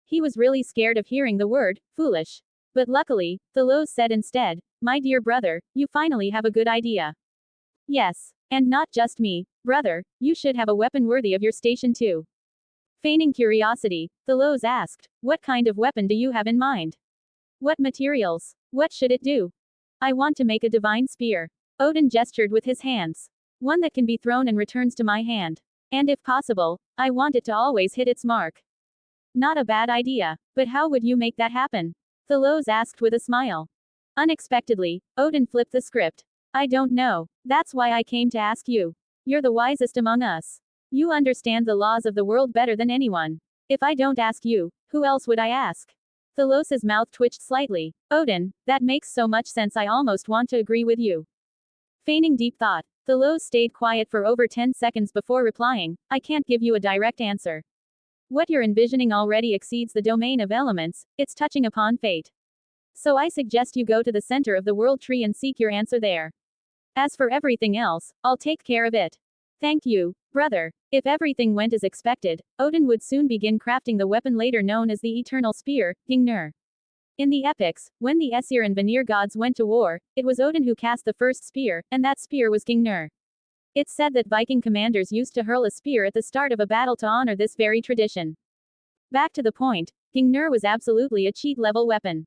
[SPEAKER 1] He was really scared of hearing the word, foolish. But luckily, Thalos said instead, my dear brother, you finally have a good idea. Yes. And not just me, brother, you should have a weapon worthy of your station too. Feigning curiosity, Thalos asked, what kind of weapon do you have in mind? What materials? What should it do? I want to make a divine spear. Odin gestured with his hands. One that can be thrown and returns to my hand. And if possible, I want it to always hit its mark. Not a bad idea, but how would you make that happen? Thalos asked with a smile. Unexpectedly, Odin flipped the script. I don't know. That's why I came to ask you. You're the wisest among us. You understand the laws of the world better than anyone. If I don't ask you, who else would I ask? Thalos's mouth twitched slightly. Odin, that makes so much sense I almost want to agree with you. Feigning deep thought, Thalos stayed quiet for over 10 seconds before replying, I can't give you a direct answer. What you're envisioning already exceeds the domain of elements, it's touching upon fate. So I suggest you go to the center of the world tree and seek your answer there. As for everything else, I'll take care of it. Thank you, brother. If everything went as expected, Odin would soon begin crafting the weapon later known as the Eternal Spear, Gingnir. In the epics, when the Aesir and Vanir gods went to war, it was Odin who cast the first spear, and that spear was Gingnir. It's said that Viking commanders used to hurl a spear at the start of a battle to honor this very tradition. Back to the point, Gingnir was absolutely a cheat-level weapon.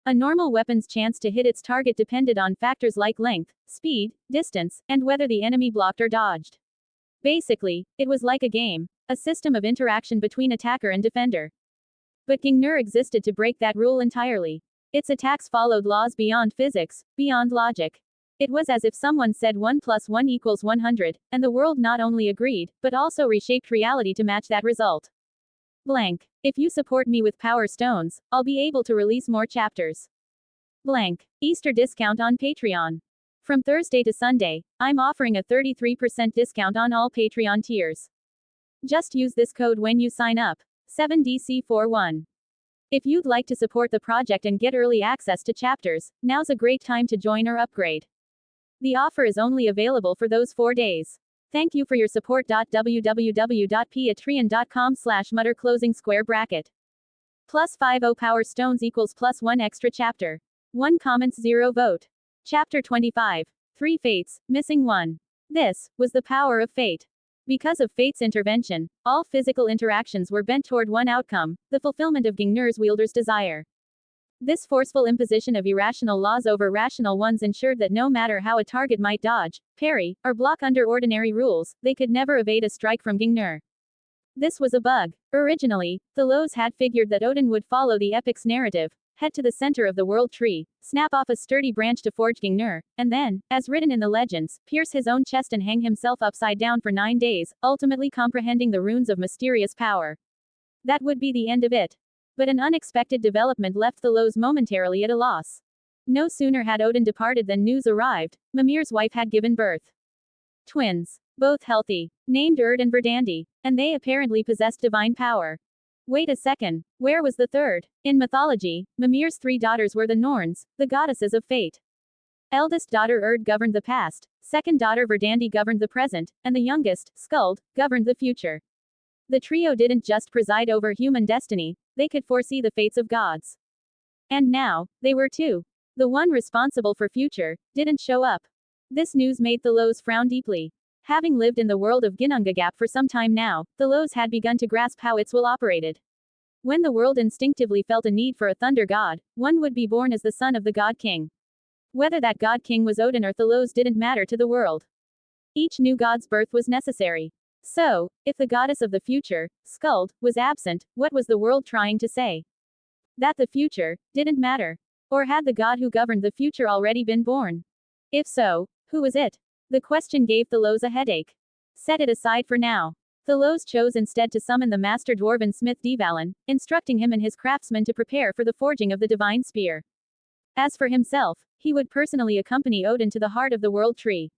[SPEAKER 1] A normal weapon's chance to hit its target depended on factors like length, speed, distance, and whether the enemy blocked or dodged. Basically, it was like a game, a system of interaction between attacker and defender. But Gingnir existed to break that rule entirely. Its attacks followed laws beyond physics, beyond logic. It was as if someone said 1 + 1 = 100, and the world not only agreed, but also reshaped reality to match that result. Blank. If you support me with power stones, I'll be able to release more chapters. Blank. Easter discount on Patreon. From Thursday to Sunday, I'm offering a 33% discount on all Patreon tiers. Just use this code when you sign up. 7DC41. If you'd like to support the project and get early access to chapters, now's a great time to join or upgrade. The offer is only available for those 4 days. Thank you for your support. www.patreon.com/mutter closing square bracket. +50 power stones equals +1 extra chapter. 1 comments 0 vote. Chapter 25. 3 fates, missing 1. This was the power of fate. Because of fate's intervention, all physical interactions were bent toward one outcome, the fulfillment of Gingnir's wielder's desire. This forceful imposition of irrational laws over rational ones ensured that no matter how a target might dodge, parry, or block under ordinary rules, they could never evade a strike from Gingnir. This was a bug. Originally, Thalos had figured that Odin would follow the epic's narrative, head to the center of the world tree, snap off a sturdy branch to forge Gingnir, and then, as written in the legends, pierce his own chest and hang himself upside down for 9 days, ultimately comprehending the runes of mysterious power. That would be the end of it. But an unexpected development left Thalos momentarily at a loss. No sooner had Odin departed than news arrived. Mimir's wife had given birth. Twins. Both healthy. Named Erd and Verdandi. And they apparently possessed divine power. Wait a second. Where was the third? In mythology, Mimir's 3 daughters were the Norns, the goddesses of fate. Eldest daughter Erd governed the past, second daughter Verdandi governed the present, and the youngest, Skuld, governed the future. The trio didn't just preside over human destiny, they could foresee the fates of gods. And now, they were too. The one responsible for future, didn't show up. This news made Thalos frown deeply. Having lived in the world of Ginnungagap for some time now, Thalos had begun to grasp how its will operated. When the world instinctively felt a need for a thunder god, one would be born as the son of the god king. Whether that god king was Odin or Thalos didn't matter to the world. Each new god's birth was necessary. So, if the goddess of the future, Skuld, was absent, what was the world trying to say? That the future didn't matter. Or had the god who governed the future already been born? If so, who was it? The question gave Thalos a headache. Set it aside for now. Thalos chose instead to summon the master dwarven smith Dvalin, instructing him and his craftsmen to prepare for the forging of the divine spear. As for himself, he would personally accompany Odin to the heart of the world tree.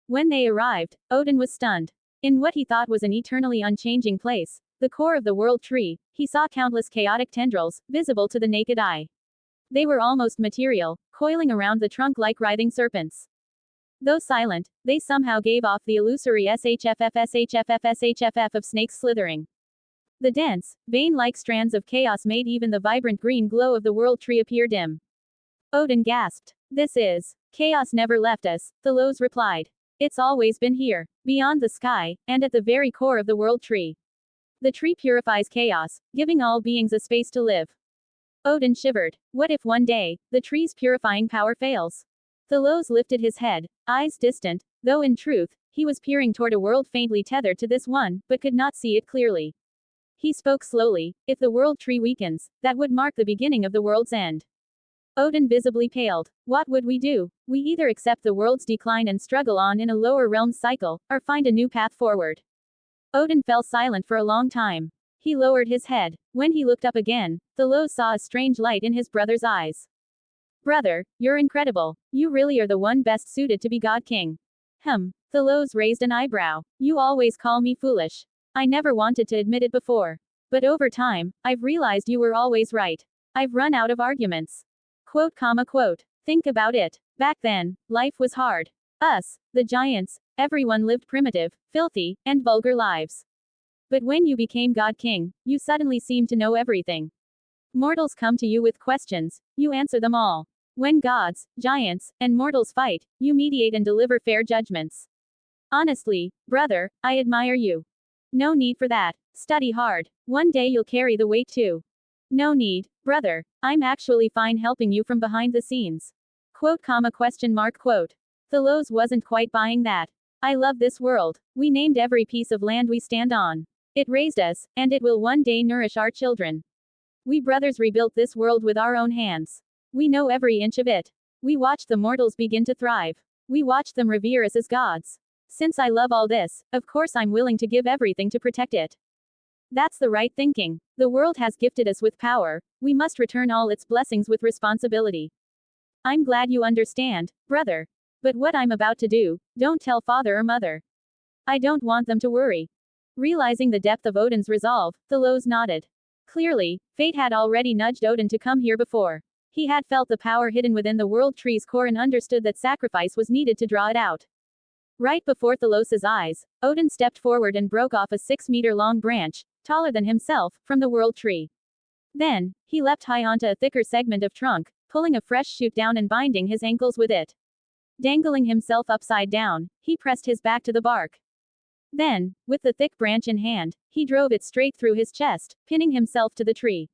[SPEAKER 1] When they arrived, Odin was stunned. In what he thought was an eternally unchanging place, the core of the world tree, he saw countless chaotic tendrils, visible to the naked eye. They were almost material, coiling around the trunk like writhing serpents. Though silent, they somehow gave off the illusory SHFF of snakes slithering. The dense, vein-like strands of chaos made even the vibrant green glow of the world tree appear dim. Odin gasped. This is. Chaos never left us, Thalos replied. It's always been here, beyond the sky, and at the very core of the world tree. The tree purifies chaos, giving all beings a space to live. Odin shivered. What if one day, the tree's purifying power fails? Thalos lifted his head, eyes distant, though in truth, he was peering toward a world faintly tethered to this one, but could not see it clearly. He spoke slowly. If the world tree weakens, that would mark the beginning of the world's end. Odin visibly paled. What would we do? We either accept the world's decline and struggle on in a lower realms cycle, or find a new path forward. Odin fell silent for a long time. He lowered his head. When he looked up again, Thalos saw a strange light in his brother's eyes. Brother, you're incredible. You really are the one best suited to be God King. Thalos raised an eyebrow. You always call me foolish. I never wanted to admit it before. But over time, I've realized you were always right. I've run out of arguments. Quote. Think about it. Back then, life was hard. Us, the giants, everyone lived primitive, filthy, and vulgar lives. But when you became God King, you suddenly seemed to know everything. Mortals come to you with questions, you answer them all. When gods, giants, and mortals fight, you mediate and deliver fair judgments. Honestly, brother, I admire you. No need for that. Study hard. One day you'll carry the weight too. No need, brother. I'm actually fine helping you from behind the scenes. Quote. Thalos wasn't quite buying that. I love this world. We named every piece of land we stand on. It raised us, and it will one day nourish our children. We brothers rebuilt this world with our own hands. We know every inch of it. We watched the mortals begin to thrive. We watched them revere us as gods. Since I love all this, of course I'm willing to give everything to protect it. That's the right thinking. The world has gifted us with power, we must return all its blessings with responsibility. I'm glad you understand, brother. But what I'm about to do, don't tell father or mother. I don't want them to worry. Realizing the depth of Odin's resolve, Thalos nodded. Clearly, fate had already nudged Odin to come here before. He had felt the power hidden within the world tree's core and understood that sacrifice was needed to draw it out. Right before Thalos's eyes, Odin stepped forward and broke off a 6-meter-long branch, taller than himself, from the world tree. Then, he leapt high onto a thicker segment of trunk, pulling a fresh shoot down and binding his ankles with it. Dangling himself upside down, he pressed his back to the bark. Then, with the thick branch in hand, he drove it straight through his chest, pinning himself to the tree.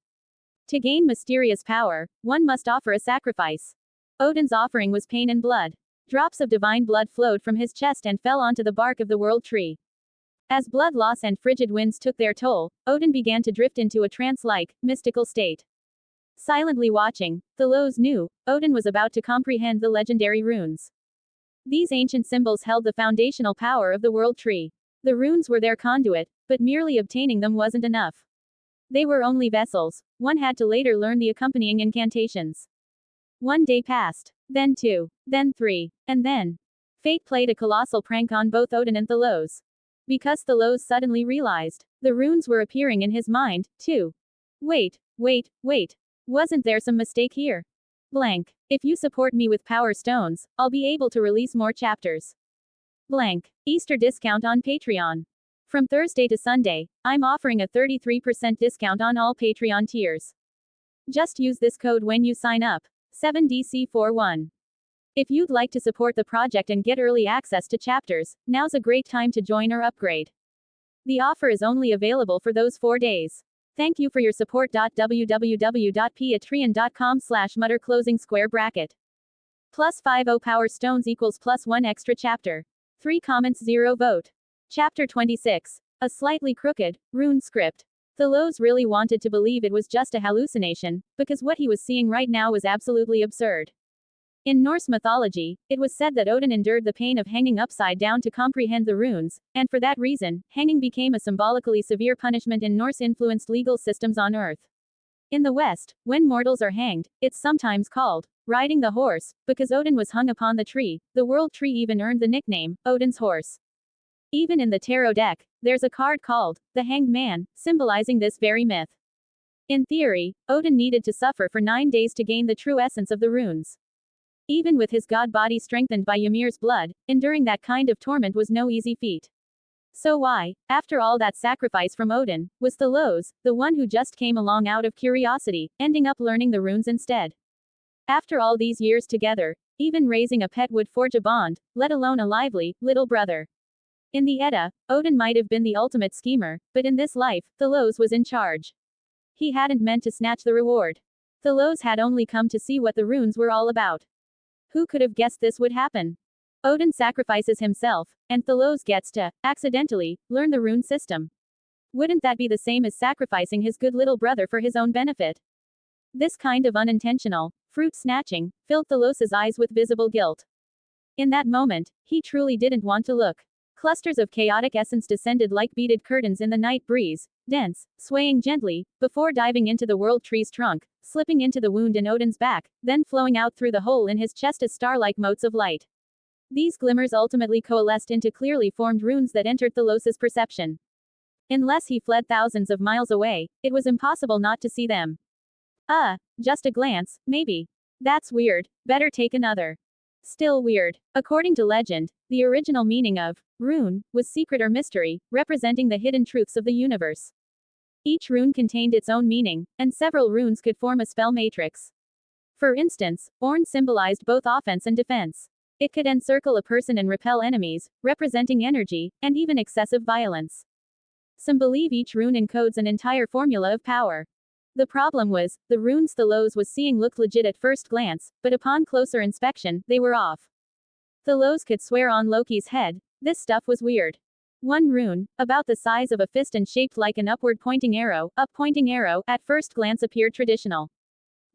[SPEAKER 1] To gain mysterious power, one must offer a sacrifice. Odin's offering was pain and blood. Drops of divine blood flowed from his chest and fell onto the bark of the world tree. As blood loss and frigid winds took their toll, Odin began to drift into a trance-like, mystical state. Silently watching, Thalos knew, Odin was about to comprehend the legendary runes. These ancient symbols held the foundational power of the world tree. The runes were their conduit, but merely obtaining them wasn't enough. They were only vessels. One had to later learn the accompanying incantations. One day passed, then 2, then 3, and then. Fate played a colossal prank on both Odin and Thalos. Because Thalos suddenly realized, the runes were appearing in his mind, too. Wait. Wasn't there some mistake here? Blank. If you support me with power stones, I'll be able to release more chapters. Blank. Easter discount on Patreon. From Thursday to Sunday, I'm offering a 33% discount on all Patreon tiers. Just use this code when you sign up. 7DC41. If you'd like to support the project and get early access to chapters, now's a great time to join or upgrade. The offer is only available for those 4 days. Thank you for your support. www.patreon.com/mutter closing square bracket. +50 power stones equals +1 extra chapter. 3 comments 0 vote. Chapter 26. A slightly crooked, rune script. Thalos really wanted to believe it was just a hallucination, because what he was seeing right now was absolutely absurd. In Norse mythology, it was said that Odin endured the pain of hanging upside down to comprehend the runes, and for that reason, hanging became a symbolically severe punishment in Norse-influenced legal systems on Earth. In the West, when mortals are hanged, it's sometimes called riding the horse, because Odin was hung upon the tree. The world tree even earned the nickname Odin's horse. Even in the tarot deck, there's a card called the Hanged Man, symbolizing this very myth. In theory, Odin needed to suffer for 9 days to gain the true essence of the runes. Even with his god body strengthened by Ymir's blood, enduring that kind of torment was no easy feat. So why, after all that sacrifice from Odin, was Thalos, the one who just came along out of curiosity, ending up learning the runes instead? After all these years together, even raising a pet would forge a bond, let alone a lively, little brother. In the Edda, Odin might have been the ultimate schemer, but in this life, Thalos was in charge. He hadn't meant to snatch the reward. Thalos had only come to see what the runes were all about. Who could have guessed this would happen? Odin sacrifices himself, and Thalos gets to, accidentally, learn the rune system. Wouldn't that be the same as sacrificing his good little brother for his own benefit? This kind of unintentional, fruit snatching, filled Thalos's eyes with visible guilt. In that moment, he truly didn't want to look. Clusters of chaotic essence descended like beaded curtains in the night breeze, dense, swaying gently, before diving into the world tree's trunk, slipping into the wound in Odin's back, then flowing out through the hole in his chest as star-like motes of light. These glimmers ultimately coalesced into clearly formed runes that entered Thalos's perception. Unless he fled thousands of miles away, it was impossible not to see them. Just a glance, maybe. That's weird, better take another. Still weird. According to legend, the original meaning of rune was secret or mystery, representing the hidden truths of the universe. Each rune contained its own meaning, and several runes could form a spell matrix. For instance, Orn symbolized both offense and defense. It could encircle a person and repel enemies, representing energy, and even excessive violence. Some believe each rune encodes an entire formula of power. The problem was, the runes Thalos was seeing looked legit at first glance, but upon closer inspection, they were off. Thalos could swear on Loki's head, this stuff was weird. One rune, about the size of a fist and shaped like an upward pointing arrow, at first glance appeared traditional.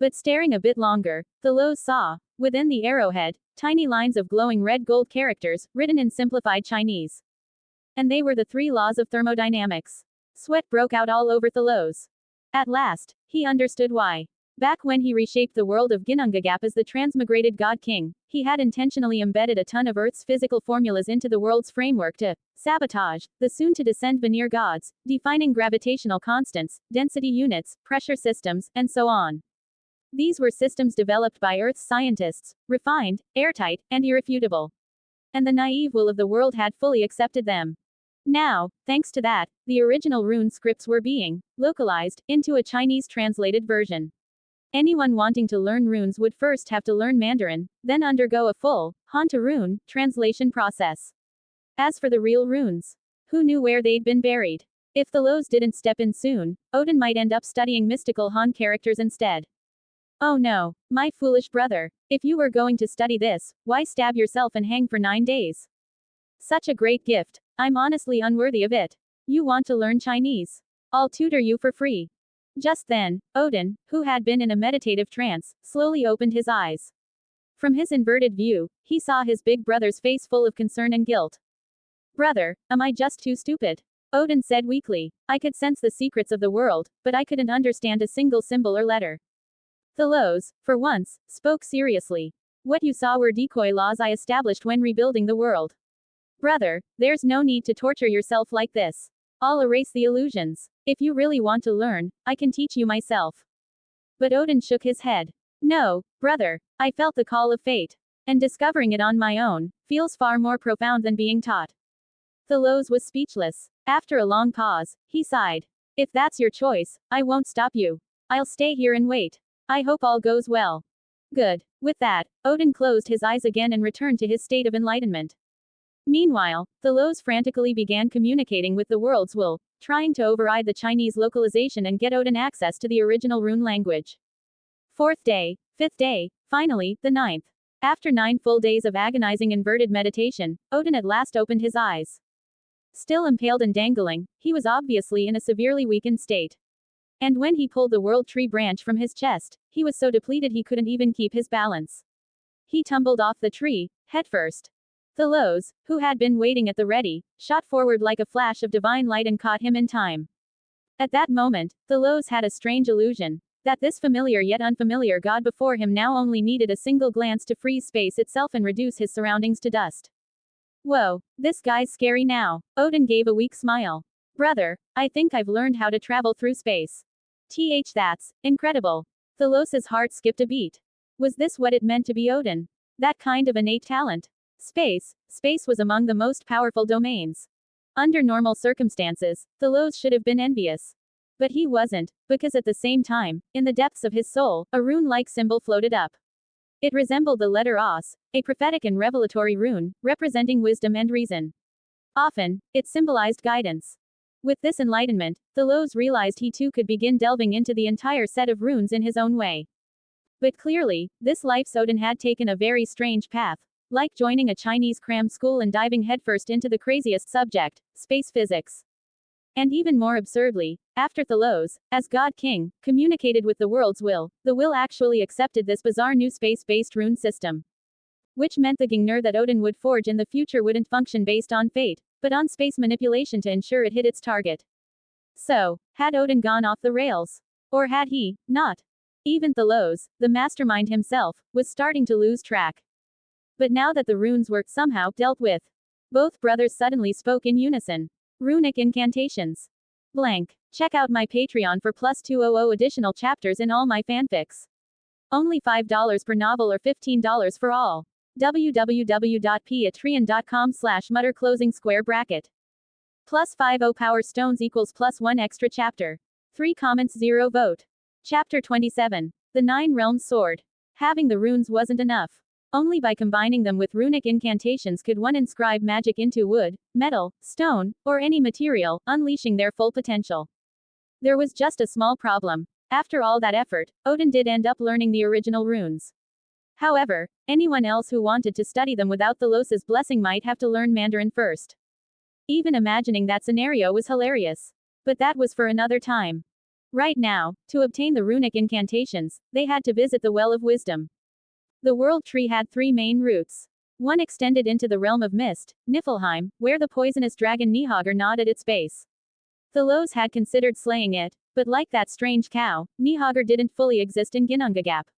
[SPEAKER 1] But staring a bit longer, Thalos saw, within the arrowhead, tiny lines of glowing red gold characters, written in simplified Chinese. And they were the 3 laws of thermodynamics. Sweat broke out all over Thalos. At last, he understood why. Back when he reshaped the world of Ginnungagap as the transmigrated God King, he had intentionally embedded a ton of Earth's physical formulas into the world's framework to sabotage the soon-to-descend Vanir gods, defining gravitational constants, density units, pressure systems, and so on. These were systems developed by Earth's scientists, refined, airtight, and irrefutable. And the naive will of the world had fully accepted them. Now, thanks to that, the original rune scripts were being localized into a Chinese translated version. Anyone wanting to learn runes would first have to learn Mandarin, then undergo a full Han to rune translation process. As for the real runes, who knew where they'd been buried? If Thalos didn't step in soon, Odin might end up studying mystical Han characters instead. Oh no, my foolish brother. If you were going to study this, why stab yourself and hang for 9 days? Such a great gift. I'm honestly unworthy of it. You want to learn Chinese? I'll tutor you for free. Just then, Odin, who had been in a meditative trance, slowly opened his eyes. From his inverted view, he saw his big brother's face full of concern and guilt. Brother, am I just too stupid? Odin said weakly. I could sense the secrets of the world, but I couldn't understand a single symbol or letter. Thalos, for once, spoke seriously. What you saw were decoy laws I established when rebuilding the world. Brother, there's no need to torture yourself like this. I'll erase the illusions. If you really want to learn, I can teach you myself. But Odin shook his head. No, brother, I felt the call of fate. And discovering it on my own feels far more profound than being taught. Thalos was speechless. After a long pause, he sighed. If that's your choice, I won't stop you. I'll stay here and wait. I hope all goes well. Good. With that, Odin closed his eyes again and returned to his state of enlightenment. Meanwhile, Thalos frantically began communicating with the world's will, trying to override the Chinese localization and get Odin access to the original rune language. 4th day, 5th day, finally, the 9th. After 9 full days of agonizing inverted meditation, Odin at last opened his eyes. Still impaled and dangling, he was obviously in a severely weakened state. And when he pulled the world tree branch from his chest, he was so depleted he couldn't even keep his balance. He tumbled off the tree, headfirst. Thalos, who had been waiting at the ready, shot forward like a flash of divine light and caught him in time. At that moment, Thalos had a strange illusion that this familiar yet unfamiliar god before him now only needed a single glance to freeze space itself and reduce his surroundings to dust. Whoa, this guy's scary now. Odin gave a weak smile. Brother, I think I've learned how to travel through space. That's incredible. Thalos's heart skipped a beat. Was this what it meant to be Odin? That kind of innate talent? Space was among the most powerful domains. Under normal circumstances, Thalos should have been envious. But he wasn't, because at the same time, in the depths of his soul, a rune-like symbol floated up. It resembled the letter Os, a prophetic and revelatory rune, representing wisdom and reason. Often, it symbolized guidance. With this enlightenment, Thalos realized he too could begin delving into the entire set of runes in his own way. But clearly, this life's Odin had taken a very strange path, like joining a Chinese cram school and diving headfirst into the craziest subject, space physics. And even more absurdly, after Thalos, as God King, communicated with the world's will, the will actually accepted this bizarre new space-based rune system. Which meant the Gingnir that Odin would forge in the future wouldn't function based on fate, but on space manipulation to ensure it hit its target. So, had Odin gone off the rails? Or had he not? Even Thalos, the mastermind himself, was starting to lose track. But now that the runes were somehow dealt with, both brothers suddenly spoke in unison. Runic incantations. Blank. Check out my Patreon for plus 200 additional chapters in all my fanfics. Only $5 per novel or $15 for all. www.patreon.com/mutter closing square bracket. Plus 50 power stones equals plus 1 extra chapter. 3 comments 0 vote. Chapter 27. The 9 Realms Sword. Having the runes wasn't enough. Only by combining them with runic incantations could one inscribe magic into wood, metal, stone, or any material, unleashing their full potential. There was just a small problem. After all that effort, Odin did end up learning the original runes. However, anyone else who wanted to study them without Thalos's blessing might have to learn Mandarin first. Even imagining that scenario was hilarious. But that was for another time. Right now, to obtain the runic incantations, they had to visit the Well of Wisdom. The World Tree had 3 main routes. One extended into the realm of mist, Niflheim, where the poisonous dragon Nihagr gnawed at its base. Thalos had considered slaying it, but like that strange cow, Nihagr didn't fully exist in Ginnungagap.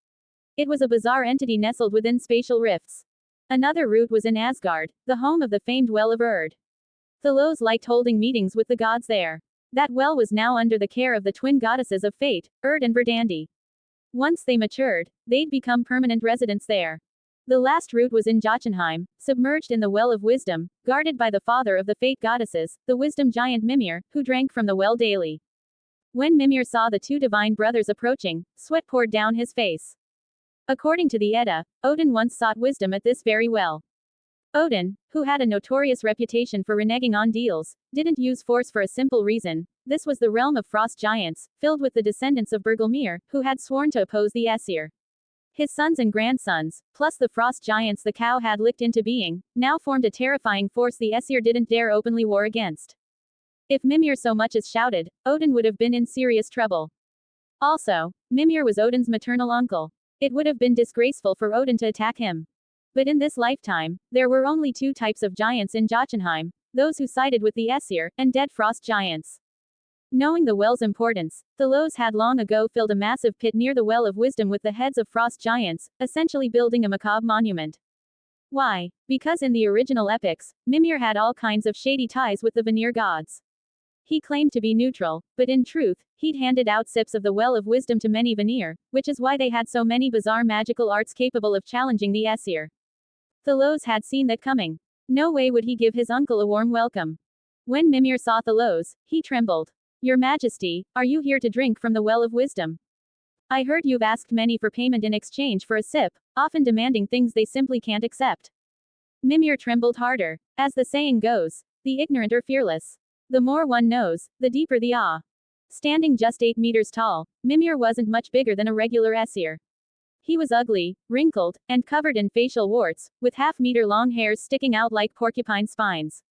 [SPEAKER 1] It was a bizarre entity nestled within spatial rifts. Another route was in Asgard, the home of the famed Well of Erd. Thalos liked holding meetings with the gods there. That well was now under the care of the twin goddesses of fate, Erd and Verdandi. Once they matured, they'd become permanent residents there. The last route was in Jotunheim, submerged in the Well of Wisdom, guarded by the father of the fate goddesses, the wisdom giant Mimir, who drank from the well daily. When Mimir saw the 2 divine brothers approaching, sweat poured down his face. According to the Edda, Odin once sought wisdom at this very well. Odin, who had a notorious reputation for reneging on deals, didn't use force for a simple reason. This was the realm of frost giants, filled with the descendants of Bergelmir, who had sworn to oppose the Aesir. His sons and grandsons, plus the frost giants the cow had licked into being, now formed a terrifying force the Aesir didn't dare openly war against. If Mimir so much as shouted, Odin would have been in serious trouble. Also, Mimir was Odin's maternal uncle. It would have been disgraceful for Odin to attack him. But in this lifetime, there were only 2 types of giants in Jotunheim, those who sided with the Aesir, and dead frost giants. Knowing the well's importance, Thalos had long ago filled a massive pit near the Well of Wisdom with the heads of frost giants, essentially building a macabre monument. Why? Because in the original epics, Mimir had all kinds of shady ties with the Vanir gods. He claimed to be neutral, but in truth, he'd handed out sips of the Well of Wisdom to many Vanir, which is why they had so many bizarre magical arts capable of challenging the Aesir. Thalos had seen that coming. No way would he give his uncle a warm welcome. When Mimir saw Thalos, he trembled. Your Majesty, are you here to drink from the Well of Wisdom? I heard you've asked many for payment in exchange for a sip, often demanding things they simply can't accept. Mimir trembled harder. As the saying goes, the ignorant are fearless. The more one knows, the deeper the awe. Standing just 8 meters tall, Mimir wasn't much bigger than a regular Aesir. He was ugly, wrinkled, and covered in facial warts, with half-meter long hairs sticking out like porcupine spines.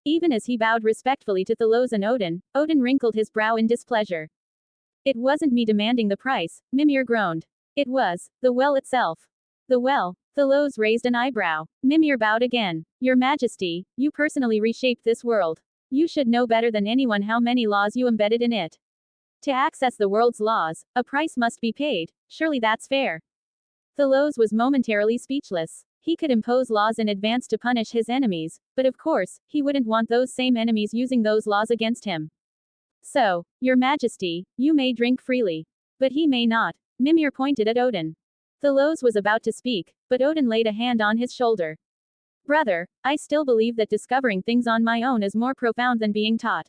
[SPEAKER 1] Even as he bowed respectfully to Thalos and Odin, Odin wrinkled his brow in displeasure. It wasn't me demanding the price, Mimir groaned. It was the well itself. The well? Thalos raised an eyebrow. Mimir bowed again. Your Majesty, you personally reshaped this world. You should know better than anyone how many laws you embedded in it. To access the world's laws, a price must be paid. Surely that's fair. Thalos was momentarily speechless. He could impose laws in advance to punish his enemies, but of course, he wouldn't want those same enemies using those laws against him. So, Your Majesty, you may drink freely. But he may not. Mimir pointed at Odin. Thalos was about to speak, but Odin laid a hand on his shoulder. Brother, I still believe that discovering things on my own is more profound than being taught.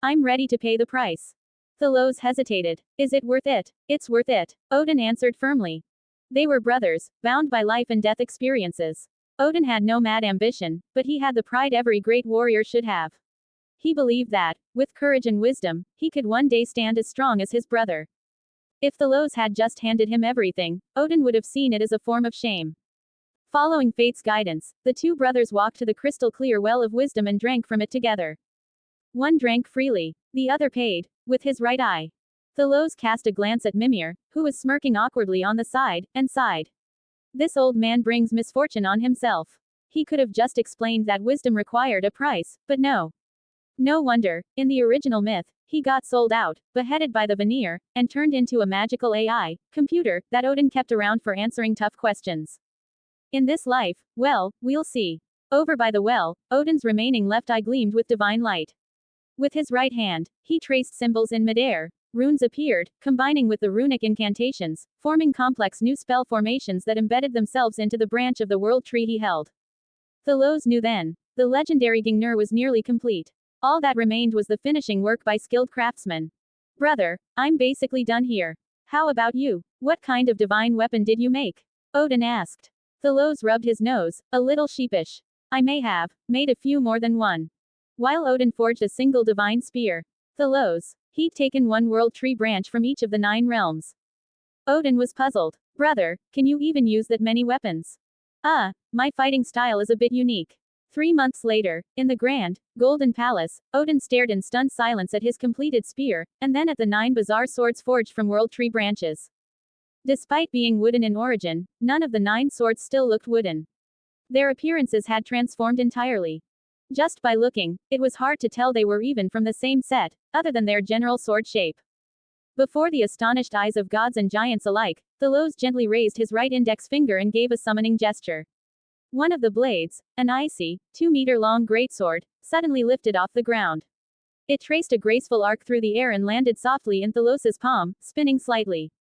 [SPEAKER 1] I'm ready to pay the price. Thalos hesitated. Is it worth it? It's worth it, Odin answered firmly. They were brothers, bound by life and death experiences. Odin had no mad ambition, but he had the pride every great warrior should have. He believed that, with courage and wisdom, he could one day stand as strong as his brother. If Thalos had just handed him everything, Odin would have seen it as a form of shame. Following fate's guidance, the two brothers walked to the crystal-clear well of wisdom and drank from it together. One drank freely, the other paid, with his right eye. Thalos cast a glance at Mimir, who was smirking awkwardly on the side, and sighed. This old man brings misfortune on himself. He could have just explained that wisdom required a price, but no. No wonder, in the original myth, he got sold out, beheaded by the Vanir, and turned into a magical AI, computer, that Odin kept around for answering tough questions. In this life, well, we'll see. Over by the well, Odin's remaining left eye gleamed with divine light. With his right hand, he traced symbols in midair. Runes appeared, combining with the runic incantations, forming complex new spell formations that embedded themselves into the branch of the world tree he held. Thalos knew then. The legendary Gingnir was nearly complete. All that remained was the finishing work by skilled craftsmen. Brother, I'm basically done here. How about you? What kind of divine weapon did you make? Odin asked. Thalos rubbed his nose, a little sheepish. I may have made a few more than one. While Odin forged a single divine spear. Thalos, he'd taken one world tree branch from each of the 9 realms. Odin was puzzled. Brother, can you even use that many weapons? My fighting style is a bit unique. 3 months later, in the grand, golden palace, Odin stared in stunned silence at his completed spear, and then at the 9 bizarre swords forged from world tree branches. Despite being wooden in origin, none of the 9 swords still looked wooden. Their appearances had transformed entirely. Just by looking, it was hard to tell they were even from the same set, other than their general sword shape. Before the astonished eyes of gods and giants alike, Thalos gently raised his right index finger and gave a summoning gesture. One of the blades, an icy, 2-meter-long greatsword, suddenly lifted off the ground. It traced a graceful arc through the air and landed softly in Thalos's palm, spinning slightly.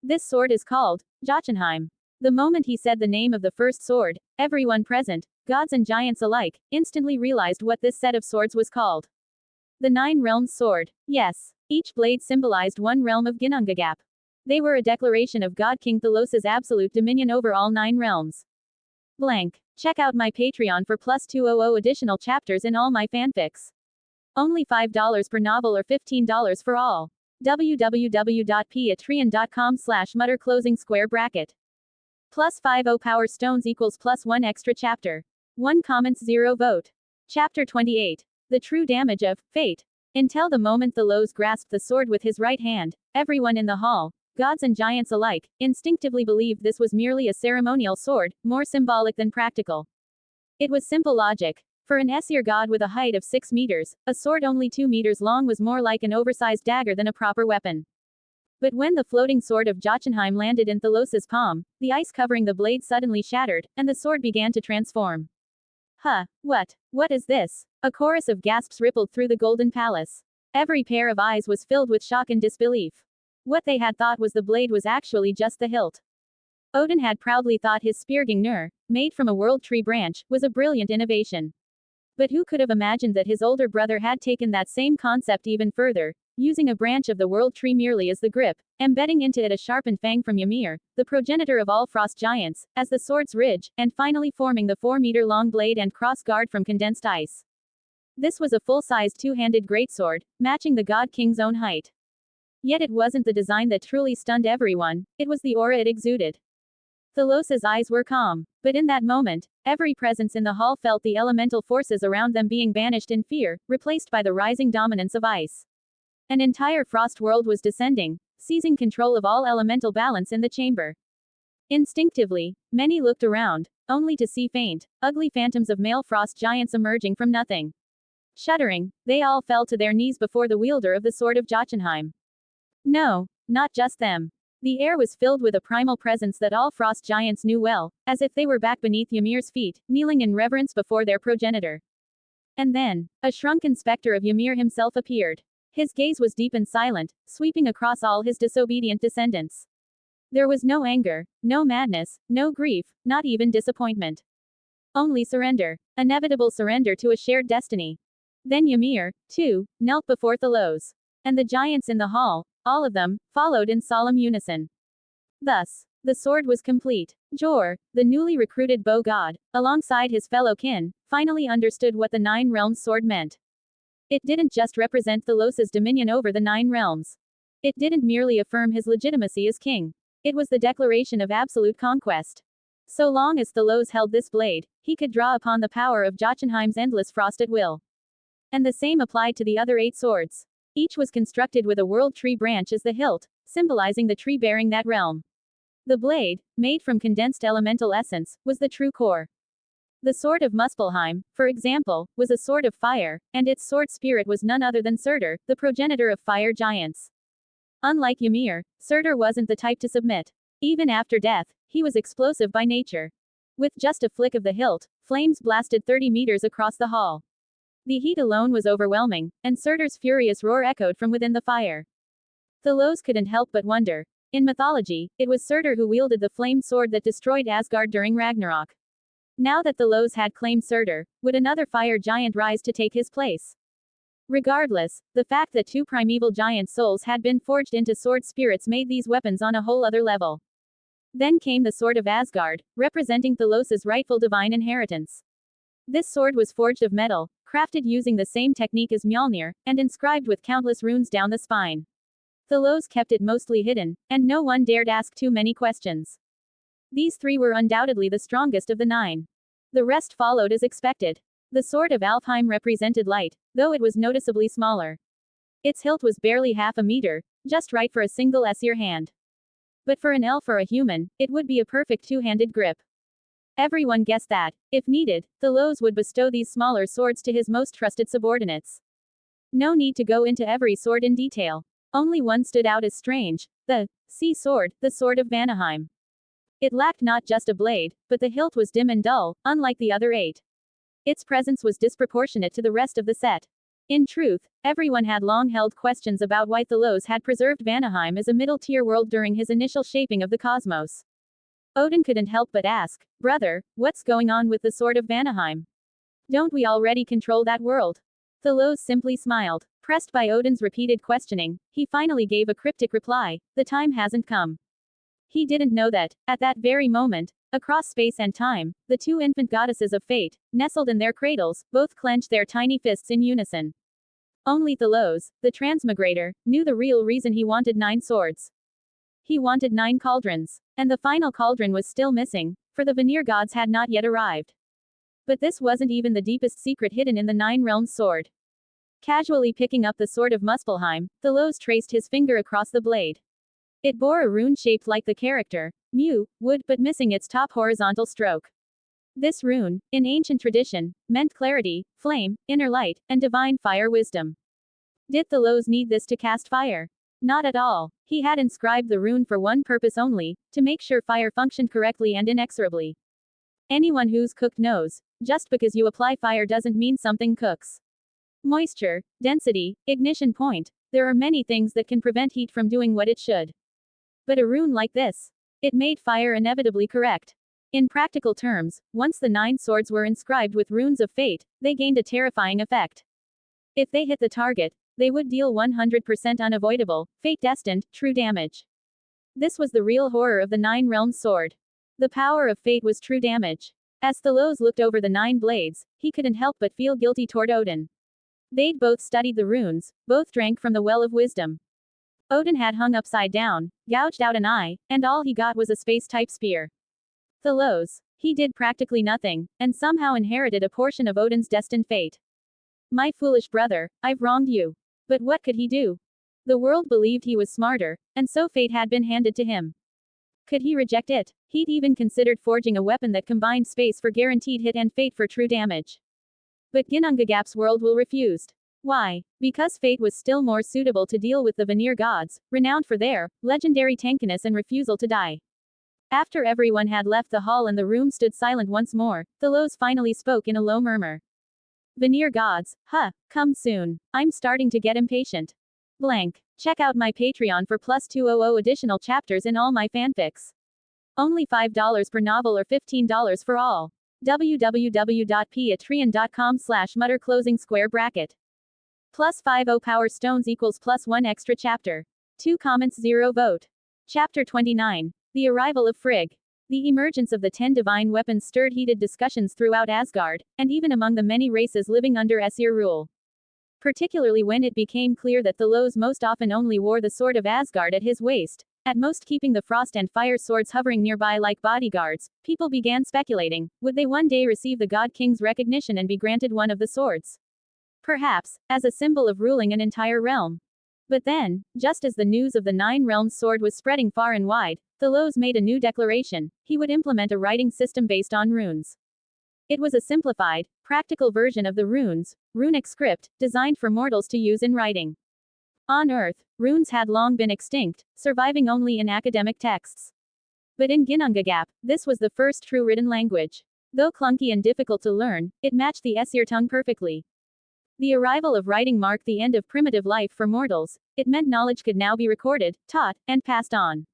[SPEAKER 1] This sword is called Jotunheim. The moment he said the name of the first sword, everyone present, gods and giants alike, instantly realized what this set of swords was called. The 9 Realms Sword. Yes. Each blade symbolized one realm of Ginnungagap. They were a declaration of God King Thalos's absolute dominion over all 9 realms. Blank. Check out my Patreon for plus 200 additional chapters in all my fanfics. Only $5 per novel or $15 for all. www.patreon.com/mutter closing square bracket. Plus 50 power stones equals plus 1 extra chapter. 1 comments 0 vote. Chapter 28. The true damage of fate. Until the moment Thalos grasped the sword with his right hand, everyone in the hall, gods and giants alike, instinctively believed this was merely a ceremonial sword, more symbolic than practical. It was simple logic. For an Aesir god with a height of 6 meters, a sword only 2 meters long was more like an oversized dagger than a proper weapon. But when the floating sword of Jotunheim landed in Thalos's palm, the ice covering the blade suddenly shattered, and the sword began to transform. What is this? A chorus of gasps rippled through the golden palace. Every pair of eyes was filled with shock and disbelief. What they had thought was the blade was actually just the hilt. Odin had proudly thought his spear Gingnir, made from a world tree branch, was a brilliant innovation. But who could have imagined that his older brother had taken that same concept even further, using a branch of the world tree merely as the grip, embedding into it a sharpened fang from Ymir, the progenitor of all frost giants, as the sword's ridge, and finally forming the 4-meter-long blade and cross guard from condensed ice. This was a full-sized 2-handed greatsword, matching the god king's own height. Yet it wasn't the design that truly stunned everyone, it was the aura it exuded. Thalos's eyes were calm, but in that moment, every presence in the hall felt the elemental forces around them being banished in fear, replaced by the rising dominance of ice. An entire frost world was descending, seizing control of all elemental balance in the chamber. Instinctively, many looked around, only to see faint, ugly phantoms of male frost giants emerging from nothing. Shuddering, they all fell to their knees before the wielder of the sword of Jotunheim. No, not just them. The air was filled with a primal presence that all frost giants knew well, as if they were back beneath Ymir's feet, kneeling in reverence before their progenitor. And then, a shrunken specter of Ymir himself appeared. His gaze was deep and silent, sweeping across all his disobedient descendants. There was no anger, no madness, no grief, not even disappointment. Only surrender. Inevitable surrender to a shared destiny. Then Ymir, too, knelt before Thalos. And the giants in the hall, all of them, followed in solemn unison. Thus, the sword was complete. Jor, the newly recruited bow god, alongside his fellow kin, finally understood what the Nine Realms sword meant. It didn't just represent Thalos's dominion over the Nine Realms. It didn't merely affirm his legitimacy as king. It was the declaration of absolute conquest. So long as Thalos held this blade, he could draw upon the power of Jotunheim's endless frost at will. And the same applied to the other 8 swords. Each was constructed with a world tree branch as the hilt, symbolizing the tree bearing that realm. The blade, made from condensed elemental essence, was the true core. The sword of Muspelheim, for example, was a sword of fire, and its sword spirit was none other than Surtur, the progenitor of fire giants. Unlike Ymir, Surtur wasn't the type to submit. Even after death, he was explosive by nature. With just a flick of the hilt, flames blasted 30 meters across the hall. The heat alone was overwhelming, and Surtur's furious roar echoed from within the fire. Thalos couldn't help but wonder. In mythology, it was Surtur who wielded the flamed sword that destroyed Asgard during Ragnarok. Now that Thalos had claimed Surtur, would another fire giant rise to take his place? Regardless, the fact that 2 primeval giant souls had been forged into sword spirits made these weapons on a whole other level. Then came the sword of Asgard, representing Thalos's rightful divine inheritance. This sword was forged of metal, crafted using the same technique as Mjolnir, and inscribed with countless runes down the spine. Thalos kept it mostly hidden, and no one dared ask too many questions. These 3 were undoubtedly the strongest of the 9. The rest followed as expected. The sword of Alfheim represented light, though it was noticeably smaller. Its hilt was barely half a meter, just right for a single Aesir hand. But for an elf or a human, it would be a perfect 2-handed grip. Everyone guessed that, if needed, Thalos would bestow these smaller swords to his most trusted subordinates. No need to go into every sword in detail. Only one stood out as strange, the sea sword, the sword of Vanaheim. It lacked not just a blade, but the hilt was dim and dull, unlike the other 8. Its presence was disproportionate to the rest of the set. In truth, everyone had long held questions about why Thalos had preserved Vanaheim as a middle-tier world during his initial shaping of the cosmos. Odin couldn't help but ask, "Brother, what's going on with the sword of Vanaheim? Don't we already control that world?" Thalos simply smiled. Pressed by Odin's repeated questioning, he finally gave a cryptic reply, "The time hasn't come." He didn't know that, at that very moment, across space and time, the 2 infant goddesses of fate, nestled in their cradles, both clenched their tiny fists in unison. Only Thalos, the transmigrator, knew the real reason he wanted 9 swords. He wanted 9 cauldrons. And the final cauldron was still missing, for the Vanir gods had not yet arrived. But this wasn't even the deepest secret hidden in the Nine Realms sword. Casually picking up the sword of Muspelheim, Thalos traced his finger across the blade. It bore a rune shaped like the character, Mu, wood, but missing its top horizontal stroke. This rune, in ancient tradition, meant clarity, flame, inner light, and divine fire wisdom. Did Thalos need this to cast fire? Not at all. He had inscribed the rune for one purpose only, to make sure fire functioned correctly and inexorably. Anyone who's cooked knows, just because you apply fire doesn't mean something cooks. Moisture, density, ignition point, there are many things that can prevent heat from doing what it should. But a rune like this, it made fire inevitably correct. In practical terms, once the 9 swords were inscribed with runes of fate, they gained a terrifying effect. If they hit the target, they would deal 100% unavoidable, fate-destined, true damage. This was the real horror of the Nine Realms sword. The power of fate was true damage. As Thalos looked over the 9 blades, he couldn't help but feel guilty toward Odin. They'd both studied the runes, both drank from the well of wisdom. Odin had hung upside down, gouged out an eye, and all he got was a space-type spear. Thalos. He did practically nothing, and somehow inherited a portion of Odin's destined fate. My foolish brother, I've wronged you. But what could he do? The world believed he was smarter, and so fate had been handed to him. Could he reject it? He'd even considered forging a weapon that combined space for guaranteed hit and fate for true damage. But Ginnungagap's world will refused. Why? Because fate was still more suitable to deal with the Vanir gods, renowned for their legendary tankiness and refusal to die. After everyone had left the hall and the room stood silent once more, Thalos finally spoke in a low murmur. Vanir gods, come soon. I'm starting to get impatient. Blank. Check out my Patreon for plus 200 additional chapters in all my fanfics. Only $5 per novel or $15 for all. www.patreon.com/mutter closing square bracket. Plus 50 power stones equals plus 1 extra chapter. 2 comments 0 vote. Chapter 29. The arrival of Frigg. The emergence of the 10 divine weapons stirred heated discussions throughout Asgard, and even among the many races living under Aesir rule. Particularly when it became clear that Thalos most often only wore the sword of Asgard at his waist, at most keeping the frost and fire swords hovering nearby like bodyguards, people began speculating, would they one day receive the God King's recognition and be granted one of the swords? Perhaps, as a symbol of ruling an entire realm. But then, just as the news of the Nine Realms sword was spreading far and wide, Thalos made a new declaration: he would implement a writing system based on runes. It was a simplified, practical version of the runes, runic script, designed for mortals to use in writing. On Earth, runes had long been extinct, surviving only in academic texts. But in Ginnungagap, this was the first true written language. Though clunky and difficult to learn, it matched the Aesir tongue perfectly. The arrival of writing marked the end of primitive life for mortals. It meant knowledge could now be recorded, taught, and passed on.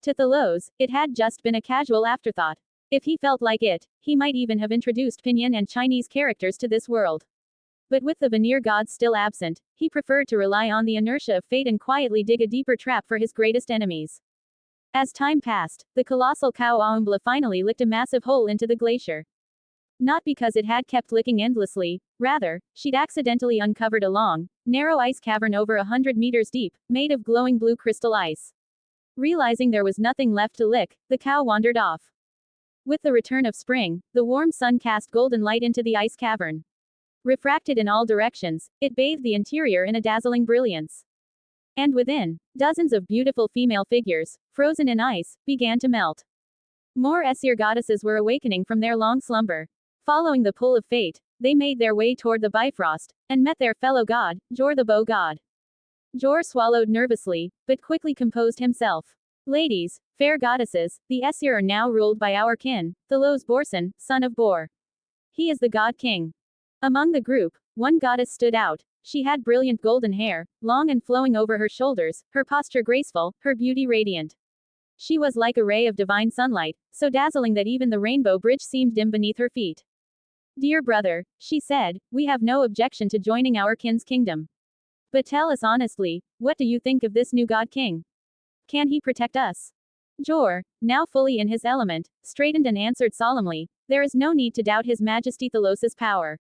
[SPEAKER 1] To Thalos, it had just been a casual afterthought. If he felt like it, he might even have introduced Pinyin and Chinese characters to this world. But with the Vanir gods still absent, he preferred to rely on the inertia of fate and quietly dig a deeper trap for his greatest enemies. As time passed, the colossal cow Aumbla finally licked a massive hole into the glacier. Not because it had kept licking endlessly, rather, she'd accidentally uncovered a long, narrow ice cavern over 100 meters deep, made of glowing blue crystal ice. Realizing there was nothing left to lick, the cow wandered off. With the return of spring, the warm sun cast golden light into the ice cavern. Refracted in all directions, it bathed the interior in a dazzling brilliance. And within, dozens of beautiful female figures, frozen in ice, began to melt. More Aesir goddesses were awakening from their long slumber. Following the pull of fate, they made their way toward the Bifrost, and met their fellow god, Jor the bow god. Jor swallowed nervously, but quickly composed himself. Ladies, fair goddesses, the Aesir are now ruled by our kin, Thalos Borson, son of Bor. He is the god king. Among the group, one goddess stood out. She had brilliant golden hair, long and flowing over her shoulders, her posture graceful, her beauty radiant. She was like a ray of divine sunlight, so dazzling that even the rainbow bridge seemed dim beneath her feet. Dear brother, she said, we have no objection to joining our kin's kingdom. But tell us honestly, what do you think of this new god king? Can he protect us? Jor, now fully in his element, straightened and answered solemnly, there is no need to doubt His Majesty Thalos' power.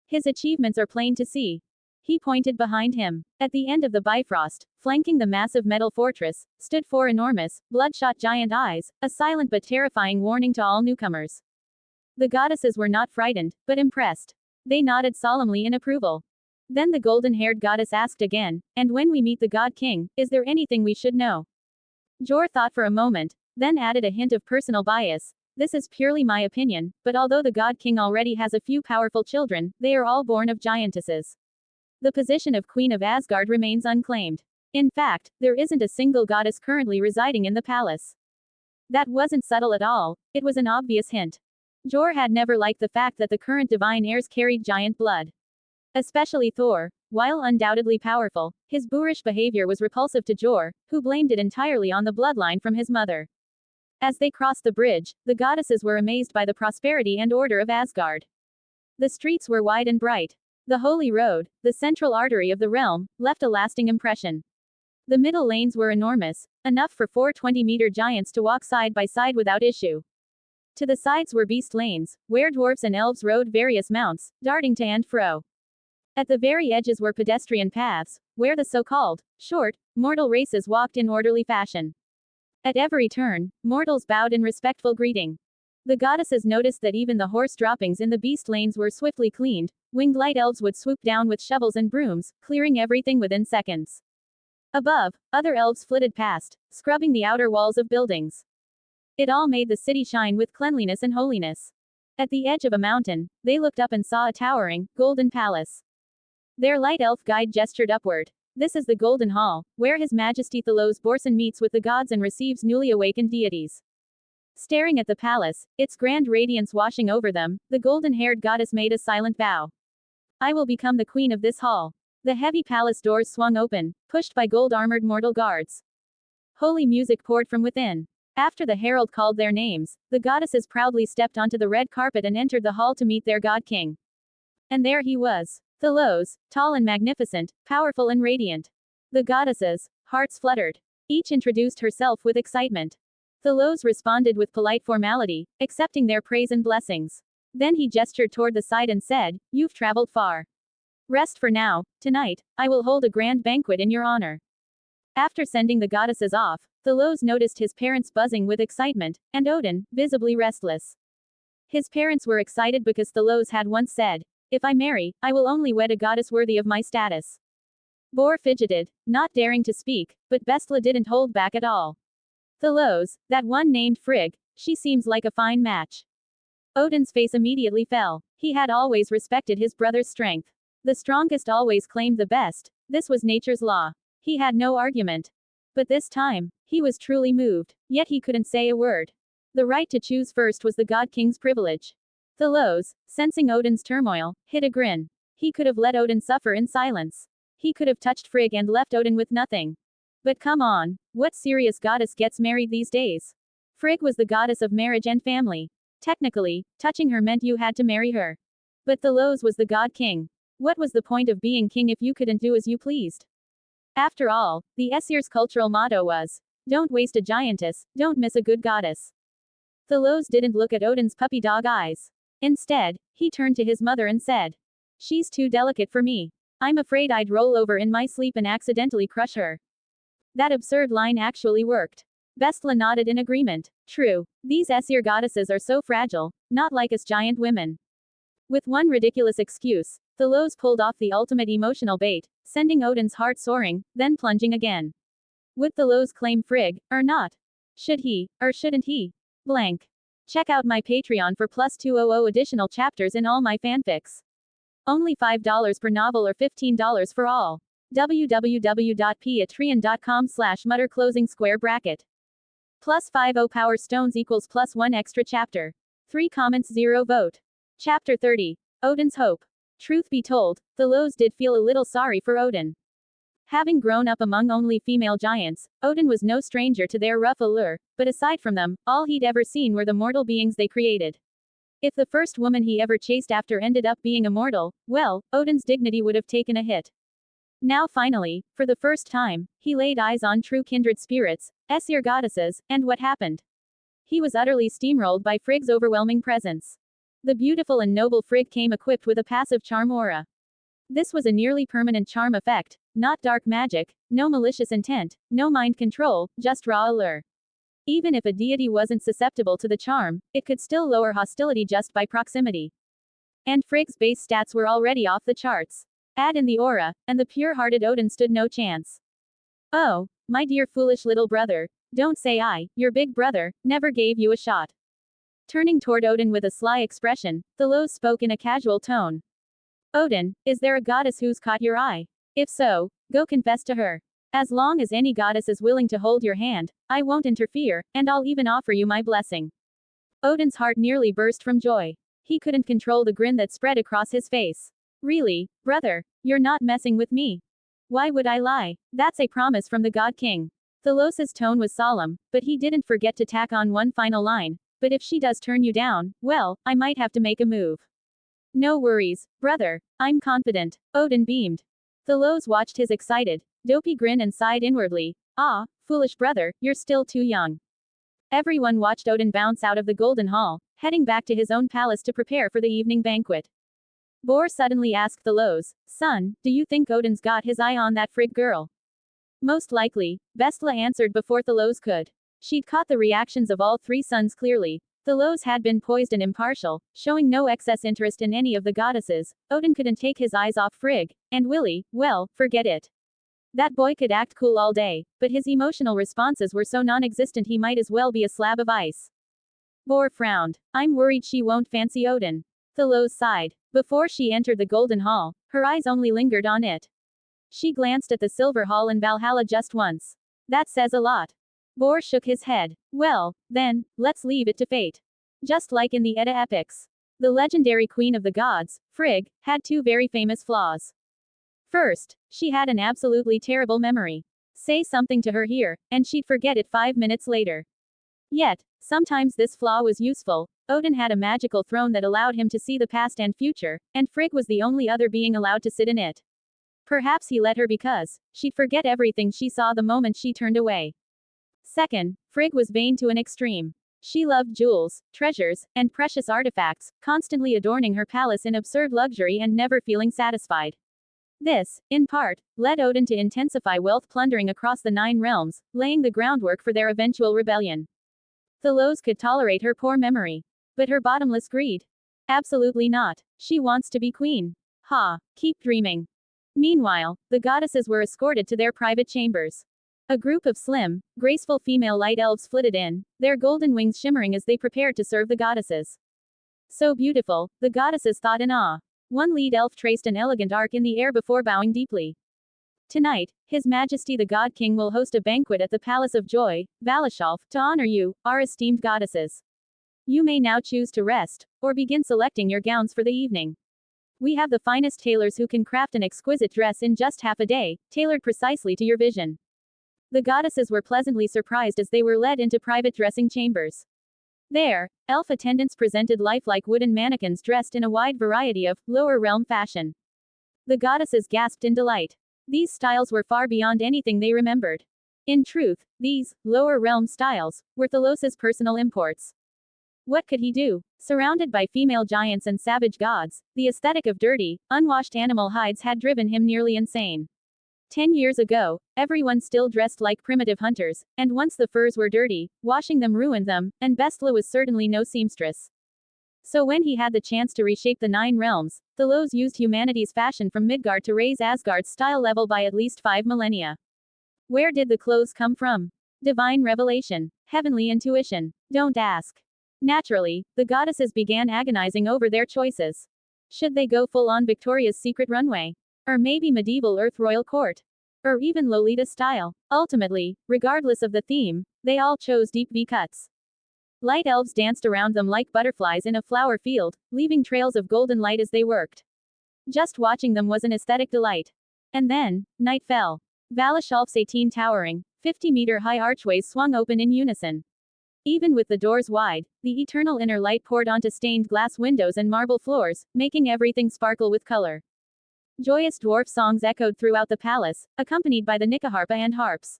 [SPEAKER 1] His achievements are plain to see. He pointed behind him. At the end of the Bifrost, flanking the massive metal fortress, stood 4 enormous, bloodshot giant eyes, a silent but terrifying warning to all newcomers. The goddesses were not frightened, but impressed. They nodded solemnly in approval. Then the golden-haired goddess asked again, and when we meet the God King, is there anything we should know? Jor thought for a moment, then added a hint of personal bias. This is purely my opinion, but although the God King already has a few powerful children, they are all born of giantesses. The position of Queen of Asgard remains unclaimed. In fact, there isn't a single goddess currently residing in the palace. That wasn't subtle at all, it was an obvious hint. Jor had never liked the fact that the current divine heirs carried giant blood. Especially Thor. While undoubtedly powerful, his boorish behavior was repulsive to Jor, who blamed it entirely on the bloodline from his mother. As they crossed the bridge, the goddesses were amazed by the prosperity and order of Asgard. The streets were wide and bright. The Holy Road, the central artery of the realm, left a lasting impression. The middle lanes were enormous, enough for 4 20-meter giants to walk side by side without issue. To the sides were beast lanes, where dwarfs and elves rode various mounts, darting to and fro. At the very edges were pedestrian paths, where the so-called short, mortal races walked in orderly fashion. At every turn, mortals bowed in respectful greeting. The goddesses noticed that even the horse droppings in the beast lanes were swiftly cleaned. Winged light elves would swoop down with shovels and brooms, clearing everything within seconds. Above, other elves flitted past, scrubbing the outer walls of buildings. It all made the city shine with cleanliness and holiness. At the edge of a mountain, they looked up and saw a towering, golden palace. Their light elf guide gestured upward. This is the Golden Hall, where His Majesty Thalos Borson meets with the gods and receives newly awakened deities. Staring at the palace, its grand radiance washing over them, the golden-haired goddess made a silent bow. I will become the queen of this hall. The heavy palace doors swung open, pushed by gold-armored mortal guards. Holy music poured from within. After the herald called their names, the goddesses proudly stepped onto the red carpet and entered the hall to meet their god king. And there he was. Thalos, tall and magnificent, powerful and radiant. The goddesses' hearts fluttered. Each introduced herself with excitement. Thalos responded with polite formality, accepting their praise and blessings. Then he gestured toward the side and said, "You've traveled far. Rest for now. Tonight, I will hold a grand banquet in your honor." After sending the goddesses off, Thalos noticed his parents buzzing with excitement, and Odin, visibly restless. His parents were excited because Thalos had once said, "If I marry, I will only wed a goddess worthy of my status." Bor fidgeted, not daring to speak, but Bestla didn't hold back at all. "Thalos, that one named Frigg, she seems like a fine match." Odin's face immediately fell. He had always respected his brother's strength. The strongest always claimed the best. This was nature's law. He had no argument. But this time, he was truly moved, yet he couldn't say a word. The right to choose first was the God King's privilege. Thalos, sensing Odin's turmoil, hid a grin. He could have let Odin suffer in silence. He could have touched Frigg and left Odin with nothing. But come on, what serious goddess gets married these days? Frigg was the goddess of marriage and family. Technically, touching her meant you had to marry her. But Thalos was the God King. What was the point of being king if you couldn't do as you pleased? After all, the Aesir's cultural motto was, "Don't waste a giantess, don't miss a good goddess." Thalos didn't look at Odin's puppy dog eyes. Instead, he turned to his mother and said, "She's too delicate for me. I'm afraid I'd roll over in my sleep and accidentally crush her." That absurd line actually worked. Bestla nodded in agreement. True, these Aesir goddesses are so fragile, not like us giant women. With one ridiculous excuse, Thalos pulled off the ultimate emotional bait, sending Odin's heart soaring, then plunging again. Would Thalos claim Frigg, or not? Should he, or shouldn't he? Blank. Check out my Patreon for plus 200 additional chapters in all my fanfics. Only $5 per novel or $15 for all. www.patreon.com/mutter closing square bracket. Plus 50 power stones equals plus 1 extra chapter. 3 comments 0 vote. Chapter 30. Odin's Hope. Truth be told, Thalos did feel a little sorry for Odin. Having grown up among only female giants, Odin was no stranger to their rough allure, but aside from them, all he'd ever seen were the mortal beings they created. If the first woman he ever chased after ended up being a mortal, well, Odin's dignity would have taken a hit. Now finally, for the first time, he laid eyes on true kindred spirits, Aesir goddesses, and what happened? He was utterly steamrolled by Frigg's overwhelming presence. The beautiful and noble Frigg came equipped with a passive charm aura. This was a nearly permanent charm effect, not dark magic, no malicious intent, no mind control, just raw allure. Even if a deity wasn't susceptible to the charm, it could still lower hostility just by proximity. And Frigg's base stats were already off the charts. Add in the aura, and the pure-hearted Odin stood no chance. "Oh, my dear foolish little brother, don't say your big brother, never gave you a shot." Turning toward Odin with a sly expression, Thalos spoke in a casual tone. "Odin, is there a goddess who's caught your eye? If so, go confess to her. As long as any goddess is willing to hold your hand, I won't interfere, and I'll even offer you my blessing." Odin's heart nearly burst from joy. He couldn't control the grin that spread across his face. "Really, brother? You're not messing with me? Why would I lie? That's a promise from the God King." Thalos's tone was solemn, but he didn't forget to tack on one final line. "But if she does turn you down, well, I might have to make a move." "No worries, brother. I'm confident." Odin beamed. Thalos watched his excited, dopey grin and sighed inwardly. "Ah, foolish brother, you're still too young." Everyone watched Odin bounce out of the Golden Hall, heading back to his own palace to prepare for the evening banquet. Bor suddenly asked Thalos, "Son, do you think Odin's got his eye on that Frigg girl?" "Most likely," Bestla answered before Thalos could. She'd caught the reactions of all three sons clearly. Thalos had been poised and impartial, showing no excess interest in any of the goddesses. Odin couldn't take his eyes off Frigg, and Willy, well, forget it. That boy could act cool all day, but his emotional responses were so non-existent he might as well be a slab of ice. Bor frowned. I'm worried she won't fancy Odin. Thalos sighed. Before she entered the Golden Hall, her eyes only lingered on it. She glanced at the Silver Hall and Valhalla just once. That says a lot. Bor shook his head. Well, then, let's leave it to fate. Just like in the Edda epics. The legendary queen of the gods, Frigg, had two very famous flaws. First, she had an absolutely terrible memory. Say something to her here, and she'd forget it 5 minutes later. Yet, sometimes this flaw was useful. Odin had a magical throne that allowed him to see the past and future, and Frigg was the only other being allowed to sit in it. Perhaps he let her because she'd forget everything she saw the moment she turned away. Second, Frigg was vain to an extreme. She loved jewels, treasures, and precious artifacts, constantly adorning her palace in absurd luxury and never feeling satisfied. This, in part, led Odin to intensify wealth plundering across the 9 realms, laying the groundwork for their eventual rebellion. Thalos could tolerate her poor memory. But her bottomless greed? Absolutely not. She wants to be queen. Ha, keep dreaming. Meanwhile, the goddesses were escorted to their private chambers. A group of slim, graceful female light elves flitted in, their golden wings shimmering as they prepared to serve the goddesses. So beautiful, the goddesses thought in awe. One lead elf traced an elegant arc in the air before bowing deeply. Tonight, His Majesty the God King will host a banquet at the Palace of Joy, Valachalf, to honor you, our esteemed goddesses. You may now choose to rest, or begin selecting your gowns for the evening. We have the finest tailors who can craft an exquisite dress in just half a day, tailored precisely to your vision. The goddesses were pleasantly surprised as they were led into private dressing chambers. There, elf attendants presented lifelike wooden mannequins dressed in a wide variety of lower realm fashion. The goddesses gasped in delight. These styles were far beyond anything they remembered. In truth, these lower realm styles were Thalos's personal imports. What could he do? Surrounded by female giants and savage gods, the aesthetic of dirty, unwashed animal hides had driven him nearly insane. 10 years ago, everyone still dressed like primitive hunters, and once the furs were dirty, washing them ruined them, and Bestla was certainly no seamstress. So when he had the chance to reshape the 9 realms, Thalos used humanity's fashion from Midgard to raise Asgard's style level by at least 5 millennia. Where did the clothes come from? Divine revelation. Heavenly intuition. Don't ask. Naturally, the goddesses began agonizing over their choices. Should they go full-on Victoria's Secret runway? Or maybe medieval Earth royal court? Or even Lolita style? Ultimately, regardless of the theme, they all chose deep V-cuts. Light elves danced around them like butterflies in a flower field, leaving trails of golden light as they worked. Just watching them was an aesthetic delight. And then, night fell. Valachalf's 18 towering, 50-meter-high archways swung open in unison. Even with the doors wide, the eternal inner light poured onto stained glass windows and marble floors, making everything sparkle with color. Joyous dwarf songs echoed throughout the palace, accompanied by the Nikaharpa and harps.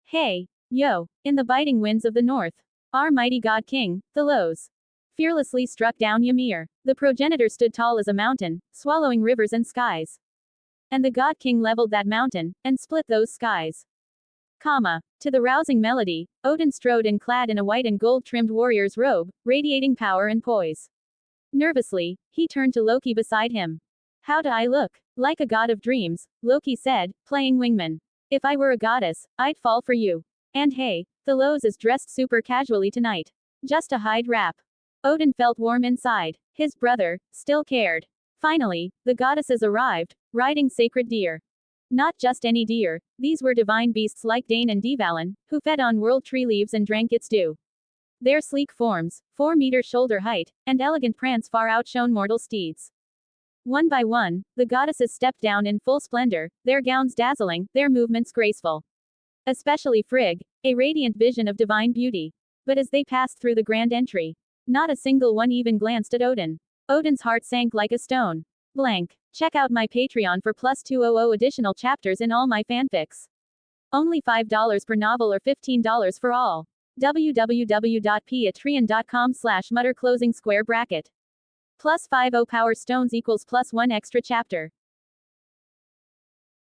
[SPEAKER 1] Hey, yo, in the biting winds of the north, our mighty god king, Thalos, fearlessly struck down Ymir. The progenitor stood tall as a mountain, swallowing rivers and skies. And the god king leveled that mountain, and split those skies. To the rousing melody, Odin strode in clad in a white and gold-trimmed warrior's robe, radiating power and poise. Nervously, he turned to Loki beside him. How do I look? Like a god of dreams, Loki said, playing wingman. If I were a goddess, I'd fall for you. And hey, Thalos is dressed super casually tonight. Just a hide wrap. Odin felt warm inside. His brother still cared. Finally, the goddesses arrived, riding sacred deer. Not just any deer, these were divine beasts like Dane and Divalin, who fed on world tree leaves and drank its dew. Their sleek forms, 4-meter shoulder height, and elegant prance far outshone mortal steeds. One by one, the goddesses stepped down in full splendor, their gowns dazzling, their movements graceful. Especially Frigg, a radiant vision of divine beauty. But as they passed through the grand entry, not a single one even glanced at Odin. Odin's heart sank like a stone. Blank. Check out my Patreon for +200 additional chapters in all my fanfics. Only $5 per novel or $15 for all. www.patreon.com/Mutter +50 power stones equals +1 extra chapter.